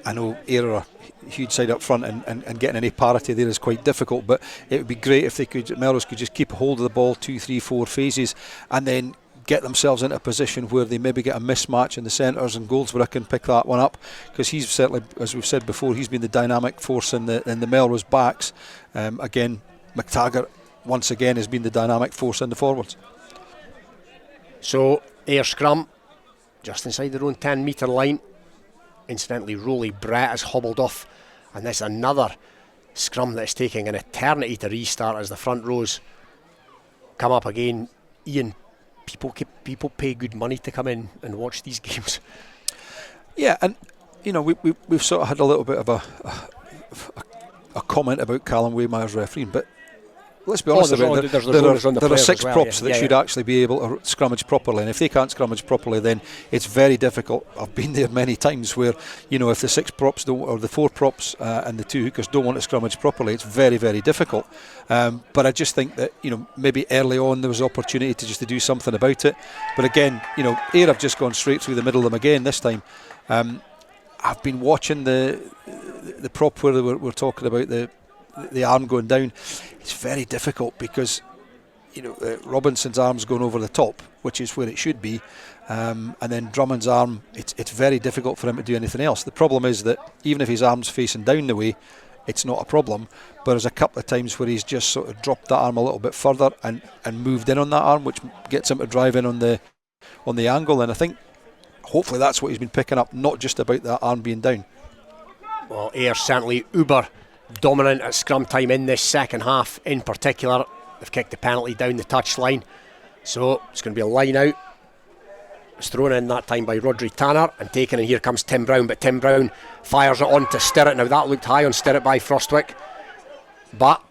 I know AYR are a huge side up front, and getting any parity there is quite difficult, but it would be great if Melrose could just keep a hold of the ball 2, 3, 4 phases, and then get themselves into a position where they maybe get a mismatch in the centres, and Goldsborough can pick that one up, because he's certainly, as we've said before, he's been the dynamic force in the Melrose backs. Again, McTaggart once again has been the dynamic force in the forwards. So AYR scrum just inside their own 10 metre line. Incidentally, Rolly Brett has hobbled off, and this is another scrum that's taking an eternity to restart as the front rows come up again. Iain, people pay good money to come in and watch these games. Yeah, and we've sort of had a little bit of a comment about Callum Waymeyer's refereeing, but let's be honest about it. There are 6 props that should yeah. actually be able to scrummage properly, and if they can't scrummage properly, then it's very difficult. I've been there many times where, you know, if the 6 props don't, or the 4 props and the 2 hookers don't want to scrummage properly, it's very, very difficult. But I just think that, you know, maybe early on there was opportunity to do something about it. But again, you know, AYR have just gone straight through the middle of them again this time. I've been watching the prop where we're talking about the arm going down. It's very difficult because, you know, Robinson's arm's going over the top, which is where it should be, and then Drummond's arm, it's very difficult for him to do anything else. The problem is that even if his arm's facing down the way, it's not a problem, but there's a couple of times where he's just sort of dropped that arm a little bit further and moved in on that arm, which gets him to drive in on the angle, and I think hopefully that's what he's been picking up, not just about that arm being down. Well, AYR certainly uber dominant at scrum time in this second half in particular. They've kicked the penalty down the touchline, so it's going to be a line out. It's thrown in that time by Rodri Tanner and taken, and here comes Tim Brown, but Tim Brown fires it on to Stirrat. Now that looked high on Stirrat by Frostwick, but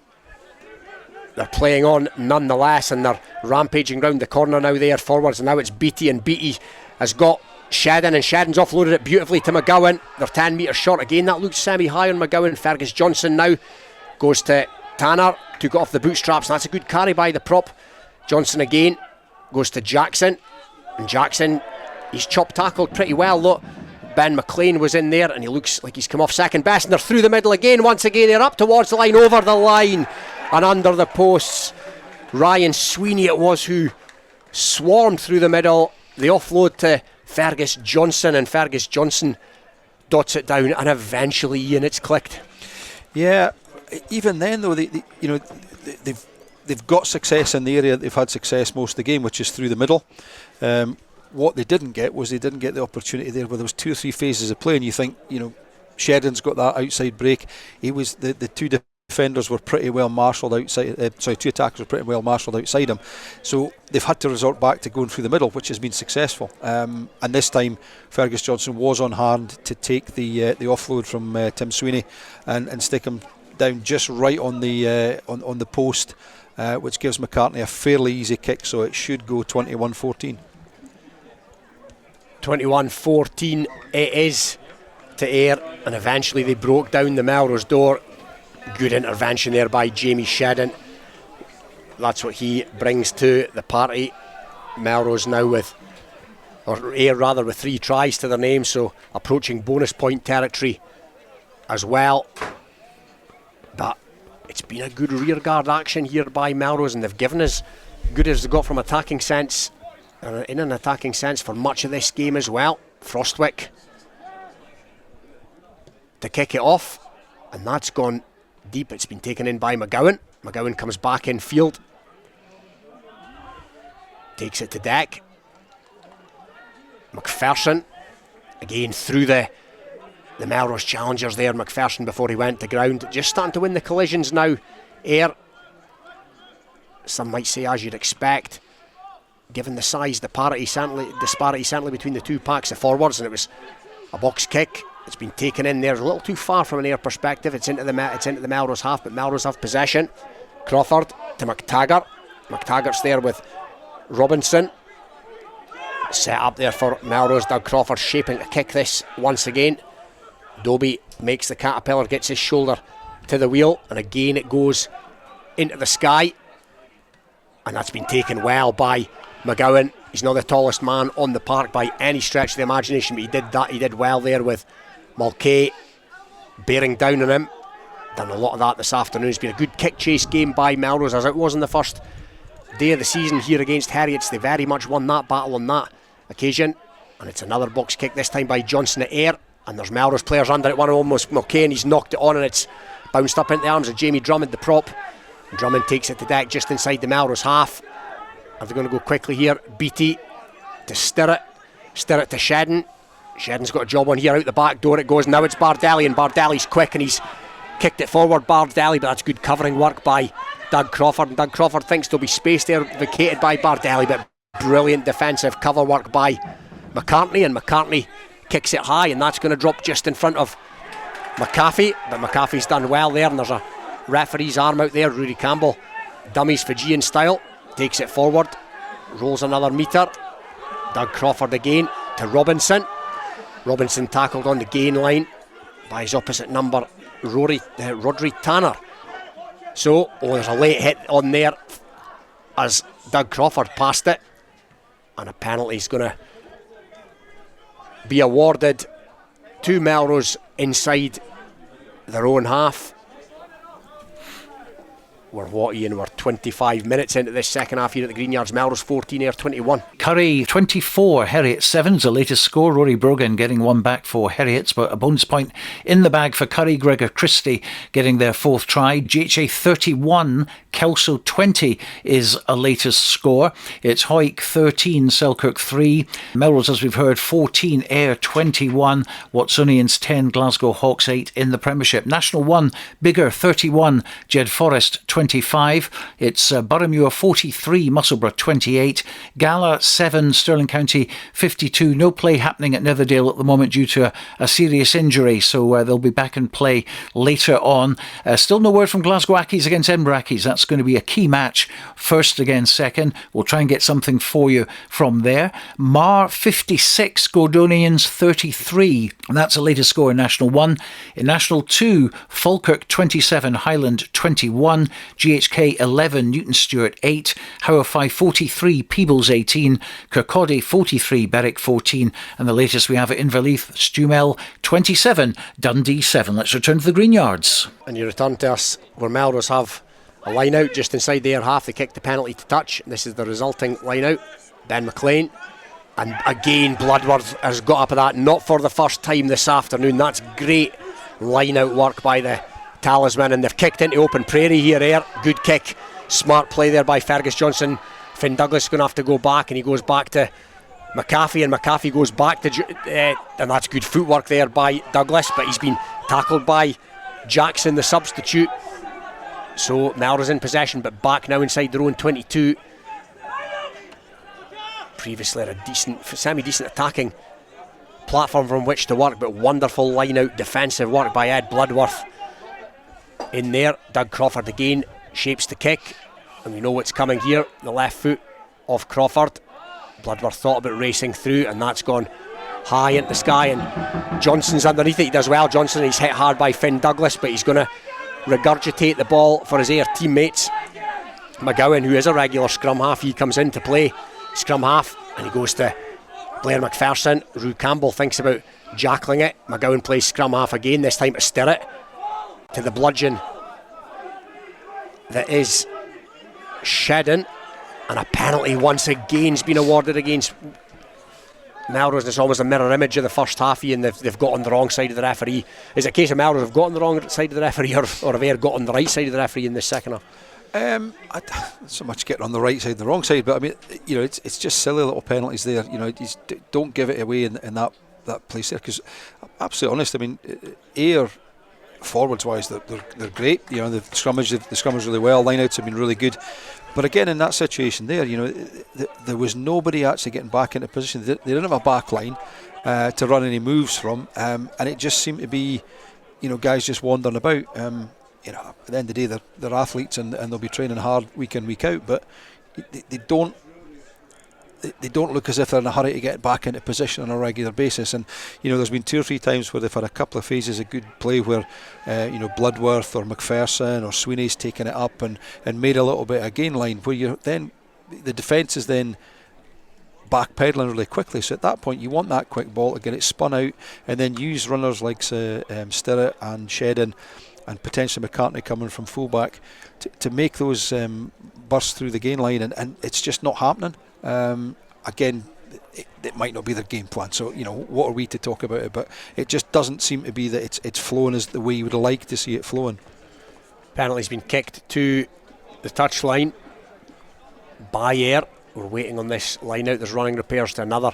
they're playing on nonetheless, and they're rampaging round the corner now there forwards, and now it's Beattie, and Beattie has got Shedden, and Shedden's offloaded it beautifully to McGowan. They're 10 metres short again. That looks semi-high on McGowan. Fergus Johnson now goes to Tanner, took it off the bootstraps, and that's a good carry by the prop. Johnson again goes to Jackson, and Jackson, he's chopped tackled pretty well. Look, Ben McLean was in there, and he looks like he's come off second best, and they're through the middle again. Once again, they're up towards the line, over the line, and under the posts. Ryan Sweeney it was who swarmed through the middle. The offload to Fergus Johnson, and Fergus Johnson dots it down, and eventually, Iain, it's clicked. Yeah, even then though, they've got success in the area that they've had success most of the game, which is through the middle. What they didn't get was they didn't get the opportunity there where there was 2 or 3 phases of play, and you think, you know, Shedden's got that outside break. He was the 2 defenders were pretty well marshalled outside. 2 attackers were pretty well marshalled outside him. So they've had to resort back to going through the middle, which has been successful. And this time, Fergus Johnson was on hand to take the offload from Tim Sweeney and stick him down just right on the post, which gives McCartney a fairly easy kick. So it should go 21-14. 21-14 it is to AYR, and eventually they broke down the Melrose door. Good intervention there by Jamie Shedden. That's what he brings to the party. Melrose now AYR rather with 3 tries to their name, so approaching bonus point territory as well. But it's been a good rearguard action here by Melrose, and they've given as good as they got from attacking sense, in an attacking sense for much of this game as well. Frostwick to kick it off, and that's gone deep. It's been taken in by McGowan. McGowan comes back in field, takes it to deck. MacPherson again through the Melrose challengers there. MacPherson before he went to ground, just starting to win the collisions now. AYR, some might say as you'd expect, given the size disparity certainly between the 2 packs of forwards, and it was a box kick. It's been taken in there a little too far from an AYR perspective. It's into the Melrose half, but Melrose have possession. Crawford to McTaggart. McTaggart's there with Robinson. Set up there for Melrose. Doug Crawford shaping to kick this once again. Dobie makes the caterpillar, gets his shoulder to the wheel, and again it goes into the sky, and that's been taken well by McGowan. He's not the tallest man on the park by any stretch of the imagination, but he did well there with Mulcahy bearing down on him. Done a lot of that this afternoon. It's been a good kick chase game by Melrose, as it was in the first day of the season here against Heriot. They very much won that battle on that occasion, and it's another box kick, this time by Johnson at AYR, and there's Melrose players under it. One of them was Mulcahy, and he's knocked it on, and it's bounced up into the arms of Jamie Drummond, the prop. And Drummond takes it to deck just inside the Melrose half. Are they going to go quickly here? Beattie to Stirrat to Shedden. Shedden's got a job on here, out the back door it goes. Now it's Bardelli, and Bardelli's quick, and he's kicked it forward, Bardelli, but that's good covering work by Doug Crawford, and Doug Crawford thinks there'll be space there vacated by Bardelli, but brilliant defensive cover work by McCartney, and McCartney kicks it high, and that's going to drop just in front of McAfee, but McAfee's done well there, and there's a referee's arm out there. Rudy Campbell Dummies Fijian style, takes it forward, rolls another metre. Doug Crawford again to Robinson. Robinson tackled on the gain line by his opposite number, Rodri Tanner. So, there's a late hit on there as Doug Crawford passed it, and a penalty is going to be awarded to Melrose inside their own half. Iain, we're 25 minutes into this second half here at the Green Yards. Melrose 14, AYR 21. Currie 24, Heriot 7 is the latest score. Rory Brogan getting one back for Heriot's, but a bonus point in the bag for Currie. Gregor Christie getting their fourth try. GHA 31, Kelso 20 is a latest score. It's Hawick 13, Selkirk 3. Melrose, as we've heard, 14, AYR 21. Watsonians 10, Glasgow Hawks 8 in the Premiership. National 1, Bigger 31, Jed Forest 25. It's Boroughmuir 43, Musselburgh 28. Gala 7, Stirling County 52. No play happening at Netherdale at the moment due to a serious injury, so they'll be back in play later on. Still no word from Glasgow Accies against Edinburgh Accies. That's going to be a key match, first against second. We'll try and get something for you from there. Mar 56, Gordonians 33, and that's the latest score in National 1. In National 2, Falkirk 27, Highland 21. GHK 11, Newton Stewart 8, Howard 5 43, Peebles 18, Kirkcaldy 43, Berwick 14, and the latest we have at Inverleith, Stumel 27, Dundee 7. Let's return to the Green Yards. And you return to us where Melrose have a line out just inside their half. They kick the penalty to touch, and this is the resulting line out. Ben McLean, and again Bloodworth has got up at that, not for the first time this afternoon. That's great line out work by the Talisman, and they've kicked into open prairie here. Good kick, smart play there by Fergus Johnson. Finn Douglas is going to have to go back, and he goes back to McAfee, and McAfee goes back to and that's good footwork there by Douglas, but he's been tackled by Jackson, the substitute. So Melrose in possession, but back now inside their own 22. Previously a decent, semi-decent attacking platform from which to work, but wonderful line out defensive work by Ed Bloodworth in there. Doug Crawford again shapes the kick, and we know what's coming here. The left foot of Crawford. Bloodworth thought about racing through, and that's gone high into the sky, and Johnson's underneath it. He does well, Johnson. He's hit hard by Finn Douglas, but he's going to regurgitate the ball for his AYR teammates. McGowan, who is a regular scrum half, he comes in to play scrum half, and he goes to Blair MacPherson. Rue Campbell thinks about jackling it. McGowan plays scrum half again, this time to Stirling, to the bludgeon that is Shedden, and a penalty once again has been awarded against Melrose. It's almost a mirror image of the first half, Iain. They've got on the wrong side of the referee. Is it a case of Melrose have got on the wrong side of the referee, or have AYR got on the right side of the referee in this second half? Not so much getting on the right side and the wrong side, but I mean, you know, it's just silly little penalties there. You know, don't give it away in that place there, because I'm absolutely honest. I mean, AYR forwards wise, they're great. You know, they've scrummaged really well. Lineouts have been really good. But again, in that situation there, you know, there was nobody actually getting back into position. They didn't have a back line to run any moves from, and it just seemed to be, you know, guys just wandering about. You know, at the end of the day, they're athletes, and they'll be training hard week in, week out, but they don't look as if they're in a hurry to get back into position on a regular basis. And you know, there's been 2 or 3 times where they've had a couple of phases of good play where you know, Bloodworth or MacPherson or Sweeney's taken it up and made a little bit of gain line, where you then the defence is then backpedaling really quickly. So at that point, you want that quick ball to get it spun out, and then use runners like Stirling and Shedden and potentially McCartney coming from fullback to make those bursts through the gain line, and it's just not happening. Again, it might not be their game plan, so you know, what are we to talk about it? But it just doesn't seem to be that it's flowing as the way you would like to see it flowing. Penalty's been kicked to the touchline by AYR. We're waiting on this line out. There's running repairs to another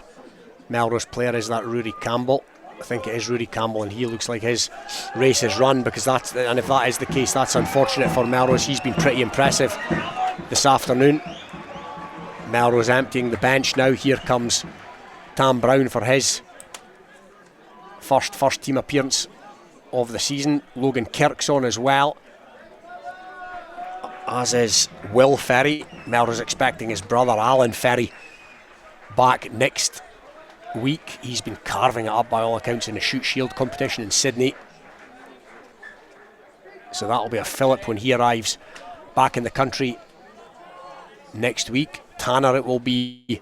Melrose player. Is that Rory Campbell? I think it is Rory Campbell, and he looks like his race is run, because and if that is the case, that's unfortunate for Melrose. He's been pretty impressive this afternoon. Melrose emptying the bench now. Here comes Tam Brown for his first team appearance of the season. Logan Kirk's on as well. as is Will Ferry. Melrose expecting his brother Alan Ferry back next week. He's been carving it up by all accounts in the Shoot Shield competition in Sydney. So that'll be a fillip when he arrives back in the country next week. Tanner it will be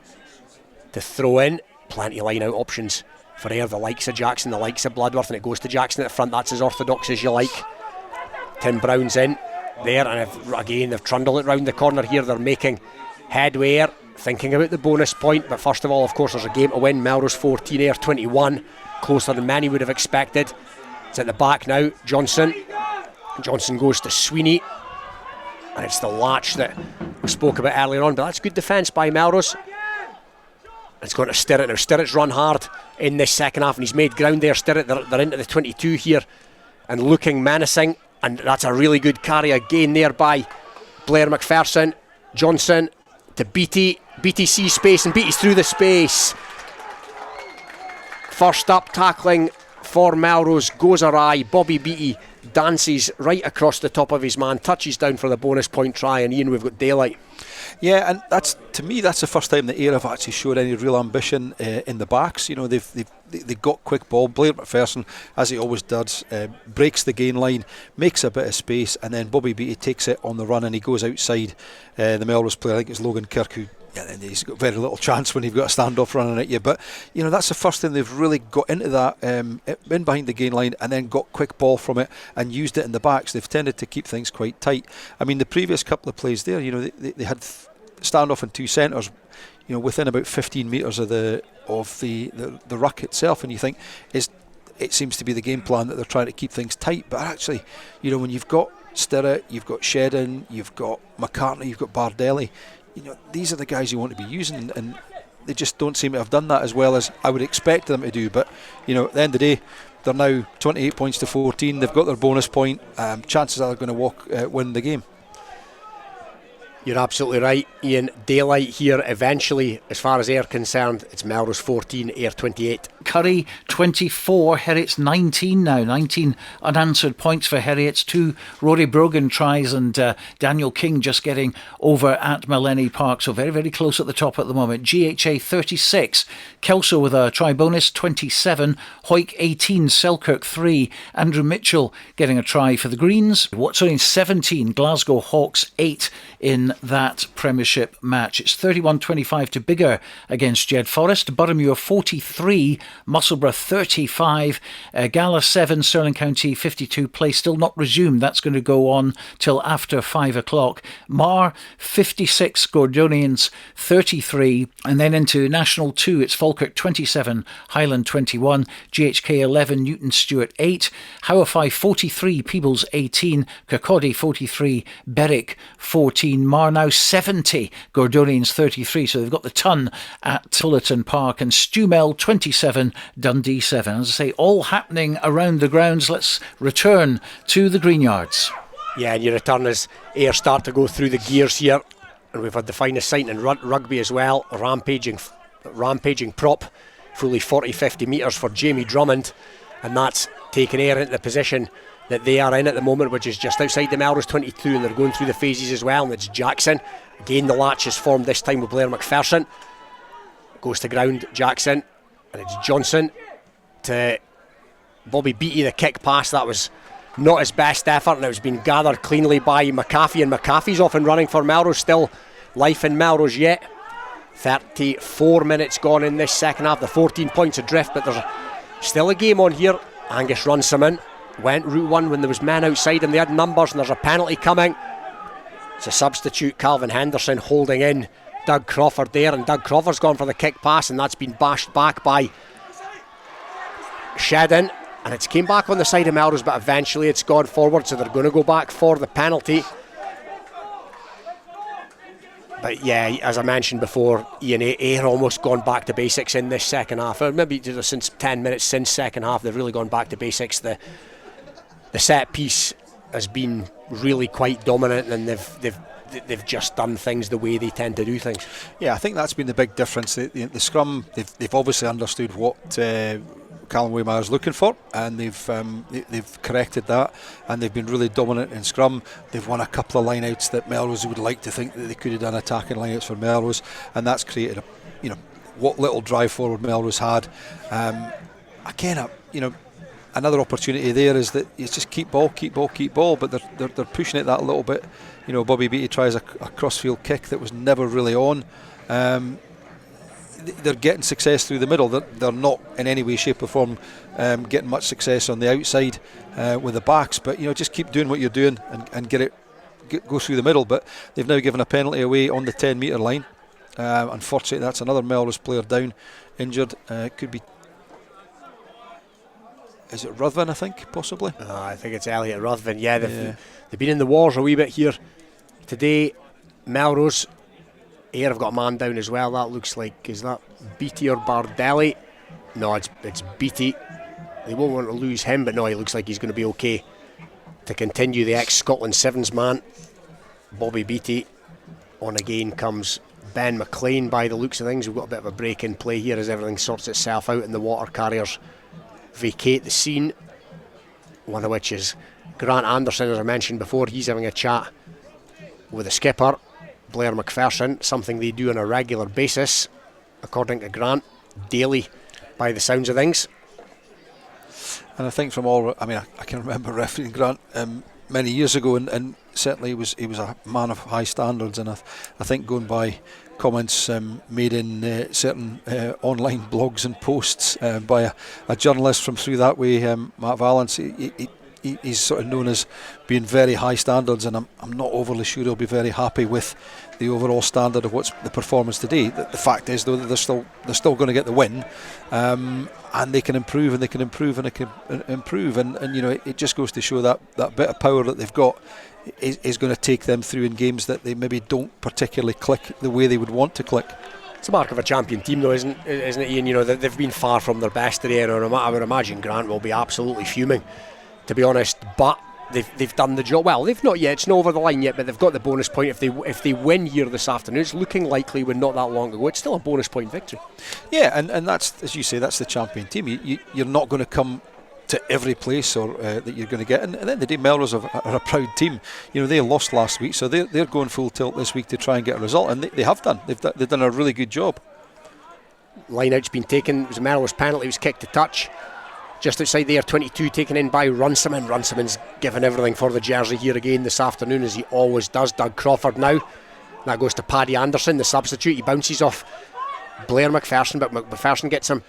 to throw in. Plenty of line-out options for Ayr, the likes of Jackson, the likes of Bloodworth, and it goes to Jackson at the front. That's as orthodox as you like. Tim Brown's in there, and they've trundled it round the corner here. They're making headway, thinking about the bonus point, but first of all, of course, there's a game to win. Melrose 14, Ayr 21, closer than many would have expected. It's at the back now. Johnson goes to Sweeney, and it's the latch that we spoke about earlier on, but that's good defence by Melrose. It's going to Stirrat now. Stirrat's run hard in this second half, and he's made ground there. Stirrat, they're into the 22 here and looking menacing, and that's a really good carry again there by Blair MacPherson. Johnson to Beattie. Beattie sees space, and Beattie's through the space. First up tackling for Melrose goes awry. Bobby Beattie dances right across the top of his man, touches down for the bonus point try, and Iain, we've got daylight. Yeah, and to me that's the first time that Ayr have actually showed any real ambition in the backs. You know, they've got quick ball. Blair MacPherson, as he always does, breaks the gain line, makes a bit of space, and then Bobby Beattie takes it on the run and he goes outside the Melrose player. I think it's Logan Kirk who. Yeah, he's got very little chance when you've got a standoff running at you, but you know that's the first time they've really got into that in behind the gain line and then got quick ball from it and used it in the backs. They've tended to keep things quite tight. I mean, the previous couple of plays there, you know, they had standoff in two centres, you know, within about 15 metres of the ruck itself, and you think it seems to be the game plan that they're trying to keep things tight, but actually, you know, when you've got Stirrat, you've got Shedden, you've got McCartney, you've got Bardelli. You know, these are the guys you want to be using, and they just don't seem to have done that as well as I would expect them to do. But you know, at the end of the day, they're now 28 points to 14. They've got their bonus point. Chances are they're going to win the game. You're absolutely right, Iain. Daylight here eventually, as far as Ayr concerned. It's Melrose 14, Ayr 28. Currie 24, Heriot's 19 now. 19 unanswered points for Heriot's. 2 Rory Brogan tries, and Daniel King just getting over at Millennium Park. So very, very close at the top at the moment. GHA 36, Kelso with a try bonus 27, Hawick 18, Selkirk 3, Andrew Mitchell getting a try for the Greens. Watsonian 17, Glasgow Hawks 8 in that Premiership match. It's 31-25 to Biggar against Jed Forest. Boroughmuir 43, Musselburgh 35, Gala 7, Stirling County 52. Play still not resumed. That's going to go on till after 5 o'clock. Mar 56, Gordonians 33, and then into National 2. It's Falkirk 27, Highland 21, GHK 11, Newton Stuart 8, Howify 43, Peebles 18, Kirkcaldy 43, Berwick 14, Mar now 70, Gordonians 33, so they've got the ton at Fullerton Park, and Stumel 27, Dundee 7. As I say, all happening around the grounds. Let's return to the Greenyards. Yeah, and you return as Ayr start to go through the gears here, and we've had the finest sight in rugby as well. Rampaging prop, fully 40-50 metres for Jamie Drummond, and that's taken Ayr into the position that they are in at the moment, which is just outside the Melrose 22, and they're going through the phases as well. And it's Jackson again. The latch is formed this time with Blair MacPherson. Goes to ground, Jackson, and it's Johnson to Bobby Beattie. The kick pass, that was not his best effort, and it was been gathered cleanly by McAfee, and McAfee's off and running for Melrose. Still life in Melrose yet. 34 minutes gone in this second half. The 14 points adrift, but there's still a game on here. Angus Runciman went route one when there was men outside him. They had numbers, and there's a penalty coming. It's a substitute, Calvin Henderson, holding in Doug Crawford there, and Doug Crawford's gone for the kick pass, and that's been bashed back by Shedden, and it's came back on the side of Melrose, but eventually it's gone forward, so they're going to go back for the penalty. But yeah, as I mentioned before, Iain, Ayr almost gone back to basics in this second half, or maybe since 10 minutes since second half they've really gone back to basics. The set piece has been really quite dominant, and they've just done things the way they tend to do things. Yeah, I think that's been the big difference. The scrum, they've obviously understood what Callum Waymire's looking for, and they've corrected that, and they've been really dominant in scrum. They've won a couple of lineouts that Melrose would like to think that they could have done attacking lineouts for Melrose, and that's created what little drive forward Melrose had. Again, another opportunity there is that it's just keep ball, but they're pushing it that a little bit. Bobby Beattie tries a crossfield kick that was never really on. They're getting success through the middle. They're not in any way, shape or form getting much success on the outside with the backs, but just keep doing what you're doing and go through the middle. But they've now given a penalty away on the 10-metre line. Unfortunately, that's another Melrose player down, injured. Could be, is it Ruthven, I think, possibly? I think it's Elliot Ruthven. Yeah, they've been in the wars a wee bit here today. Melrose, AYR have got a man down as well. That looks like, is that Beattie or Bardelli? No, it's Beattie. They won't want to lose him, but no, he looks like he's going to be okay to continue. The ex-Scotland Sevens man, Bobby Beattie. On again comes Ben McLean by the looks of things. We've got a bit of a break in play here as everything sorts itself out and the water carriers vacate the scene. One of which is Grant Anderson, as I mentioned before. He's having a chat with the skipper, Blair MacPherson, something they do on a regular basis, according to Grant, daily by the sounds of things. And I think I can remember refereeing Grant many years ago, and certainly he was a man of high standards, and I think going by comments made in certain online blogs and posts by a journalist from through that way, Matt Valance, he's sort of known as being very high standards, and I'm not overly sure he'll be very happy with the overall standard of what's the performance today. The fact is, though, that they're still going to get the win, and they can improve and they can improve and they can improve, and it just goes to show that bit of power that they've got is going to take them through in games that they maybe don't particularly click the way they would want to click. It's a mark of a champion team, though, isn't it, Iain? They've been far from their best today, and I would imagine Grant will be absolutely fuming, to be honest. But they've done the job well. They've not yet. It's not over the line yet, but they've got the bonus point if they win here this afternoon. It's looking likely. When not that long ago, it's still a bonus point victory. Yeah, and that's, as you say, that's the champion team. You're not going to come to every place that you're going to get, and at the end of the day, Melrose are a proud team. They lost last week, so they're going full tilt this week to try and get a result, and they have done. They've done a really good job. Line out's been taken. It was a Melrose penalty. It was kicked to touch just outside there, 22, taken in by Runciman. Runciman's given everything for the jersey here again this afternoon, as he always does. Doug Crawford now. That goes to Paddy Anderson, the substitute. He bounces off Blair MacPherson, but MacPherson gets him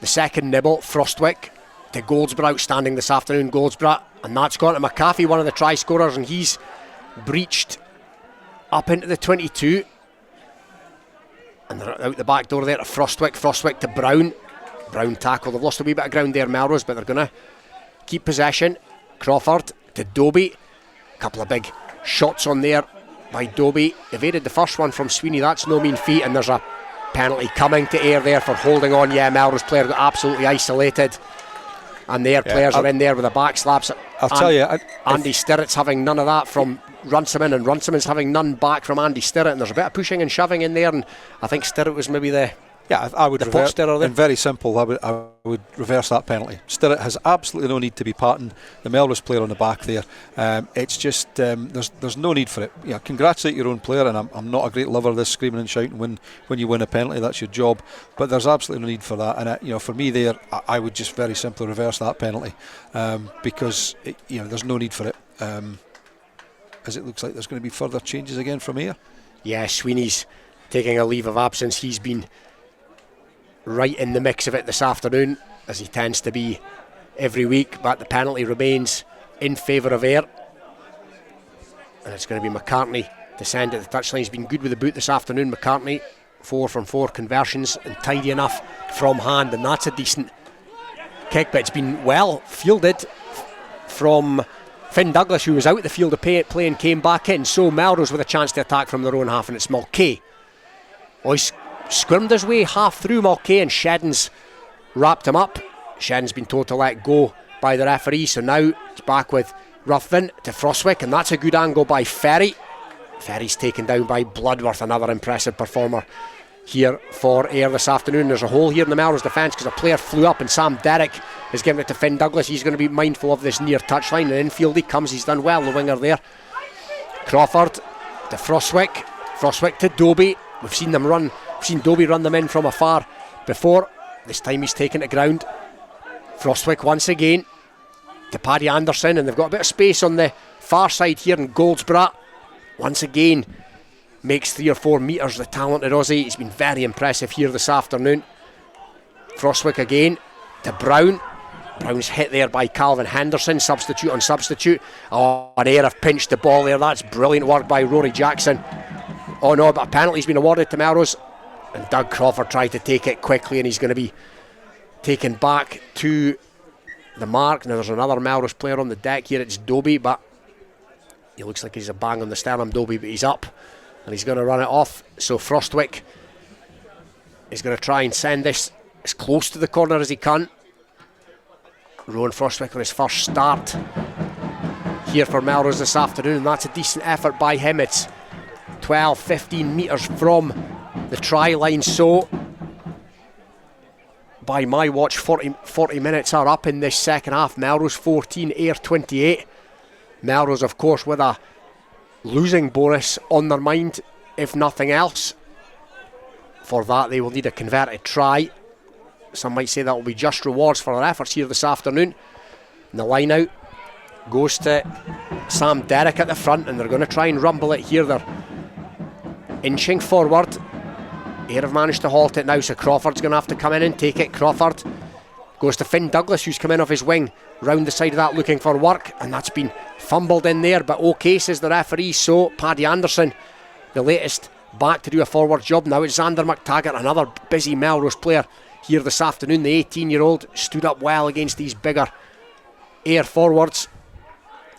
the second nibble. Frostwick to Goldsborough, outstanding this afternoon, Goldsborough, and that's gone to McAfee, one of the try scorers, and he's breached up into the 22, and they're out the back door there to Frostwick to Brown tackle. They've lost a wee bit of ground there, Melrose, but they're going to keep possession. Crawford to Dobie, a couple of big shots on there by Dobie, evaded the first one from Sweeney. That's no mean feat, and there's a penalty coming to AYR there for holding on. Melrose player got absolutely isolated, and their players are in there with the back slaps. I'll tell you, Andy Stirrett's having none of that from Runciman, and Runciman's having none back from Andy Stirrett, and there's a bit of pushing and shoving in there, and I think Stirrett was maybe I would reverse, and very simple, I would reverse that penalty. Stirrett has absolutely no need to be patting the Melrose player on the back there. It's just there's no need for it. Congratulate your own player, and I'm not a great lover of this screaming and shouting when you win a penalty. That's your job, but there's absolutely no need for that. And for me there, I would just very simply reverse that penalty, because there's no need for it. As it looks like there's going to be further changes again from here. Yeah, Sweeney's taking a leave of absence. He's been right in the mix of it this afternoon, as he tends to be every week, but the penalty remains in favour of AYR, and it's going to be McCartney to send it to the touchline. He's been good with the boot this afternoon. McCartney, 4 from 4 conversions and tidy enough from hand, and that's a decent kick, but it's been well fielded from Finn Douglas, who was out the field of play and came back in. So Melrose with a chance to attack from their own half, and it's Mulcahy. He's squirmed his way half through Mulcahy, and Shedden's wrapped him up. Shedden's been told to let go by the referee, so now it's back with Ruthven to Frostwick, and that's a good angle by Ferry. Ferry's taken down by Bloodworth, another impressive performer here for Ayr this afternoon. There's a hole here in the Melrose defence because a player flew up and Sam Derrick is giving it to Finn Douglas. He's going to be mindful of this near touchline, and infield he comes. He's done well, the winger there. Crawford to Frostwick. Frostwick to Dobie. We've seen Dobie run them in from afar before. This time he's taken to ground. Frostwick once again to Paddy Anderson, and they've got a bit of space on the far side here in Goldsborough. Once again makes 3 or 4 metres, the talented Aussie. He's been very impressive here this afternoon. Frostwick again to Brown. Brown's hit there by Calvin Henderson, substitute on substitute. Oh, and Ayr have pinched the ball there. That's brilliant work by Rory Jackson. Oh no, but a penalty's been awarded to Melrose, and Doug Crawford tried to take it quickly, and he's going to be taken back to the mark. Now there's another Melrose player on the deck here. It's Dobie, but he looks like he's a bang on the sternum, Dobie, but he's up and he's going to run it off. So Frostwick is going to try and send this as close to the corner as he can. Rowan Frostwick on his first start here for Melrose this afternoon, and that's a decent effort by him. It's 12-15 metres from the try line, so by my watch 40 minutes are up in this second half. Melrose 14, Ayr 28. Melrose of course with a losing bonus on their mind, if nothing else. For that they will need a converted try. Some might say that will be just rewards for their efforts here this afternoon. And the line out goes to Sam Derrick at the front, and they're going to try and rumble it here. They're inching forward. Ayr have managed to halt it now, so Crawford's going to have to come in and take it. Crawford goes to Finn Douglas, who's come in off his wing round the side of that looking for work, and that's been fumbled in there, but okay, says the referee. So Paddy Anderson, the latest back to do a forward job. Now it's Xander McTaggart, another busy Melrose player here this afternoon. The 18-year-old stood up well against these bigger Ayr forwards.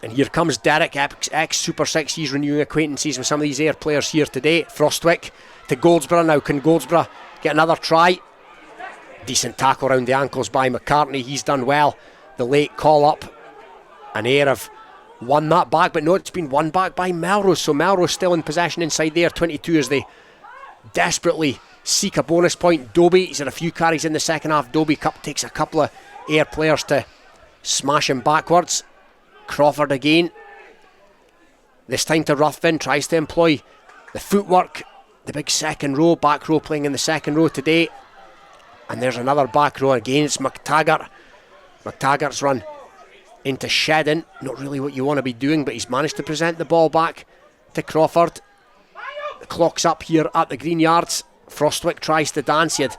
And here comes Derrick, ex-Super 6. He's renewing acquaintances with some of these Ayr players here today. Frostwick to Goldsborough now. Can Goldsborough get another try? Decent tackle around the ankles by McCartney. He's done well. The late call up. And Ayr have won that back, but no, it's been won back by Melrose. So Melrose still in possession inside there, 22, as they desperately seek a bonus point. Dobie, he's had a few carries in the second half. Dobie takes a couple of Ayr players to smash him backwards. Crawford again. This time to Ruthven, tries to employ the footwork. The big second row, back row playing in the second row today. And there's another back row again. It's McTaggart. McTaggart's run into Shedden. Not really what you want to be doing, but he's managed to present the ball back to Crawford. The clock's up here at the Green Yards. Frostwick tries to dance. He had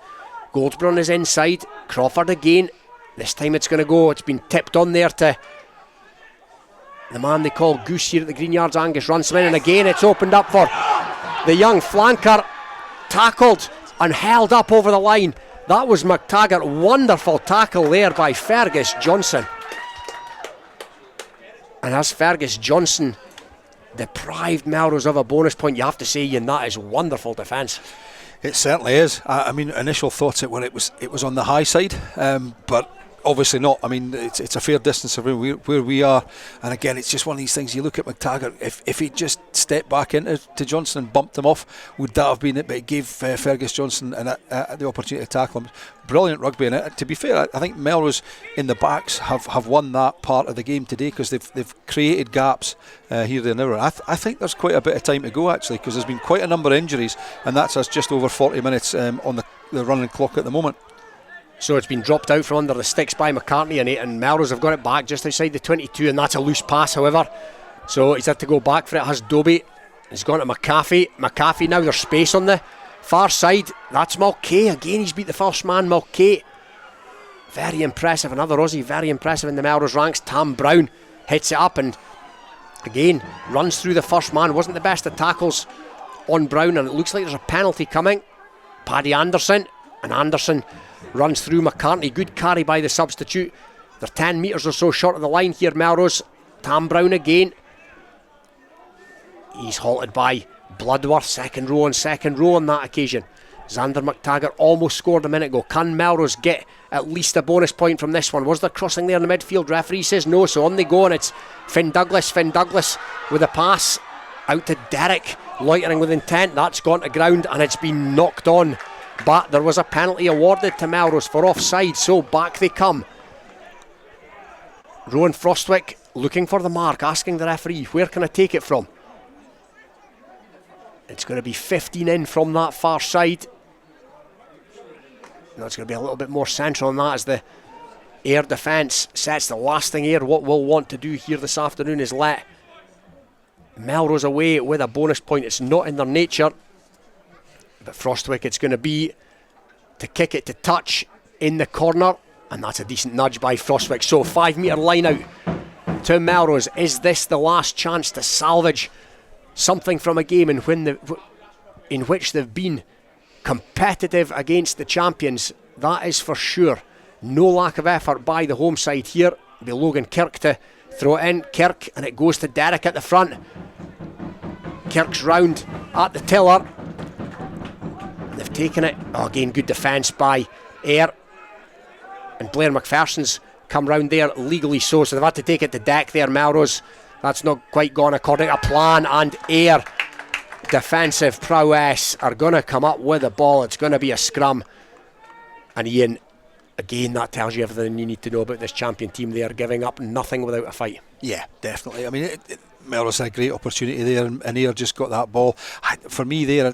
Goldsborough on his inside. Crawford again. This time it's going to go. It's been tipped on there to the man they call Goose here at the Green Yards, Angus Runciman, and again it's opened up for the young flanker, tackled and held up over the line. That was McTaggart. Wonderful tackle there by Fergus Johnson. And as Fergus Johnson deprived Melrose of a bonus point, you have to say, Iain, that is wonderful defence. It certainly is. I mean, initial thoughts it was on the high side, but obviously not. I mean, it's a fair distance of where we are, and again, it's just one of these things. You look at McTaggart. If he just stepped back into Johnson and bumped him off, would that have been it? But it gave Fergus Johnson the opportunity to tackle him. Brilliant rugby, and to be fair, I think Melrose in the backs have won that part of the game today, because they've created gaps here, there and there. I think there's quite a bit of time to go actually, because there's been quite a number of injuries, and that's us just over 40 minutes on the running clock at the moment. So it's been dropped out from under the sticks by McCartney, and Melrose have got it back just outside the 22, and that's a loose pass, however. So he's had to go back for it. Has Dobie. He's gone to McAfee. McAfee now, there's space on the far side. That's Mulcahy. Again, he's beat the first man, Mulcahy. Very impressive. Another Aussie, very impressive in the Melrose ranks. Tam Brown hits it up and again runs through the first man. Wasn't the best of tackles on Brown, and it looks like there's a penalty coming. Paddy Anderson, and Anderson runs through McCartney. Good carry by the substitute. They're 10 metres or so short of the line here, Melrose. Tam Brown again. He's halted by Bloodworth. Second row on that occasion. Xander McTaggart almost scored a minute ago. Can Melrose get at least a bonus point from this one? Was there crossing there in the midfield? Referee says no, so on they go, and it's Finn Douglas with a pass. out to Derek, loitering with intent. That's gone to ground and it's been knocked on, but there was a penalty awarded to Melrose for offside, so back they come. Rowan Frostwick looking for the mark, asking the referee, where can I take it from? It's going to be 15 in from that far side. Now it's going to be a little bit more central on that as the Ayr defence sets the last thing Ayr what we'll want to do here this afternoon is let Melrose away with a bonus point. It's not in their nature, but Frostwick, it's going to be to kick it to touch in the corner, and that's a decent nudge by Frostwick. So 5 metre line out to Melrose. Is this the last chance to salvage something from a game in which they've been competitive against the champions? That is for sure. No lack of effort by the home side here. It'll be Logan Kirk to throw it in. Kirk, and it goes to Derek at the front. Kirk's round at the tiller. They've taken it. Oh, again, good defence by Ayr. And Blair MacPherson's come round there legally so they've had to take it to deck there, Melrose. That's not quite gone according to plan, and Ayr defensive prowess are going to come up with the ball. It's going to be a scrum. And Iain, again, that tells you everything you need to know about this champion team. They are giving up nothing without a fight. Yeah, definitely. I mean, Melrose had a great opportunity there, and Ayr just got that ball. For me there,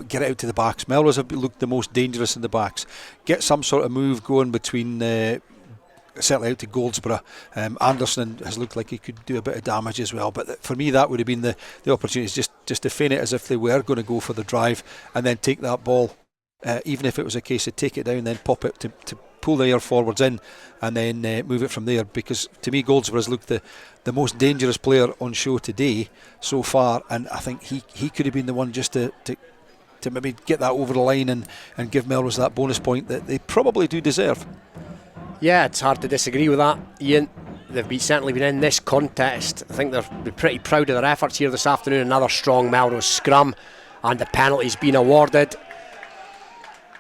get it out to the backs. Melrose have looked the most dangerous in the backs. Get some sort of move going between certainly out to Goldsborough. Anderson has looked like he could do a bit of damage as well, but for me that would have been the opportunity, just to feign it as if they were going to go for the drive and then take that ball, even if it was a case of take it down, then pop it to pull the Ayr forwards in and then move it from there, because to me Goldsborough has looked the most dangerous player on show today so far, and I think he could have been the one just to maybe get that over the line and give Melrose that bonus point that they probably do deserve. Yeah, it's hard to disagree with that, Iain. They've certainly been in this contest. I think they're pretty proud of their efforts here this afternoon. Another strong Melrose scrum, and the penalty's been awarded.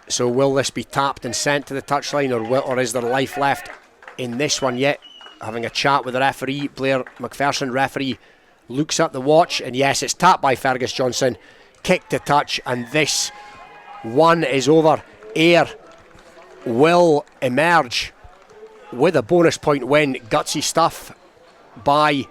So will this be tapped and sent to the touchline, or is there life left in this one yet? Having a chat with the referee, Blair MacPherson, referee, looks at the watch, and yes, it's tapped by Fergus Johnson. Kick to touch, and this one is over. Ayr will emerge with a bonus point win. Gutsy stuff by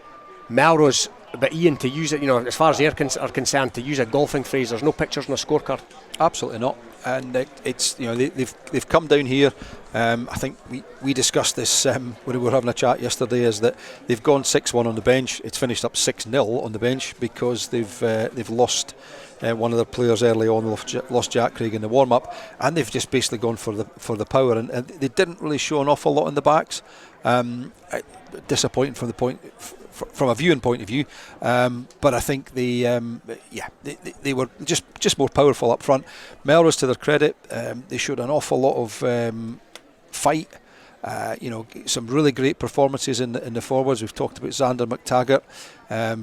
Melrose, but Iain, to use it, as far as Ayr are concerned, to use a golfing phrase, there's no pictures on the scorecard. Absolutely not. And it's they've come down here. I think we discussed this when we were having a chat yesterday, is that they've gone 6-1 on the bench. It's finished up 6-0 on the bench because they've lost one of their players early on, lost Jack Craig in the warm up, and they've just basically gone for the power, and they didn't really show an awful lot in the backs. Disappointing from a viewing point of view, but I think they were just more powerful up front. Melrose, to their credit, they showed an awful lot of fight. Some really great performances in the forwards. We've talked about Xander McTaggart.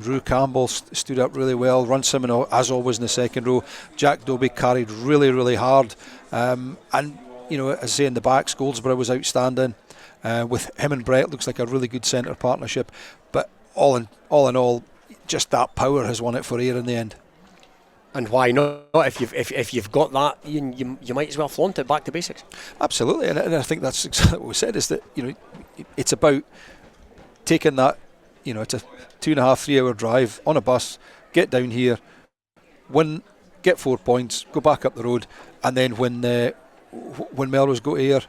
Rue Campbell stood up really well. Runciman, as always, in the second row. Jack Dobie carried really, really hard. And as I say, in the backs, Goldsborough was outstanding. With him and Brett, looks like a really good centre partnership. But all in all, just that power has won it for Ayr in the end. And why not? If you've got that, you might as well flaunt it back to basics. Absolutely, and I think that's exactly what we said. Is that it's about taking that. It's a 2.5-3 hour drive on a bus, get down here, win, get 4 points, go back up the road, and then when Melrose go to Ayr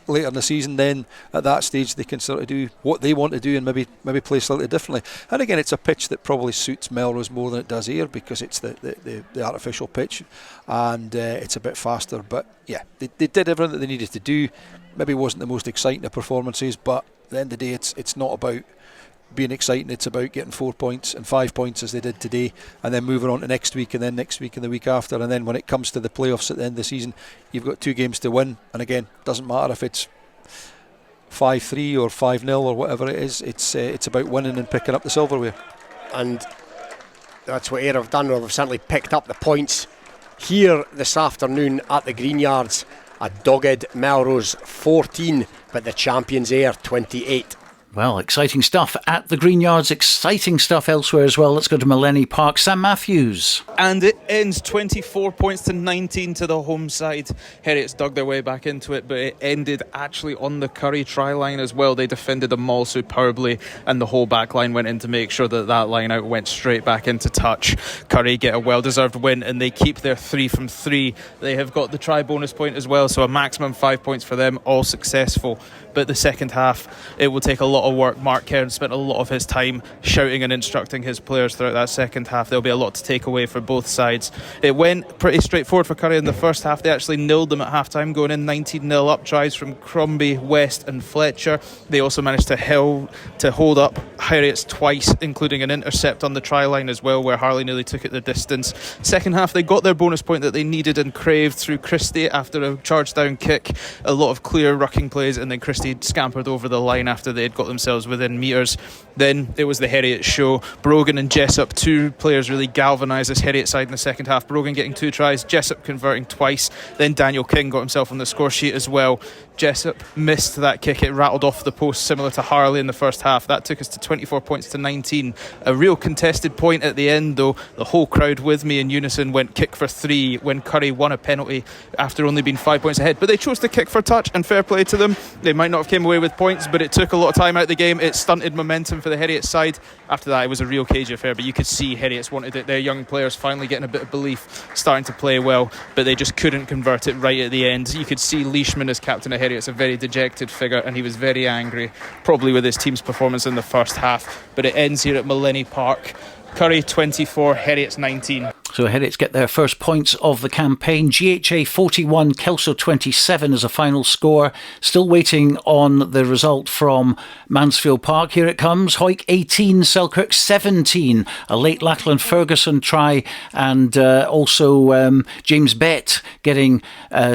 later in the season, then at that stage they can sort of do what they want to do and maybe play slightly differently. And again, it's a pitch that probably suits Melrose more than it does Ayr, because it's the artificial pitch, and it's a bit faster. But yeah, they did everything that they needed to do. Maybe wasn't the most exciting of performances, but at the end of the day, it's not about being exciting. It's about getting 4 points and 5 points as they did today, and then moving on to next week, and then next week and the week after, and then when it comes to the playoffs at the end of the season, you've got 2 games to win. And again, doesn't matter if it's 5-3 or 5-0 or whatever it is. It's about winning and picking up the silverware, and that's what Ayr have done. Well, they've certainly picked up the points here this afternoon at the Greenyards. A dogged Melrose 14, but the champions Ayr 28. Well, exciting stuff at the Green Yards, exciting stuff elsewhere as well. Let's go to Millennium Park. Sam Matthews. And it ends 24 points to 19 to the home side. Heriot's dug their way back into it, but it ended actually on the Currie try line as well. They defended them all superbly, and the whole back line went in to make sure that that line out went straight back into touch. Currie get a well-deserved win, and they keep their 3 from 3. They have got the try bonus point as well, so a maximum 5 points for them, all successful. But the second half, it will take a lot of work. Mark Cairns spent a lot of his time shouting and instructing his players throughout that second half. There'll be a lot to take away for both sides. It went pretty straightforward for Currie in the first half. They actually nilled them at half-time, going in 19-0 up, tries from Crombie, West and Fletcher. They also managed to hold up Heriot's twice, including an intercept on the try line as well, where Harley nearly took it the distance. Second half, they got their bonus point that they needed and craved through Christie after a charge-down kick. A lot of clear rucking plays, and then Christie scampered over the line after they had got themselves within metres. Then it was the Heriot show. Brogan and Jessup, two players, really galvanised this Heriot side in the second half. Brogan getting 2 tries, Jessup converting twice. Then Daniel King got himself on the score sheet as well. Jessup missed that kick. It rattled off the post, similar to Harley in the first half. That took us to 24 points to 19. A real contested point at the end, though. The whole crowd with me in unison went kick for 3 when Currie won a penalty after only being 5 points ahead. But they chose to kick for touch, and fair play to them. They might not have came away with points, but it took a lot of time out of the game. It stunted momentum for the Heriot side. After that, it was a real cage affair, but you could see Heriot's wanted it. Their young players finally getting a bit of belief, starting to play well, but they just couldn't convert it right at the end. You could see Leishman as captain of Heriot's a very dejected figure, and he was very angry, probably with his team's performance in the first half. But it ends here at Millennium Park. Currie 24, Heriot's 19. So Heriot's get their first points of the campaign. GHA 41, Kelso 27 as a final score. Still waiting on the result from Mansfield Park. Here it comes. Hawick 18, Selkirk 17. A late Lachlan Ferguson try, and also James Bett getting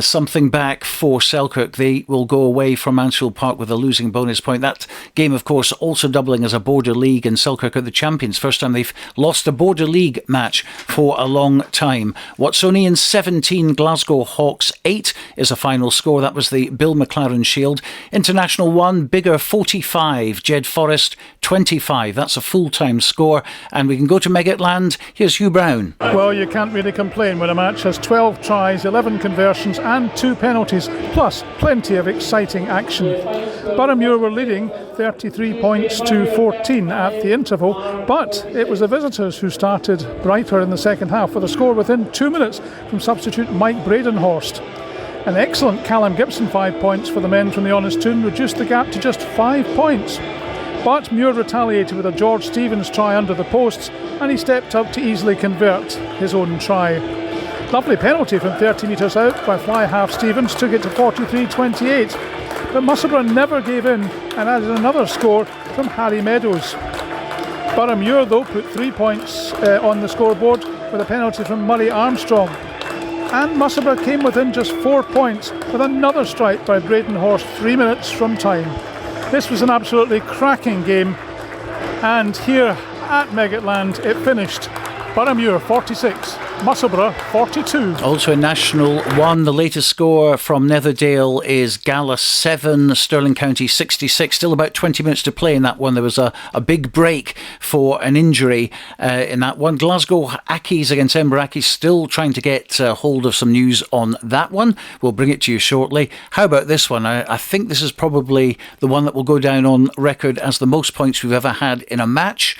something back for Selkirk. They will go away from Mansfield Park with a losing bonus point. That game, of course, also doubling as a Border League, and Selkirk are the champions. First time they've lost a Border League match for a long time. Watsonian 17, Glasgow Hawks 8 is a final score. That was the Bill McLaren Shield. International 1, Bigger 45, Jed Forest 25. That's a full-time score. And we can go to Megatland. Here's Hugh Brown. Well, you can't really complain when a match has 12 tries, 11 conversions and 2 penalties, plus plenty of exciting action. Boroughmuir were leading 33 points to 14 at the interval, but it was the visitors who started brighter in the second half with a score within 2 minutes from substitute Mike Bradenhorst. An excellent Callum Gibson 5 points for the men from the Honest Toon reduced the gap to just 5 points. But Muir retaliated with a George Stevens try under the posts, and he stepped up to easily convert his own try. Lovely penalty from 30 metres out by fly half Stevens took it to 43-28. But Musselburgh never gave in and added another score from Harry Meadows. Boroughmuir, though, put 3 points on the scoreboard with a penalty from Murray Armstrong. And Musselburgh came within just 4 points with another strike by Bradenhorst 3 minutes from time. This was an absolutely cracking game, and here at Megatland it finished. Boroughmuir 46, Musselburgh 42. Also in National 1, the latest score from Netherdale is Gala 7, Stirling County 66. Still about 20 minutes to play in that one. There was a big break for an injury in that one. Glasgow Accies against Edinburgh Accies, still trying to get hold of some news on that one. We'll bring it to you shortly. How about this one? I think this is probably the one that will go down on record as the most points we've ever had in a match.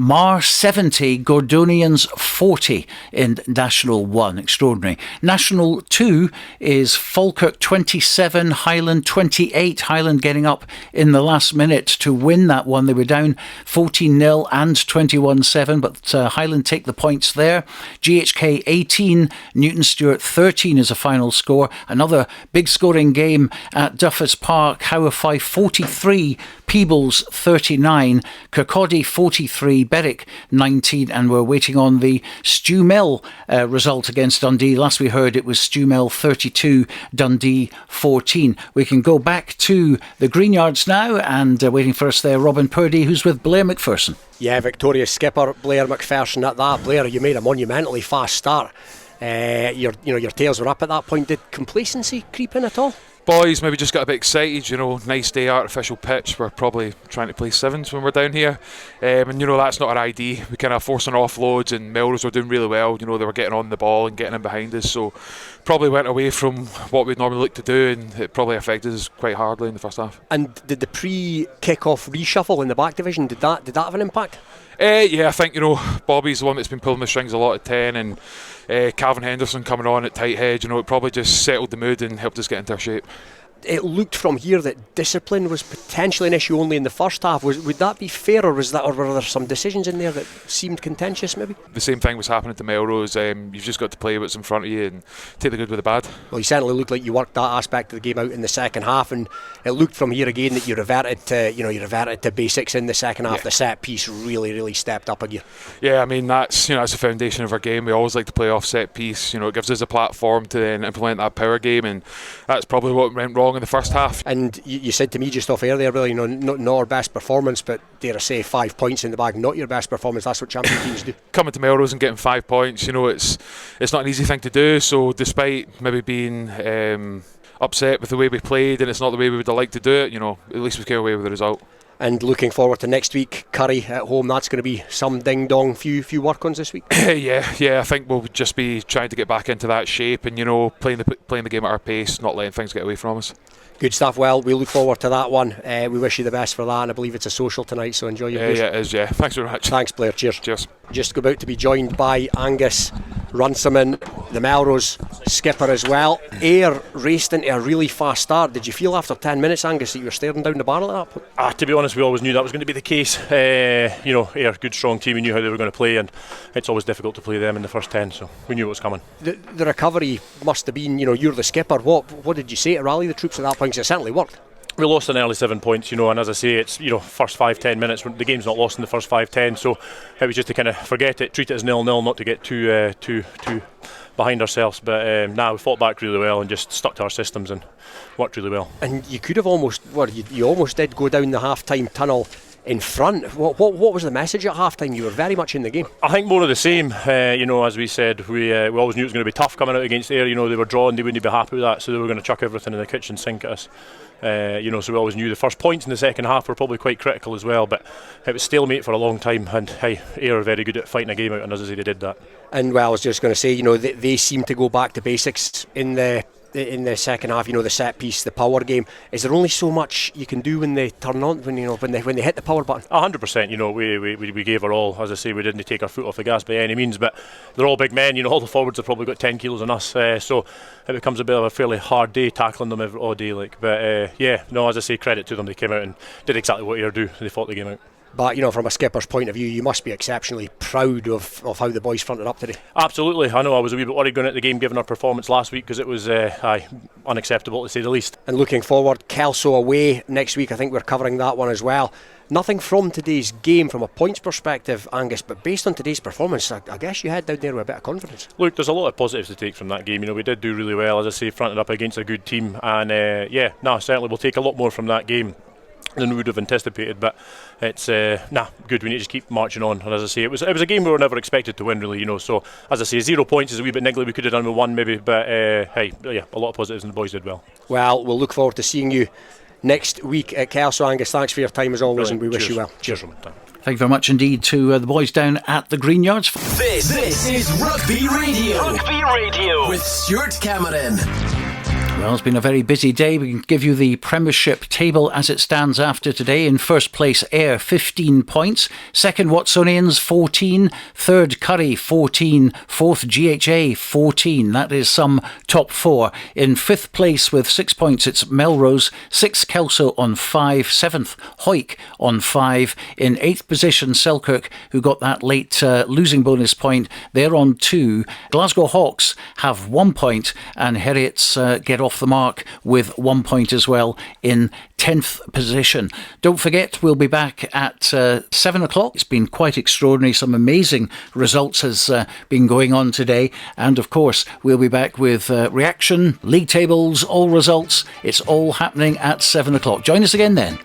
Mar 70, Gordonians 40 in National 1. Extraordinary. National 2 is Falkirk 27, Highland 28. Highland getting up in the last minute to win that one. They were down 14-0 and 21-7, but Highland take the points there. GHK 18, Newton Stewart 13 is a final score. Another big scoring game at Duffus Park. Howify 43, Peebles 39, Kirkcaldy 43, Berwick 19, and we're waiting on the Stewmel result against Dundee. Last we heard it was Stewmel 32, Dundee 14. We can go back to the Green Yards now, and waiting for us there, Robin Purdie, who's with Blair MacPherson. Yeah, victorious skipper Blair MacPherson at that. Blair, you made a monumentally fast start. Your tails were up at that point. Did complacency creep in at all? Boys maybe just got a bit excited, nice day, artificial pitch. We're probably trying to play sevens when we're down here, and that's not our idea. We kind of forcing offloads, and Melrose were doing really well. They were getting on the ball and getting in behind us, so probably went away from what we'd normally look to do, and it probably affected us quite hardly in the first half. And did the pre-kick-off reshuffle in the back division, did that have an impact? Yeah, I think Bobby's the one that's been pulling the strings a lot at 10, and Calvin Henderson coming on at tight head. It probably just settled the mood and helped us get into our shape. It looked from here that discipline was potentially an issue only in the first half. Would that be fair, or were there some decisions in there that seemed contentious maybe? The same thing was happening to Melrose. You've just got to play what's in front of you and take the good with the bad. Well, you certainly looked like you worked that aspect of the game out in the second half, and it looked from here again that you reverted to basics in the second half. Yeah. The set piece really stepped up again. Yeah, I mean that's the foundation of our game. We always like to play off set piece. It gives us a platform to then implement that power game, and that's probably what went wrong in the first half. And you said to me just off air there, really, not our best performance, but dare I say 5 points in the bag, not your best performance. That's what champion teams do. Coming to Melrose and getting 5 points, it's not an easy thing to do. So despite maybe being upset with the way we played, and it's not the way we would have liked to do it, at least we came away with the result. And looking forward to next week, Currie at home. That's going to be some ding-dong, few work-ons this week. yeah, I think we'll just be trying to get back into that shape, and playing the game at our pace, not letting things get away from us. Good stuff. Well, we look forward to that one. We wish you the best for that, and I believe it's a social tonight, so enjoy your Yeah, it is, yeah. Thanks very much. Thanks, Blair. Cheers. Cheers. Just about to be joined by Angus Runciman, the Melrose skipper as well. AYR raced into a really fast start. Did you feel after 10 minutes, Angus, that you were staring down the barrel at that point? To be honest, we always knew that was going to be the case. AYR, good strong team, we knew how they were going to play, and it's always difficult to play them in the first 10, so we knew it was coming. The recovery must have been, you're the skipper. What did you say to rally the troops at that point? 'Cause it certainly worked. We lost an early 7 points, and as I say, it's first 5-10 minutes. The game's not lost in the first 5-10, so it was just to kind of forget it, treat it as 0-0, not to get too behind ourselves. But we fought back really well and just stuck to our systems and worked really well. And you could have you almost did go down the half-time tunnel in front. What was the message at half-time? You were very much in the game. I think more of the same. As we said, we always knew it was going to be tough coming out against AYR. They were drawn, they wouldn't be happy with that, so they were going to chuck everything in the kitchen sink at us. So we always knew the first points in the second half were probably quite critical as well, but it was stalemate for a long time, and AYR are very good at fighting a game out, and as I say, they did that. And I was just going to say, they seem to go back to basics in the second half. The set piece, the power game. Is there only so much you can do when they turn on, when they hit the power button? 100%. We gave our all. As I say, we didn't take our foot off the gas by any means, but they're all big men. All the forwards have probably got 10 kilos on us, so it becomes a bit of a fairly hard day tackling them all day. As I say, credit to them. They came out and did exactly what AYR do. They fought the game out. But from a skipper's point of view, you must be exceptionally proud of how the boys fronted up today. Absolutely. I know I was a wee bit worried going into the game given our performance last week, because it was unacceptable to say the least. And looking forward, Kelso away next week. I think we're covering that one as well. Nothing from today's game from a points perspective, Angus, but based on today's performance, I guess you head down there with a bit of confidence. Look, there's a lot of positives to take from that game. We did do really well, as I say, fronted up against a good team, and certainly we'll take a lot more from that game than we would have anticipated, but it's good. We need to just keep marching on, and as I say, it was a game we were never expected to win, really. So as I say, 0 points is a wee bit niggly. We could have done with 1 maybe, but a lot of positives, and the boys did well. Well, we'll look forward to seeing you next week at Kelso. Angus, thanks for your time as always. Brilliant. And we wish you well. Cheers. Thank you very much indeed to the boys down at the Green Yards. This is Rugby Radio. Rugby Radio with Stuart Cameron. Well, it's been a very busy day. We can give you the Premiership table as it stands after today. In first place, AYR, 15 points. Second, Watsonians, 14. Third, Currie, 14. Fourth, GHA, 14. That is some top four. In fifth place with 6 points, it's Melrose. Sixth, Kelso on 5. Seventh, Hawick on 5. In eighth position, Selkirk, who got that late losing bonus point. They're on 2. Glasgow Hawks have 1 point, and Heriots get off the mark with 1 point as well in 10th position. Don't forget, we'll be back at 7 o'clock. It's been quite extraordinary. Some amazing results has been going on today. And of course, we'll be back with reaction, league tables, all results. It's all happening at 7 o'clock. Join us again then.